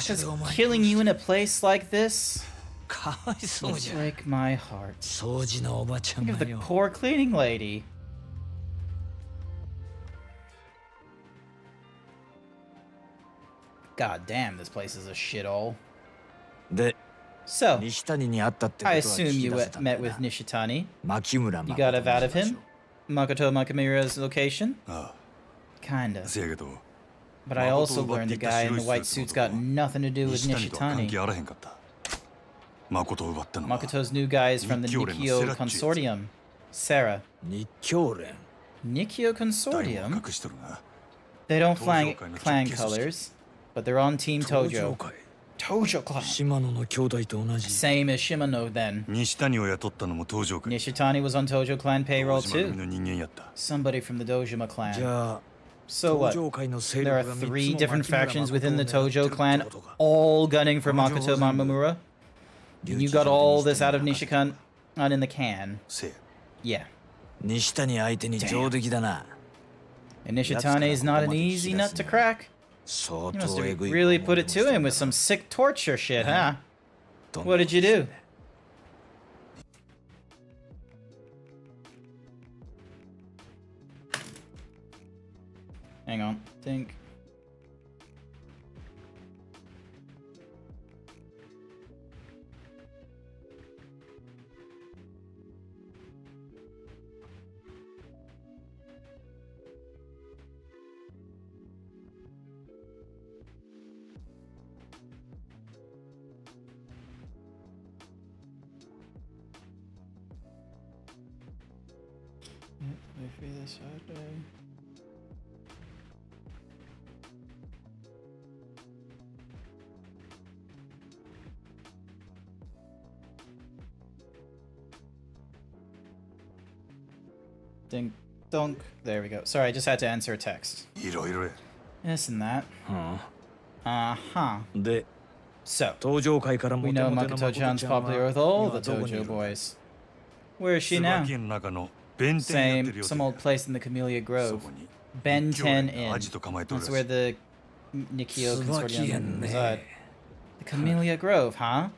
Does killing you in a place like this would break my heart. Think of the poor cleaning lady. God damn, this place is a shithole. So, I assume you met with Nishitani. You got a out of him? Makoto Makamura's location? Kinda. But I also learned the guy in the white suit's got nothing to do with Nishitani. Makoto's new guy is from the Nikkyo Consortium. Sarah. Nikkyo Consortium? They don't flag clan colors, but they're on Team Tojo. Tojo clan. Same as Shimano then. Nishitani was on Tojo clan payroll too. Somebody from the Dojima clan. So what? There are 3 different factions within the Tojo clan, all gunning for Makoto Mamamura. You got all this out of Nishikan in the can. Yeah. 西谷相手に上出来だな。 Nishitane is not an easy nut to crack. 相 You must 当 have えぐい。 really put it to him with some sick torture shit, huh? What did you do? Hang on, think. Ding donk. There we go. Sorry, I just had to answer a text. いろいろや。 This and that. は Uh-huh. で、 So, 登場界から we モテ know モテの Makoto-chan's 誠ちゃんは popular with all the 今どこにい Tojo る？ boys. Where is she now? 椿の中の弁天やって Same, るよう some old place in the Camellia そ Grove. こに Ben 一兄 Ten 弟がアジ Inn. と構えとる That's ら where しい。 the Nikio 椿 Consortium 園ね。 reside. The Camellia Grove, huh?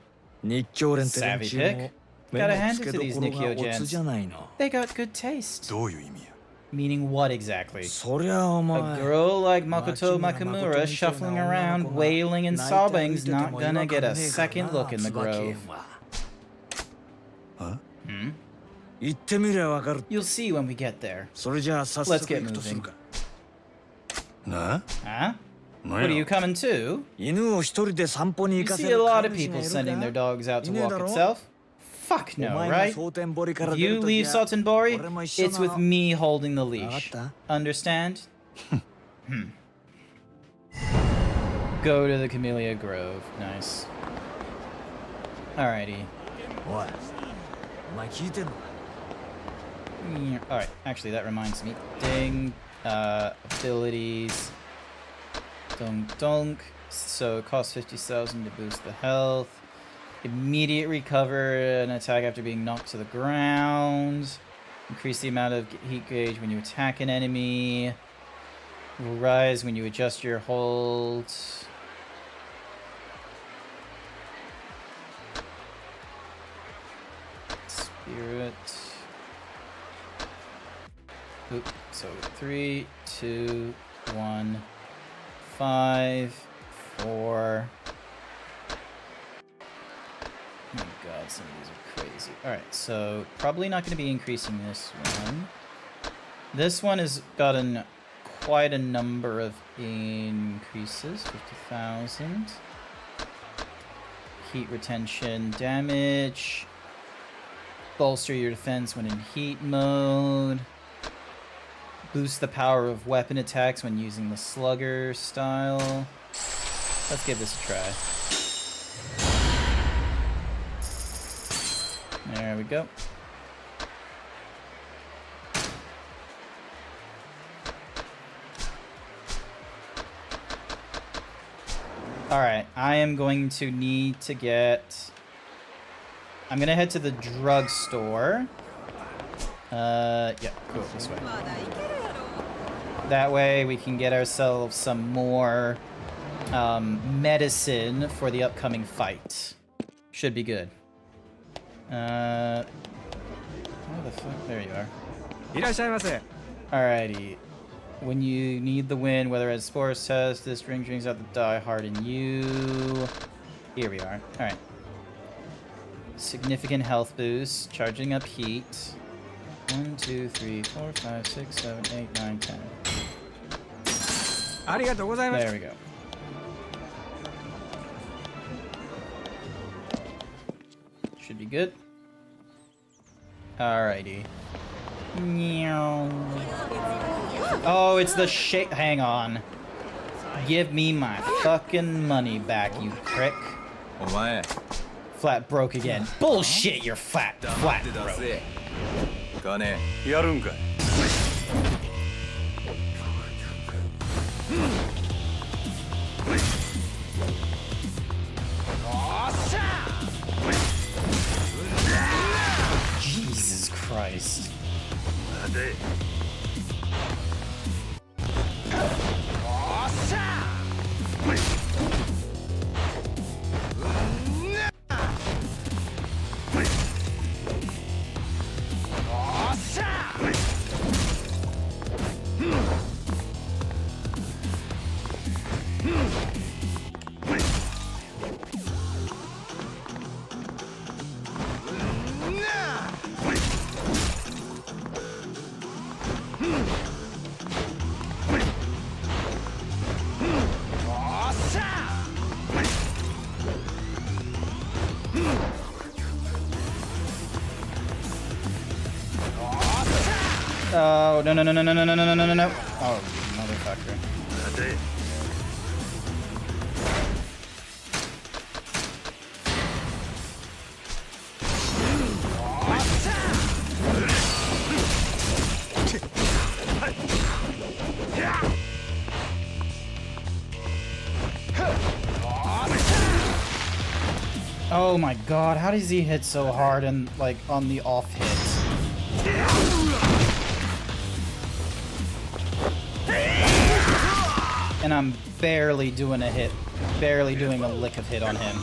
日教連って連 Savvy 中 pick. も Gotta 目 hand の it 付 to け these どころが Nikio オツじゃ gens. ないの。 They got good taste. どういう意味や。 Meaning what exactly? そりゃお A 前。 girl like Makoto Makimura Makamura shuffling around, wailing and sobbing's not gonna get a second look in the grove. 行ってみりゃわかる。 You'll see when we get there. それじゃあ早 Let's 速 get 行くとする moving. か。な Huh? な What are you や coming to? 犬を一人で散歩に You 行かせ see る a lot 飼い of 主 people がいる sending their か dogs out to いねえ walk だろ？ itself? Fuck お no, 前が right? 蒼天堀から If 出 you ると leave きは Sotenbori, 俺も一緒 it's な with の。 me holding the わかっ leash. た？ Understand? Go to the Camellia Grove. Nice. Alrighty. おい、お前聞いてんの？ Alright, actually that reminds me. Ding. Abilities. Donk donk. So it costs 50,000 to boost the health. Immediate recover an attack after being knocked to the ground. Increase the amount of heat gauge when you attack an enemy. Will rise when you adjust your hold. Spirit. Oop. So 3, 2, 1, 5, 4. Oh my god, some of these are crazy. Alright, so probably not going to be increasing this one. This one has gotten quite a number of increases. 50,000. Heat retention, damage. Bolster your defense when in heat mode. Boost the power of weapon attacks when using the slugger style. Let's give this a try. There we go. Alright, I am going to need to get... I'm gonna head to the drugstore. Yeah, cool, this way. That way we can get ourselves some more medicine for the upcoming fight. Should be good. Where the fuck? There you are. いらっしゃいませ。 Alrighty. When you need the win, whether as sports test, this drink drinks out the die hard in you. Here we are. Alright. Significant health boost. Charging up heat. 1, 2, 3, 4, 5, 6, 7, 8, 9, 10. ありがとうございます。 There we go. Should be good. Alrighty. Meow. Oh, it's the shape. Hang on. Give me my fucking money back, you prick. お前、 Flat broke again. Bullshit, you're flat broke. 金。やるんかい。 Jesus Christ. Oh, no, no, no, no, no, no, no, no, no, no, no. Oh, motherfucker. Oh my god, how does he hit so hard and, like, on the off hit? And I'm barely doing a hit. Barely doing a lick of hit on him.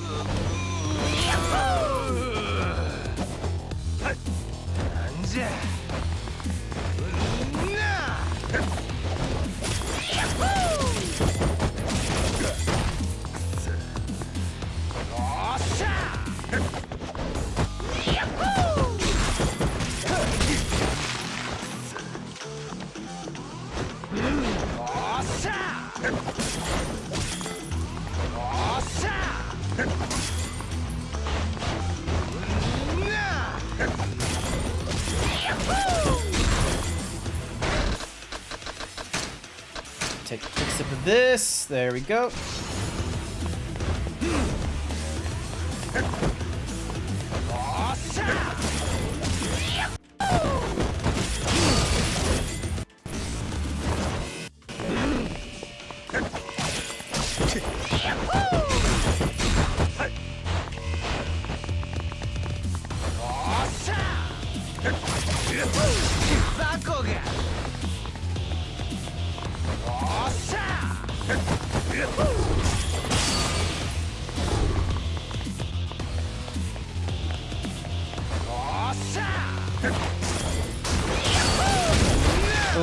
Take a quick sip of this. There we go.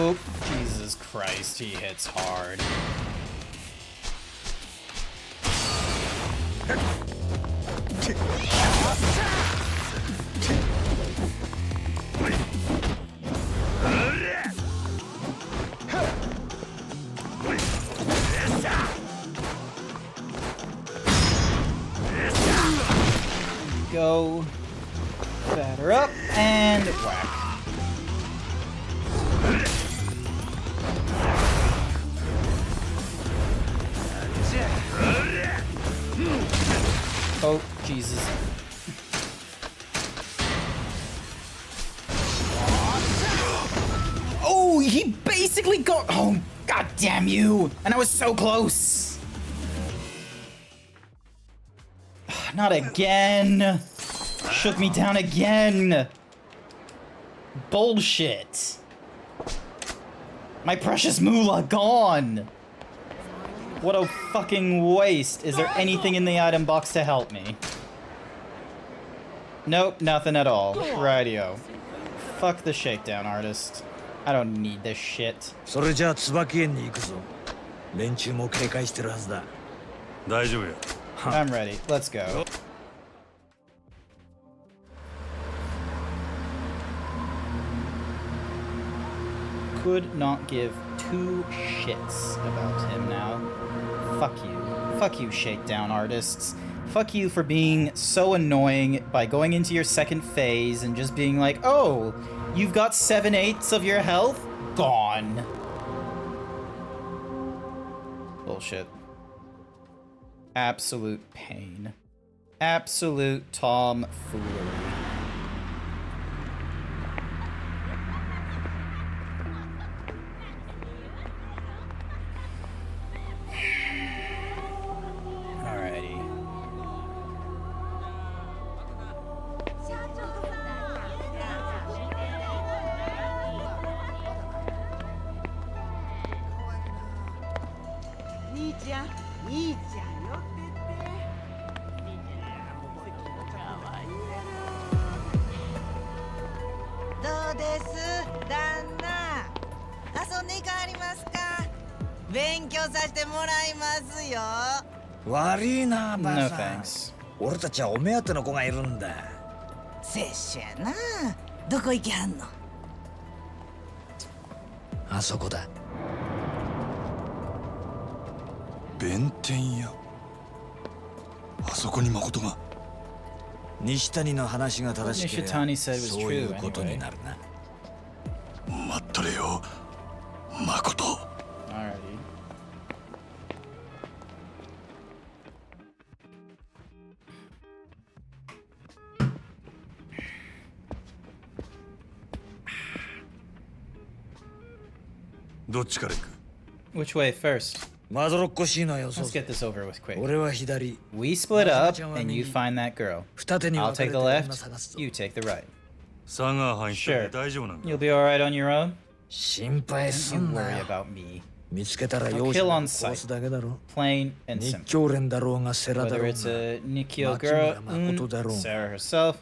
Oh, Jesus Christ, he hits hard. Go. Batter up and whack. Oh, Jesus. Oh, he basically got... Oh, god damn you! And I was so close! Not again! Shook me down again! Bullshit! My precious moolah gone! What a fucking waste. Is there anything in the item box to help me? Nope, nothing at all. Rightio. Fuck the shakedown artist. I don't need this shit. それじゃあ椿園に行くぞ。連中も警戒してるはずだ。大丈夫よ。 I'm ready. Let's go. Could not give two shits about him now. Fuck you. Fuck you, shakedown artists. Fuck you for being so annoying by going into your second phase and just being like, oh, you've got 7/8 of your health? Gone. Bullshit. Absolute pain. Absolute tomfoolery. Alrighty. 勉強させてもらいますよ。悪いな、ば No あさん。 thanks. 俺たちはお目当ての子がいるんだ。拙者やな。どこ行きはんの？あそこだ。弁天屋。あそこに誠が。西谷の話が正しければ Nishitani said was そういう true ことに anyway. なるな。待っとれよ、誠。 Alrighty. Which way first? まどろっこしいのはよそ Let's get this over with quick. 俺は左。 We split up and you find that girl. 二手に I'll 分かれ take て the 女 left, 探すぞ。 you take the right. 佐川藩一人で Sure. 大丈夫なんか You'll be alright on your own? 心配す You ん worry なよ。 about me. 見つけたら I'll 容赦 kill な on く殺 sight. すだけだろ。 Plain and 日 simple. 教連だろうが世良だ Whether ろう it's が。 a Nikio 牧 girl, 村誠だろう。 Sarah herself,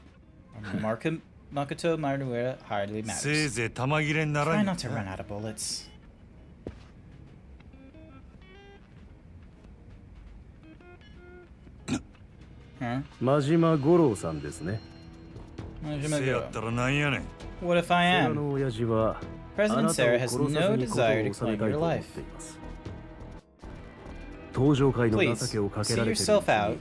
or Makoto Maruera, hardly せい matters. ぜい玉切れになら Try んよ not to run out of bullets. Huh? 真島五郎さんですね。せやったらなんやねん What if I 世良 am? の親父はあ President なたを Sarah 殺 has さ no ずに事を desire to 収め claim たい your と思っ life. ています。登場界の情 Please, けをかけ see られているうち yourself out に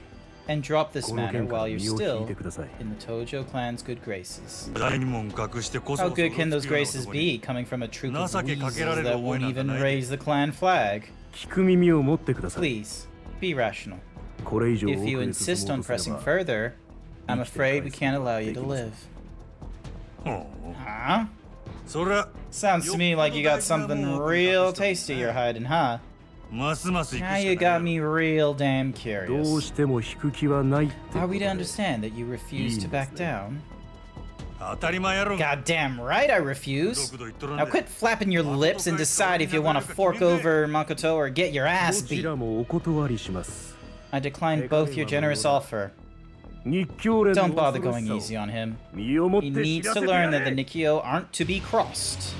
and drop this この matter 件から while you're 身を引い still てください。 in the Tojo clan's good graces. 大門隠してこそ How こそ good can those つくような graces 男に be coming from a troop of 情けかけら weasels れる that 覚え won't なんか even ないで。 raise the clan flag? 聞く耳を持ってください。 Please, be rational. これ以上 If 奥 you へ insist 進も on うとすれ pressing ば further, I'm afraid we can't allow you to live. ほう Huh? そりゃ Sounds to me like you got something real tasty you're hiding, huh? ますます行く Now し you かな got い me real damn どう curious. しても引く気はないってこと Are we で to understand that you refuse to back down? 当たり前やろ Goddamn right I refuse. どこど言っとらん Now で quit flapping your lips and decide if you want to fork over Makoto or get your ど ass ち beat. らもお断りします。 I decline both your generous offer. 日教連 Don't の bother 恐ろ going しさ easy を on him. 身をもっ He て知 needs らせ to てや learn that the れ。 Nikio aren't to be crossed.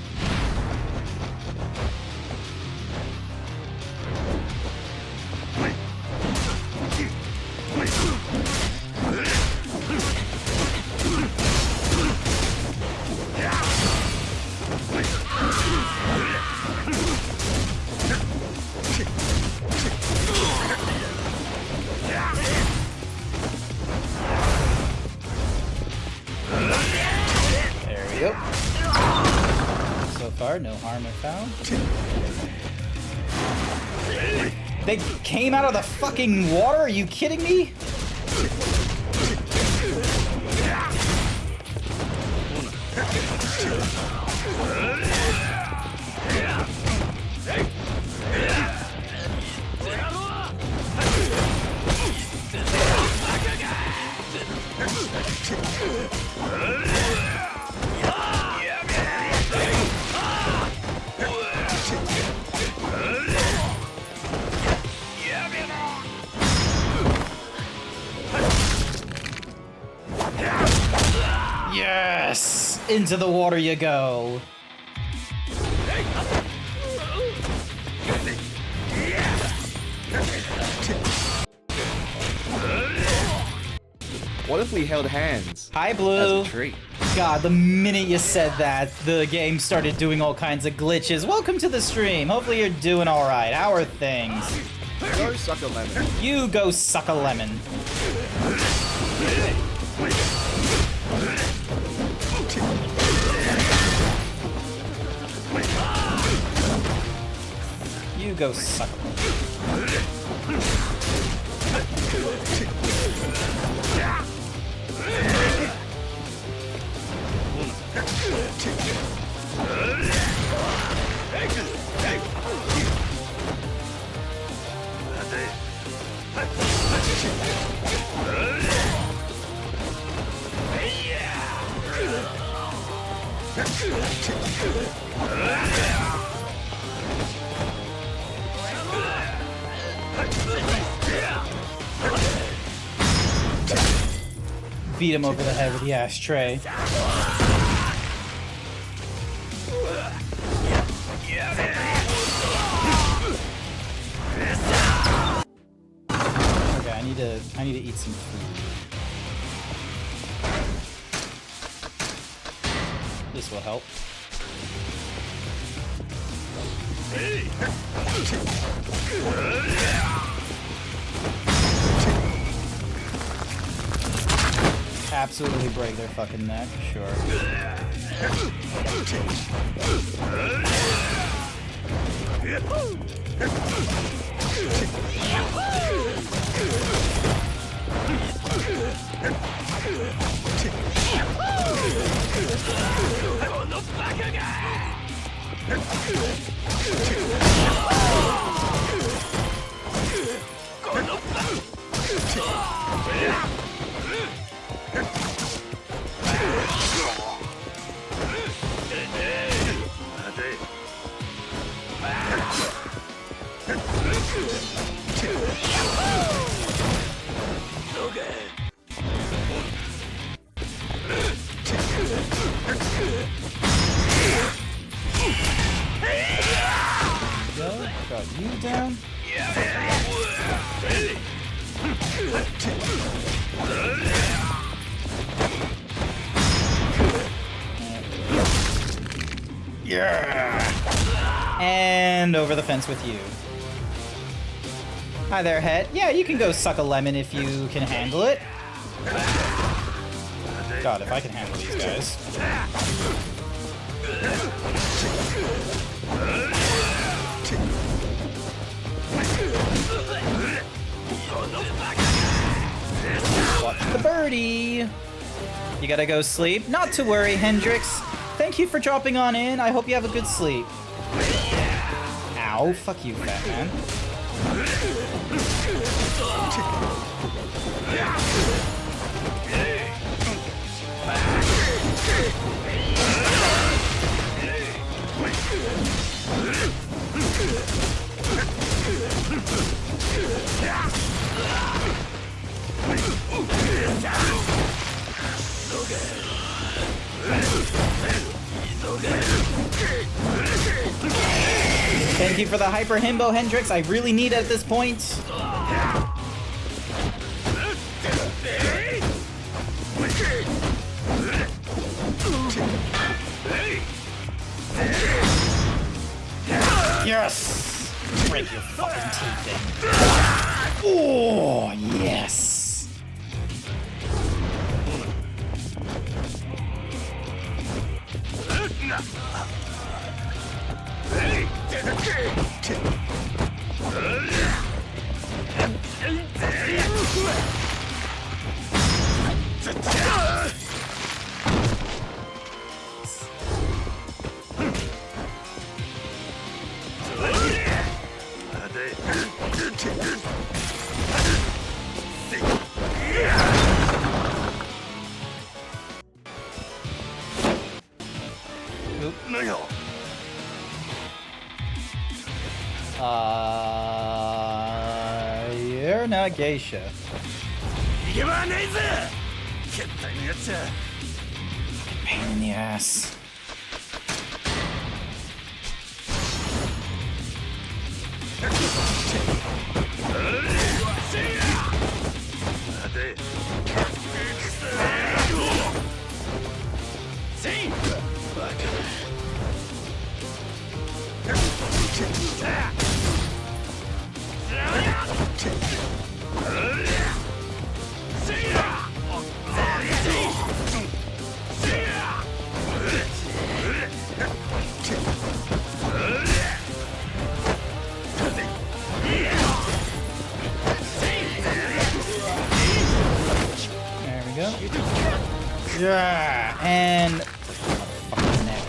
There we go. So far, no harm or foul. They came out of the fucking water? Are you kidding me? Yes! Into the water you go. What if we held hands? Hi, As Blue. a treat. God, the minute you said that, the game started doing all kinds of glitches. Welcome to the stream. Hopefully you're doing alright. How are things? Go suck a lemon. You go suck a lemon. You go suck a lemon. Beat him over the head with the ashtray. Okay, I need to eat some food. This will help. Absolutely break their fucking neck, sure. Got you down. Yeah. And over the fence with you. Hi there, Het. Yeah, you can go suck a lemon if you can handle it. God, if I can handle these guys. Watch the birdie. You gotta go sleep. Not to worry, Hendrix. Thank you for dropping on in. I hope you have a good sleep. Ow, fuck you, fat man. Thank you for the hyper himbo, Hendrix. I really need it at this point. Yes! Break your fucking teeth in. Oh, yes! You're not geisha. Pain in the ass. Yeah, and fucking neck.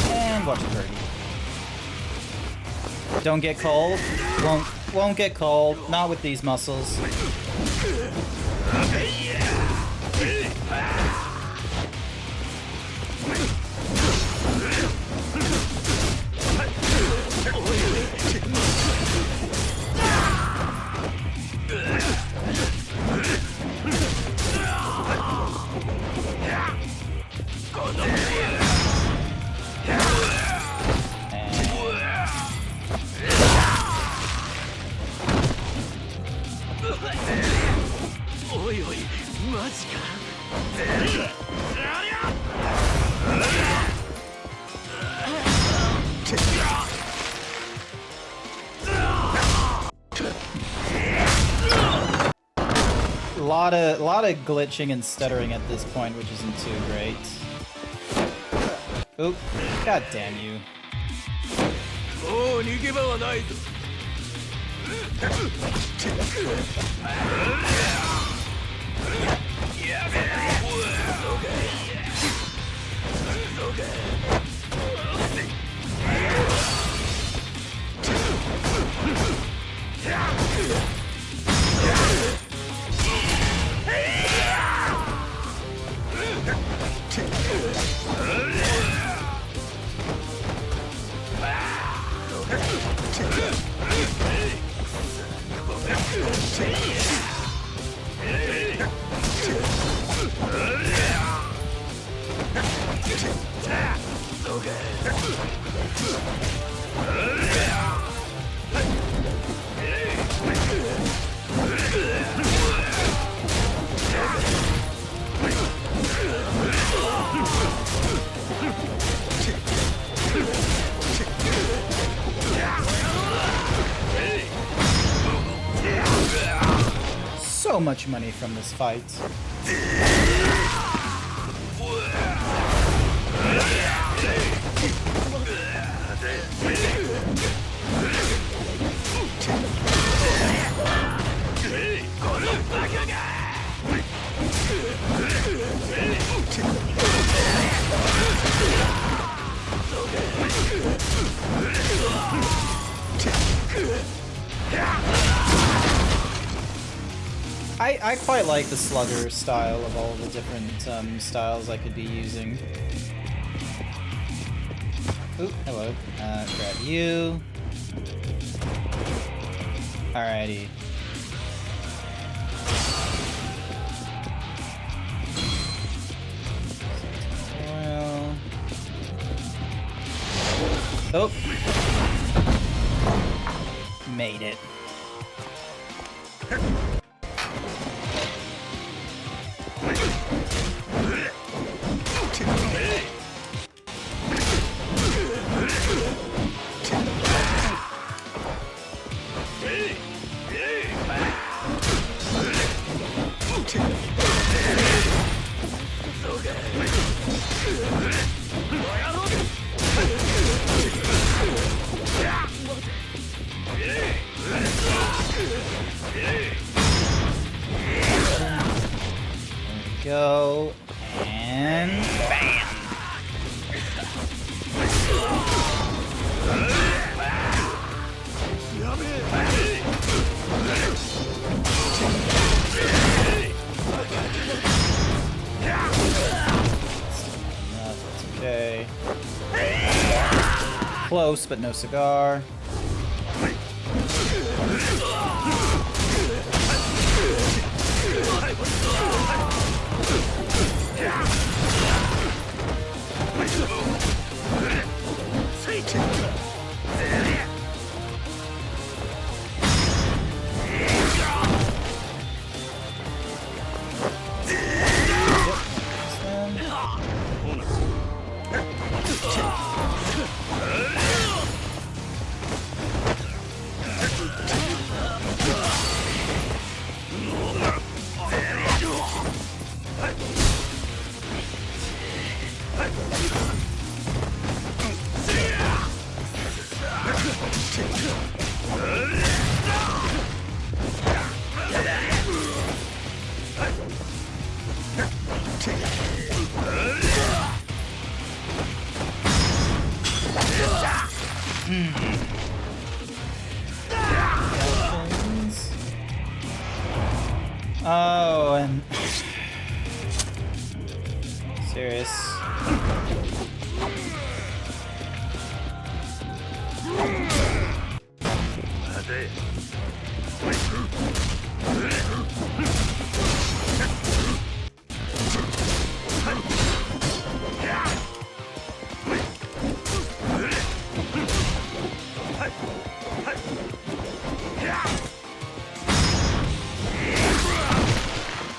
And watch the birdie. Don't get cold. Won't get cold. Not with these muscles. lot of glitching and stuttering at this point, which isn't too great. Oop! God damn you! Oh, 逃げ場はないぞ。So much money from this fight. I quite like the slugger style of all the different styles I could be using. Oop, hello. Grab you. Alrighty. Oh. Made it. Go and bam. That's okay. Close, but no cigar. Oh, and serious.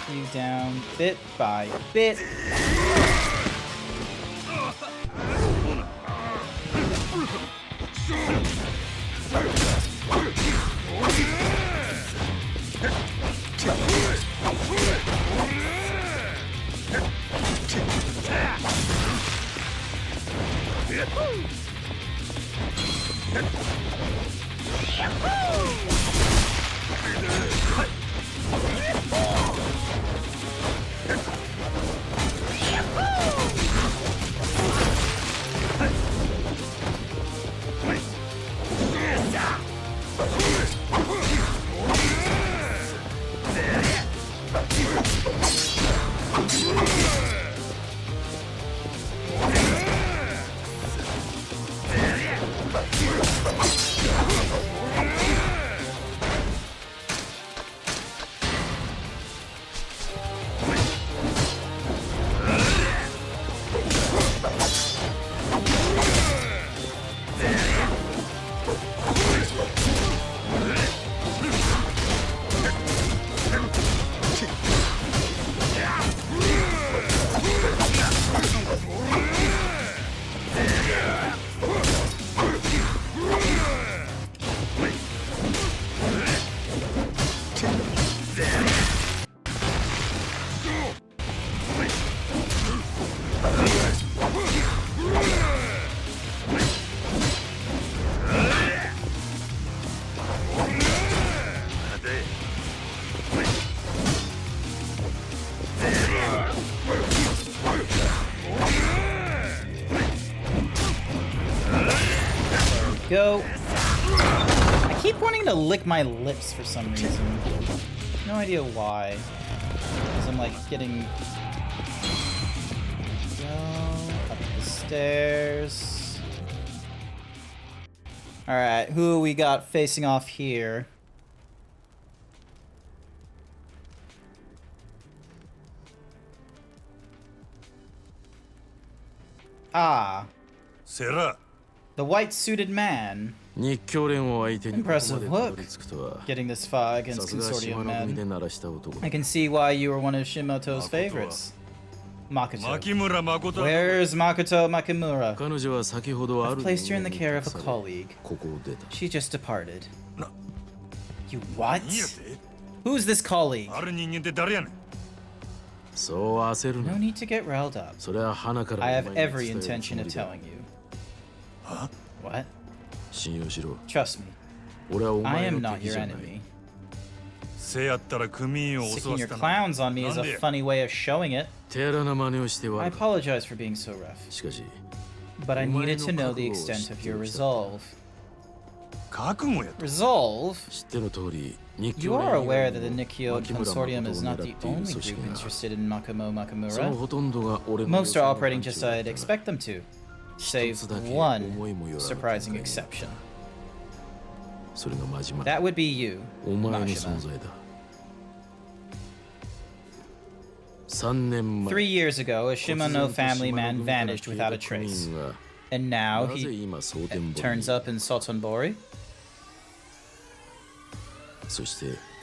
You down bit by bit. Go. I keep wanting to lick my lips for some reason. No idea why. Because I'm like getting... Go up the stairs. Alright, who we got facing off here? Ah. Sarah. The white-suited man. Impressive work, getting this far against Consortium men. I can see why you were one of Shimoto's favorites. Makoto. Where's Makoto Makimura? I've placed her in the care of a colleague. She just departed. You what? Who's this colleague? No need to get riled up. I have every intention of telling you. Huh? What? Trust me. I am not your enemy. Sticking your clowns on me is a funny way of showing it. I apologize for being so rough. But I needed to know the extent of your resolve. Resolve? You are aware that the Nikkyo Consortium is not the only group interested in Makoto Makimura. Most are operating just as I'd expect them to. Save one surprising exception. That would be you, Majima. 3 years ago, a Shimano family man vanished without a trace. And now he turns up in Sotonbori?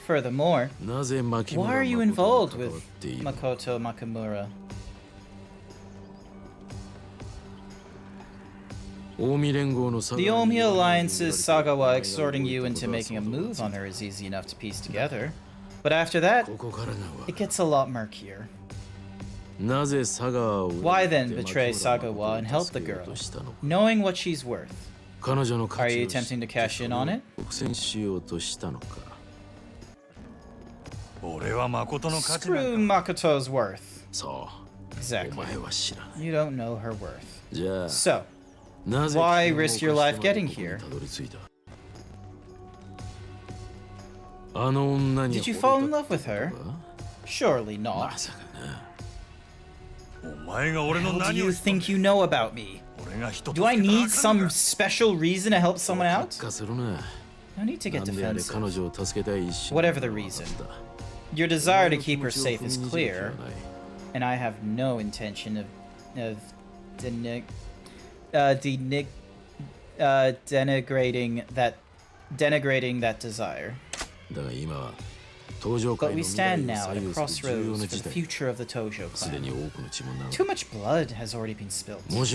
Furthermore, why are you involved with Makoto Makimura? The Omi Alliance's Sagawa exhorting you into making a move on her is easy enough to piece together. But after that, it gets a lot murkier. Why then betray Sagawa and help the girl, knowing what she's worth? Are you attempting to cash in on it? Screw Makoto's worth. Exactly. You don't know her worth. So, why risk your life getting here? Did you fall in love with her? Surely not. What do you think you know about me? Do I need some special reason to help someone out? No need to get defensive. Whatever the reason. Your desire to keep her safe is clear, and I have no intention of denigrating that desire. But we stand now at a crossroads for the future of the Tojo clan. Too much blood has already been spilled. If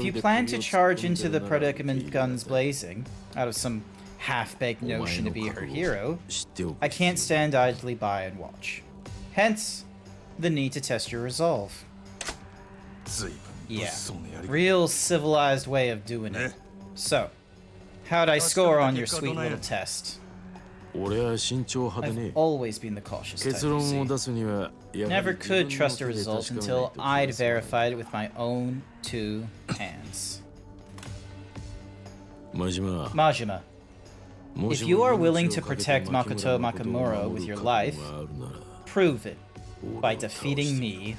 you plan to charge into the predicament guns blazing, out of some half-baked notion to be her hero, I can't stand idly by and watch. Hence, the need to test your resolve. Yeah. Real civilized way of doing it. So, how'd I score on your sweet little test? 俺は慎重派で I've ね always been the cautious type, 結 you 論を see. 出すにはやはり Never 自分 could の trust a 手で result 確かめない until と I'd 気がする verified with my own 2 hands. 真島 Majima, も if し you も are 命 willing を to かけて protect 牧 Makoto 村誠を Makamura 守 with る your 覚悟 life, があるなら prove it 俺 by を倒して defeating me,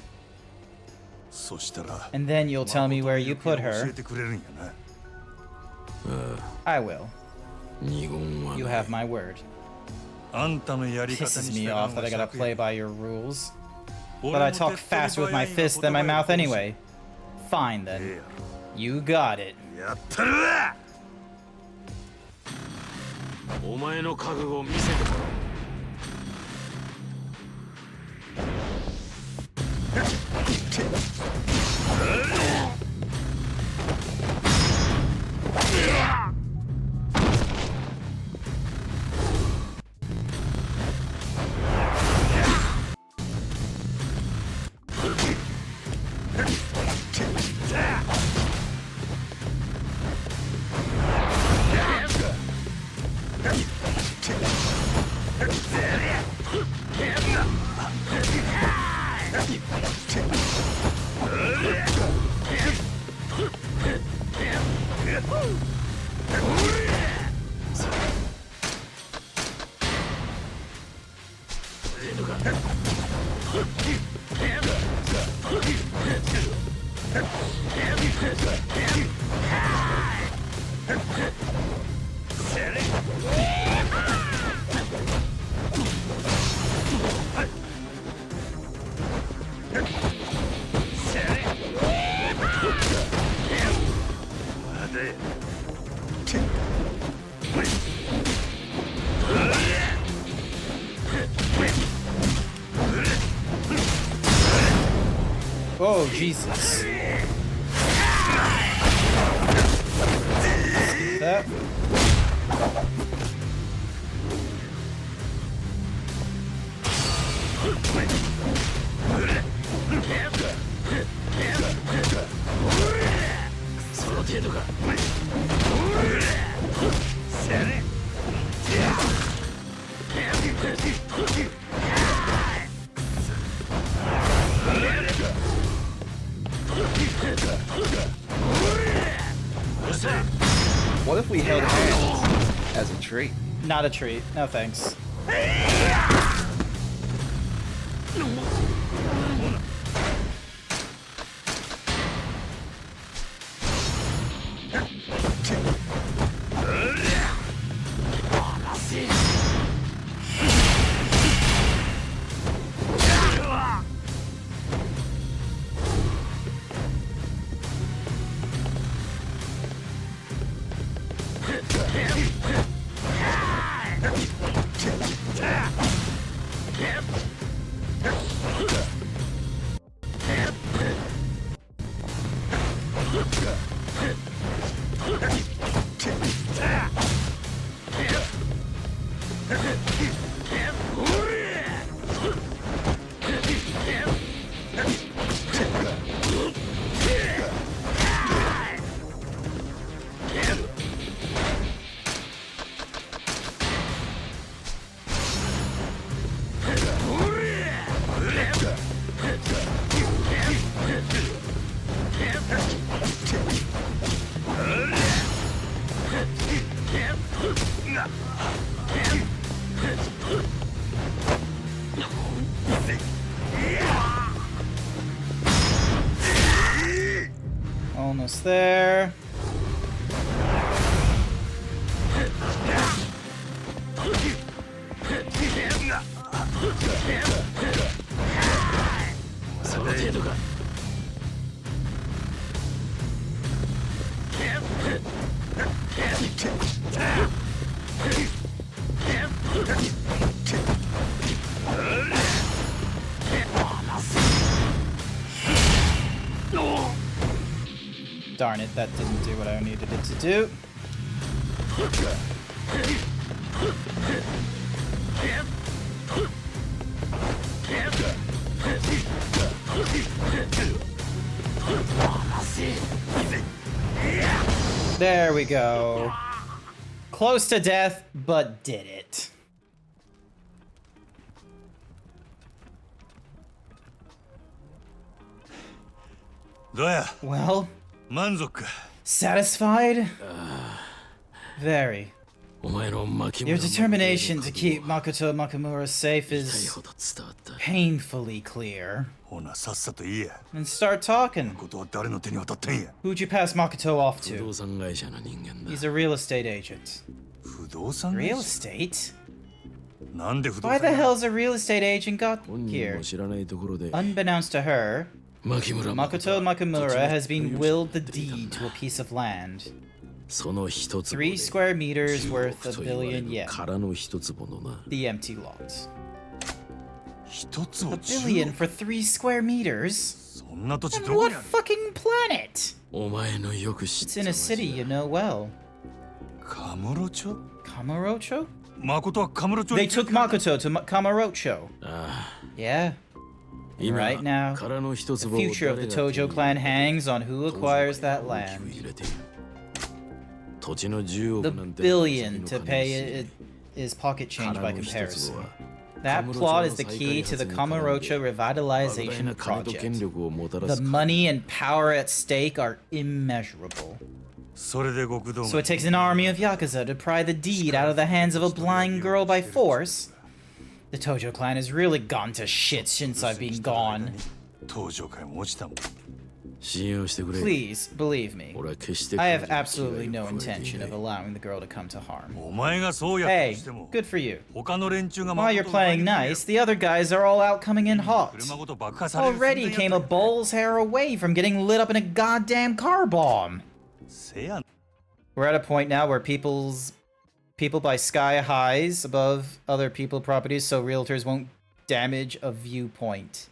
そしたら and then you'll tell me where you put 教 her. えてくれるんやな。 I will. 二言は You ない have my word. あんたのやり方に Pisses 従 me う off の that が I gotta 尺 play や。 by your rules. 俺 But も I 手っ talk 取り fast with my 早いが fists than my 言葉 mouth が欲しい anyway. Fine ええ then. やろ You got it. やったるわ。お前の覚悟を見せてもらおう Oh, Jesus. That. What if we held hands as a treat? Not a treat. No thanks. Almost there. Darn it, that didn't do what I needed it to do. There we go. Close to death, but did it. Well, 満足か satisfied? Very. お前の牧 Your 村 determination to keep Makoto Makamura safe 痛い is ほど伝わった painfully clear. ほなさっさと言えや And start talking. ことは誰の手に渡ったんや Who'd you pass Makoto off 不 to? 動産会社の人間だ He's a real estate agent. 不動産 Real 会社 estate? なんで不動 Why 産 the hell's a real estate agent got 本人 here? も知らないところで Unbeknownst to her, 牧村 Makoto 誠 Makamura has 土地 been の willed the 所有者と言ってい deed た to ん a だ piece of land. その一坪で 3 square meters 10 worth 億 a と言われ billion る yen. 空の一坪のな The empty lot. 一つを A 10 billion 億 for 3 square meters? そんな土地 And どこ what にある fucking planet? お前のよく知っ It's た in a 町 city だ you know well. カムロ町 Kamurocho? 誠はカムロ町 They took Makoto to Kamurocho. ああ Yeah. 今 Right now, 空の一 The 坪を future of 誰 the が手 Tojo に clan hangs on who acquires that 大きく land. 入れている土地の10 The 億なんて billion 先 to の金 pay に is pocket change 空 by の一 comparison. 坪は That plot is the key to the Kamurocho 莫大 revitalization な金と project. 権力をもたら The す money and power at stake are immeasurable. それで極道 So it takes an army of Yakuza to pry the deed out of the hands of a blind girl by force? The Tojo clan has really gone to shit since I've been gone. 東上界も落ちたもん信用してくれ Please, believe me. 俺は決して I have 彼女の absolutely 危 no 害を加えてい intention な of い allowing the girl to come to harm. お前がそうやった Hey, としても good for you. 他の連中が While you're 誠を playing 奪いに来る nice, the other guys are all out coming in hot. 車ごと爆破される Already 寸前 came や a った bull's hair away from getting lit up in a goddamn car bomb. せや We're at a point now where people buy sky highs above other people properties so realtors won't damage a viewpoint.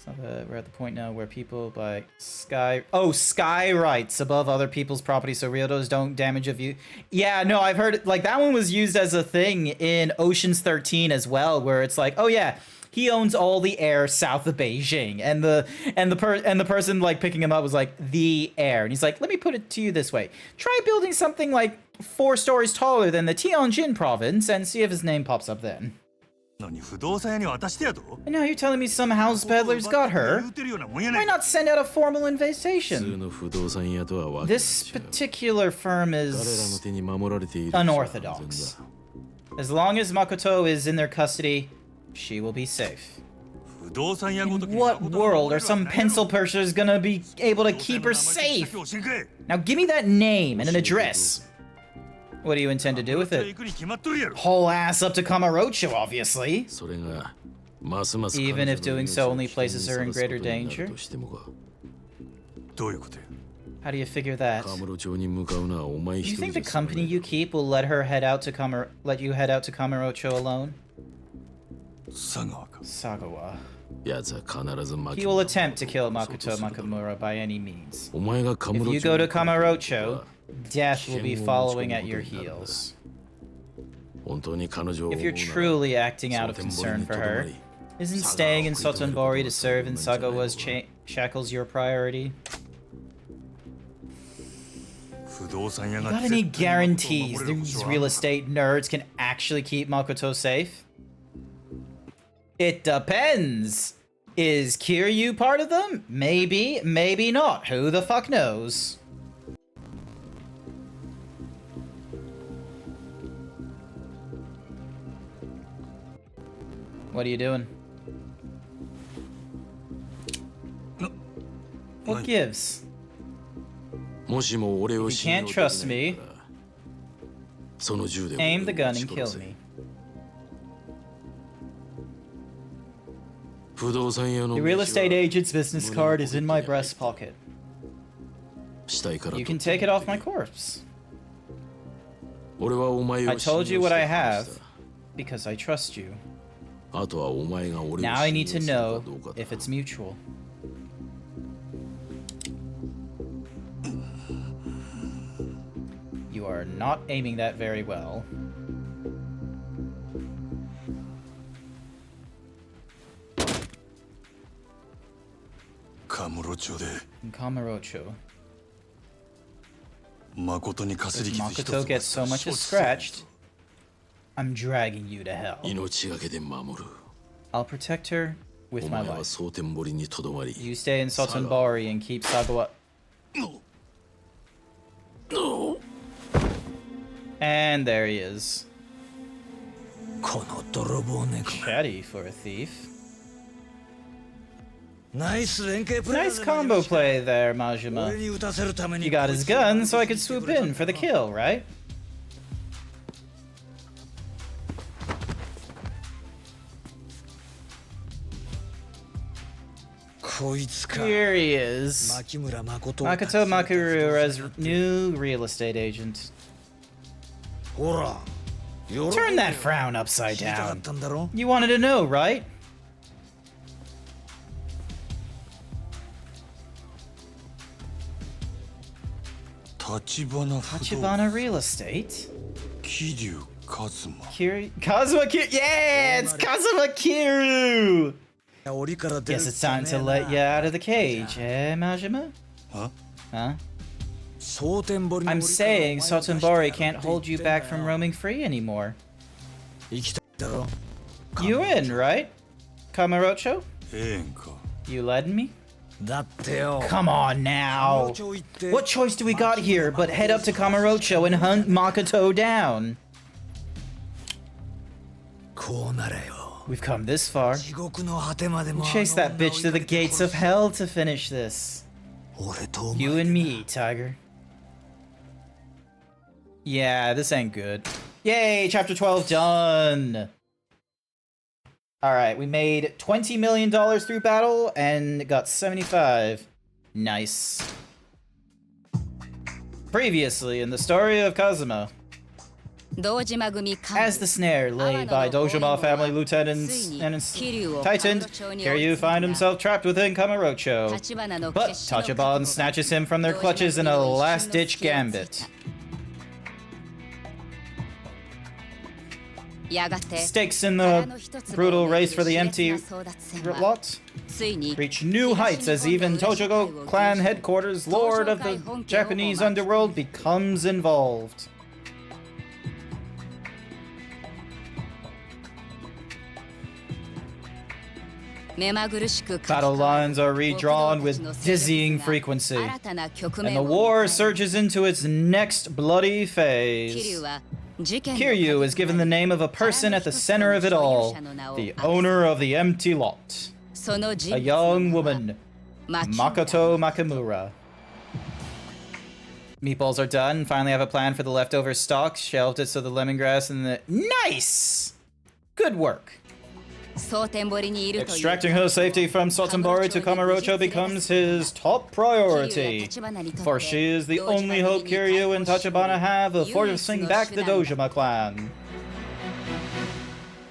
So we're at the point now where people buy sky rights above other people's property so realtors don't damage a view. Yeah, no, I've heard like that one was used as a thing in Ocean's 13 as well, where it's like, oh yeah, he owns all the air south of Beijing, and the person like picking him up was like the air, and he's like, let me put it to you this way: try building something like 4 stories taller than the Tianjin province, and see if his name pops up then. 何不動産屋に渡してやと And now you're telling me some house peddlers got her? 言うてるようなもんやな Why いか not send out a formal 普通 invitation? の不動産屋とはわけが違う This particular firm 彼らの is 手に守られている unorthodox. As long as Makoto is in their custody, she will be safe. 不動産屋ごと In き what 誠 world が are some pencil pushers gonna be able to keep her safe? Now give me that name and an address. What do you intend to do with 行 it? くに決まっとるやろ Haul ass up to Kamurocho, obviously. それがますます Even if 彼女の doing so 命 only を危険に places her in さらす greater ことになる danger. としてもかどういうことや How do you figure that? カムロ町に向かうのはお前 Do 一 you 人 think じ the ゃ済まな company い you keep will let you head out to Kamurocho alone? 佐川か Sagawa. 奴は必ず負け He will attempt to kill Makoto Makamura by any means. お前がカム If ロ you 町 go に to 来なかった Kamurocho, ら death will be following at your heels. 本当に彼女を If 思う you're なら truly acting out of 蒼天堀 concern に for とどま her, り isn't staying in Sotenbori to serve in Sagawa's shackles your priority? 不動産屋が Got any guarantees these real estate nerds can actually keep Makoto safe? It depends. Is Kiryu part of them? Maybe, maybe not. Who the fuck knows? What are you doing? What gives? もしも俺を If 信 you 用 can't でき trust ない me, ならその銃で aim the 俺を gun 撃ち and 殺 kill せ me. 不動産屋の The 名 real 刺は estate agent's business card is in my breast pocket. 死体から You 取 can った take it off my corpse. 俺はお前を I 信用 told し you て what I 話 have した because I trust you. あとはお前が俺を Now I 信 need 用 to するか know どうかだ if it's mutual. You are not aiming that very well. カカムロ町で In Kamurocho. 誠にかすり傷一つ Makoto gets so much as scratched. I'm dragging you to hell. 命がけで守る。 I'll protect her with お my 前は life. 蒼天堀にとどまり。 You stay in Sotenbori and keep Sagawa. And there he is. この泥棒猫。 Chatty for a thief. ナイス連携プレー。 Nice combo play there, Majima. 俺に撃たせるために。 You got his gun, so I could swoop in for the kill, right? Here he is. Makoto Makurura's new real estate agent. Turn that frown upside down. You wanted to know, right? Tachibana Real Estate? Kiryu Kazuma. Kazuma Kiryu. Yeah, it's Kazuma Kiryu. Guess it's time to let you out of the cage, eh, Majima? Huh? Huh? I'm saying Sotenbori can't hold you back from roaming free anymore. You in, right? Kamurocho? You letting me? Come on now. What choice do we got here but head up to Kamurocho and hunt Makoto down? We've come this far. We'll chase that bitch to the gates of hell to finish this. You and me, Tiger. Yeah, this ain't good. Yay, chapter 12 done. Alright, we made $20 million through battle and got 75. Nice. Previously in the story of Kazuma. As the snare laid by Dojima family lieutenants and tightened, Kiryu find himself trapped within Kamurocho. But Tachibana snatches him from their clutches in a last-ditch gambit. Stakes in the brutal race for the empty lot reach new heights as even Tojogo clan headquarters, lord of the Japanese underworld, becomes involved. Battle lines are redrawn with dizzying frequency, and the war surges into its next bloody phase. Kiryu is given the name of a person at the center of it all, the owner of the empty lot. A young woman, Makoto Makamura. Meatballs are done. Finally have a plan for the leftover stock. Shelved it so the lemongrass and the... Nice! Good work. Extracting her safety from Sotenbori to Kamurocho becomes his top priority, for she is the only hope Kiryu and Tachibana have of forcing back the Dojima clan.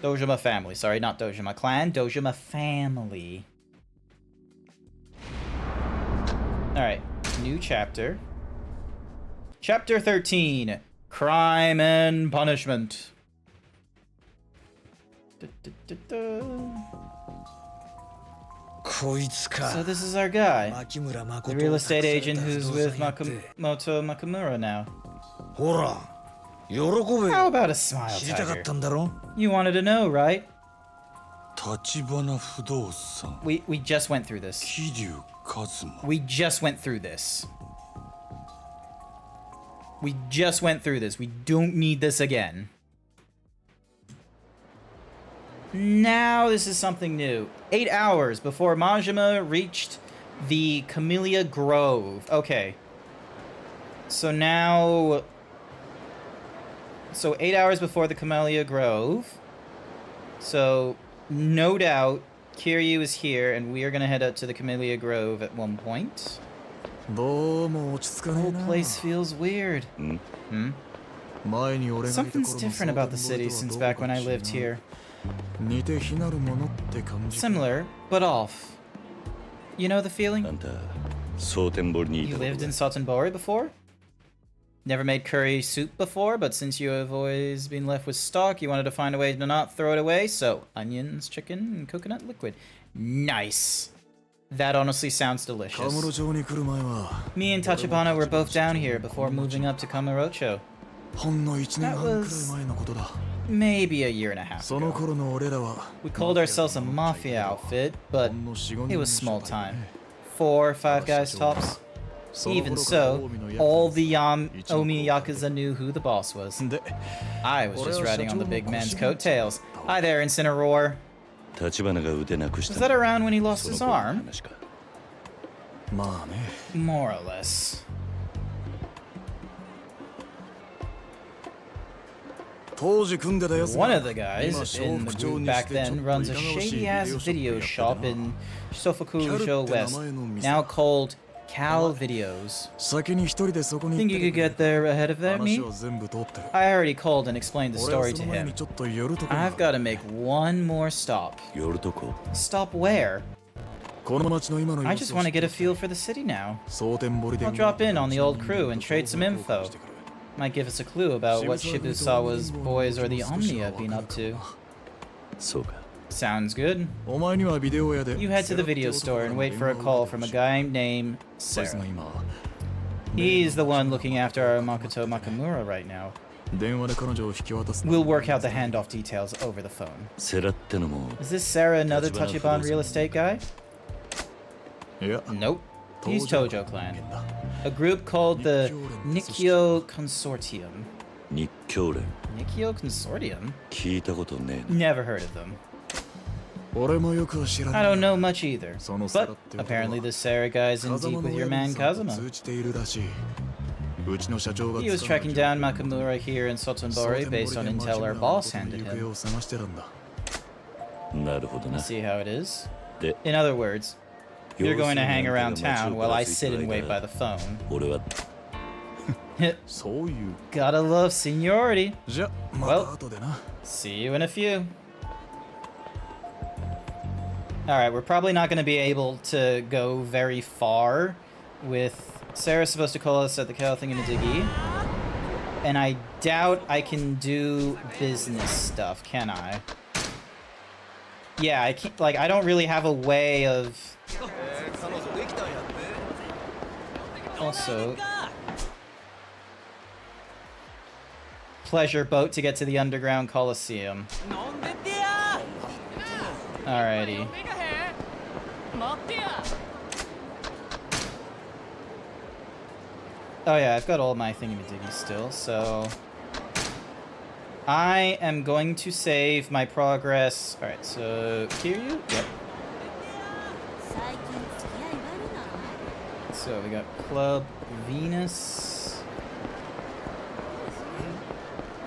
Dojima family, sorry, not Dojima clan, Dojima family. Alright, new chapter. Chapter 13, Crime and Punishment. So this is our guy, the real estate agent who's with Makoto Makamura now. How about a smile, Tiger? You wanted to know, right? We just went through this. We just went through this. We just went through this. We don't need this again. Now this is something new. 8 hours before Majima reached the Camellia Grove. Okay. So now... So 8 hours before the Camellia Grove. So, no doubt, Kiryu is here, and we are going to head up to the Camellia Grove at one point. The whole place feels weird. Something's different about the city since back when I lived here. Similar, but off. You know the feeling? You lived in Sotenbori before? Never made curry soup before, but since you have always been left with stock, you wanted to find a way to not throw it away, so onions, chicken, and coconut liquid. Nice. That honestly sounds delicious. Me and Tachibana were both down here before moving up to Kamurocho. That was maybe a year and a half ago. We called ourselves a mafia outfit, but it was small time. 4 or 5 guys tops. Even so, all the Omi Yakuza knew who the boss was. I was just riding on the big man's coattails. Hi there, Incineroar. Was that around when he lost his arm? More or less. One of the guys in the group back then runs a shady-ass video shop in Shofuku-jo West, now called Cal Videos. Think you could get there ahead of me? I already called and explained the story to him. I've got to make one more stop. Stop where? I just want to get a feel for the city now. I'll drop in on the old crew and trade some info. Might give us a clue about what Shibusawa's boys or the Omnia have been up to. Sounds good. You head to the video store and wait for a call from a guy named Sarah. He's the one looking after our Makoto Makamura right now. We'll work out the handoff details over the phone. Is this Sarah another Tachibana real estate guy? Nope. He's Tojo Clan. A group called the Nikkyo Consortium. Nikkyo Consortium? Never heard of them. I don't know much either, but apparently this Sarah guy's in deep with your man Kazuma. He was tracking down Makamura here in Sotonbori based on intel our boss handed him. See how it is? In other words, you're going to hang around town while I sit and wait by the phone. Gotta love seniority. Well, see you in a few. Alright, we're probably not going to be able to go very far with... Sarah's supposed to call us at the Cal thing in a diggy. And I doubt I can do business stuff, can I? Yeah, I can't... Like, I don't really have a way of... Also... Pleasure boat to get to the underground Coliseum. Alrighty. Oh yeah, I've got all my thingy-majiggies still, so... I am going to save my progress. Alright, so... Kiryu? Yep. So we got Club Venus.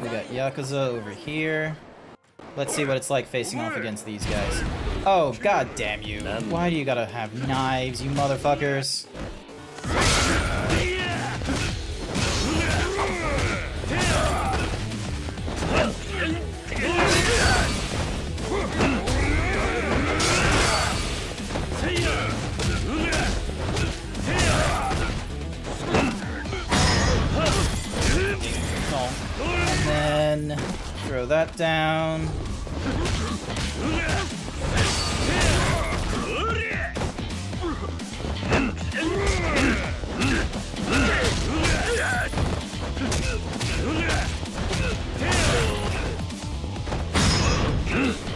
We got Yakuza over here. Let's see what it's like facing off against these guys. Oh, god damn you. Why do you gotta have knives, you motherfuckers? And then throw that down.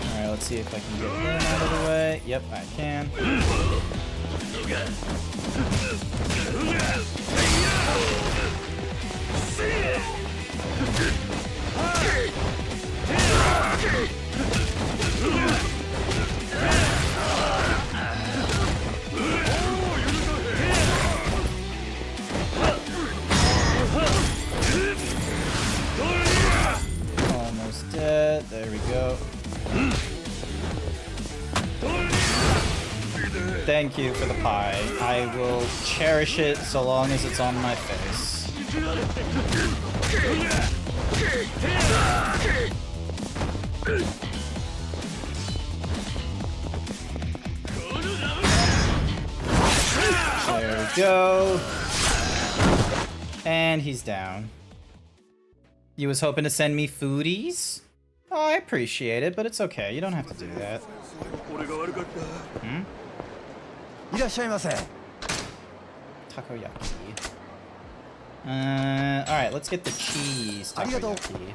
Alright, let's see if I can get him out of the way. Yep, I can. Almost dead. There we go. Thank you for the pie. I will cherish it so long as it's on my face. There we go. And he's down. You was hoping to send me foodies? Oh, I appreciate it, but it's okay. You don't have to do that. Hmm? いらっしゃいませ。 Takoyaki. Alright, let's get the cheese takoyaki.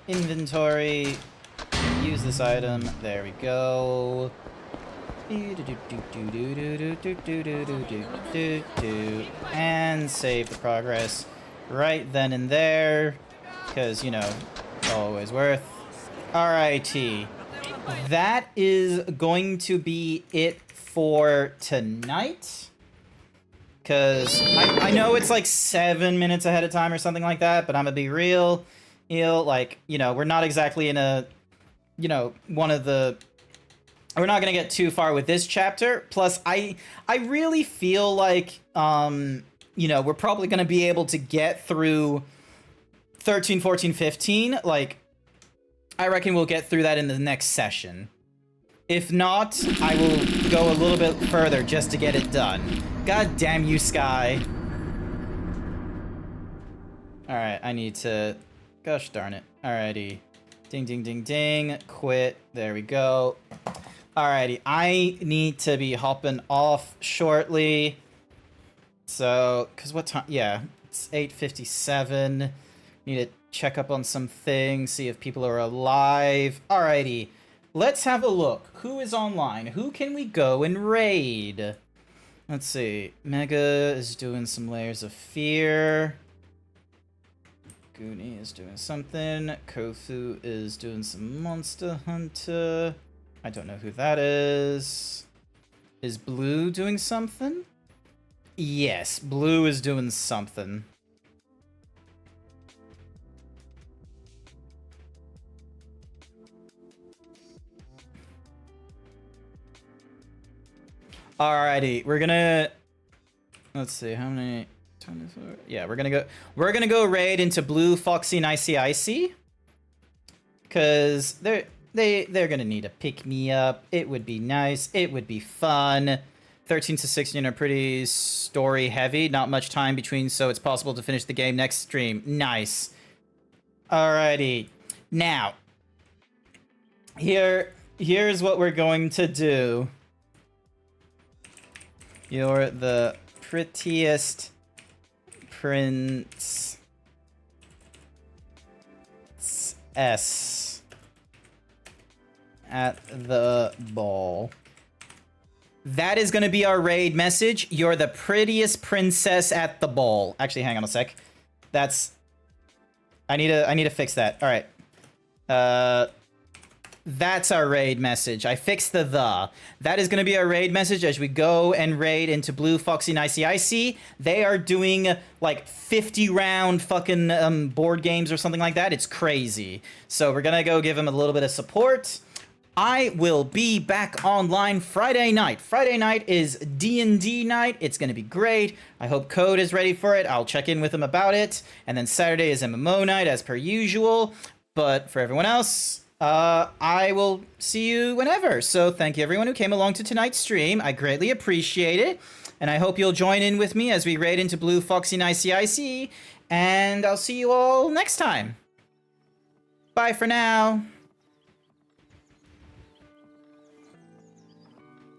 Inventory. Use this item. There we go. And save the progress right then and there. Because, you know, always worth. Alrighty. That is going to be it for tonight. Because I know it's like 7 minutes ahead of time or something like that, but I'm going to be real. Like, you know, we're not exactly in a, you know, one of the... We're not going to get too far with this chapter. Plus, I really feel like, you know, we're probably going to be able to get through 13, 14, 15. Like, I reckon we'll get through that in the next session. If not, I will go a little bit further just to get it done. God damn you, Sky. Alright, I need to... Gosh darn it. Alrighty. Ding, ding, ding, ding. Quit. There we go. Alrighty, I need to be hopping off shortly. So, because what time? Yeah, it's 8:57. Need to check up on some things, see if people are alive. Alrighty, let's have a look. Who is online? Who can we go and raid? Let's see. Mega is doing some Layers of Fear. Goonie is doing something. Kofu is doing some Monster Hunter. I don't know who that is. Is Blue doing something? Yes, Blue is doing something. Alrighty, we're gonna... Let's see, how many... 24? Yeah, we're gonna go raid into Blue, Foxy, and Icy. Cause they're gonna need a pick-me-up. It would be nice. It would be fun. 13 to 16 are pretty story-heavy. Not much time between, so it's possible to finish the game next stream. Nice. Alrighty. Now, here's what we're going to do. You're the prettiest princess at the ball. That is going to be our raid message. You're the prettiest princess at the ball. Actually, hang on a sec. That's... I need to fix that. All right. That's our raid message. I fixed the. That is going to be our raid message as we go and raid into Blue, Foxy, and Icy. They are doing like 50-round fucking board games or something like that. It's crazy. So we're going to go give them a little bit of support. I will be back online Friday night. Friday night is D&D night. It's going to be great. I hope Code is ready for it. I'll check in with him about it. And then Saturday is MMO night as per usual. But for everyone else... I will see you whenever. So thank you everyone who came along to tonight's stream. I greatly appreciate it. And I hope you'll join in with me as we raid into Blue, Foxy, and Icy. And I'll see you all next time. Bye for now.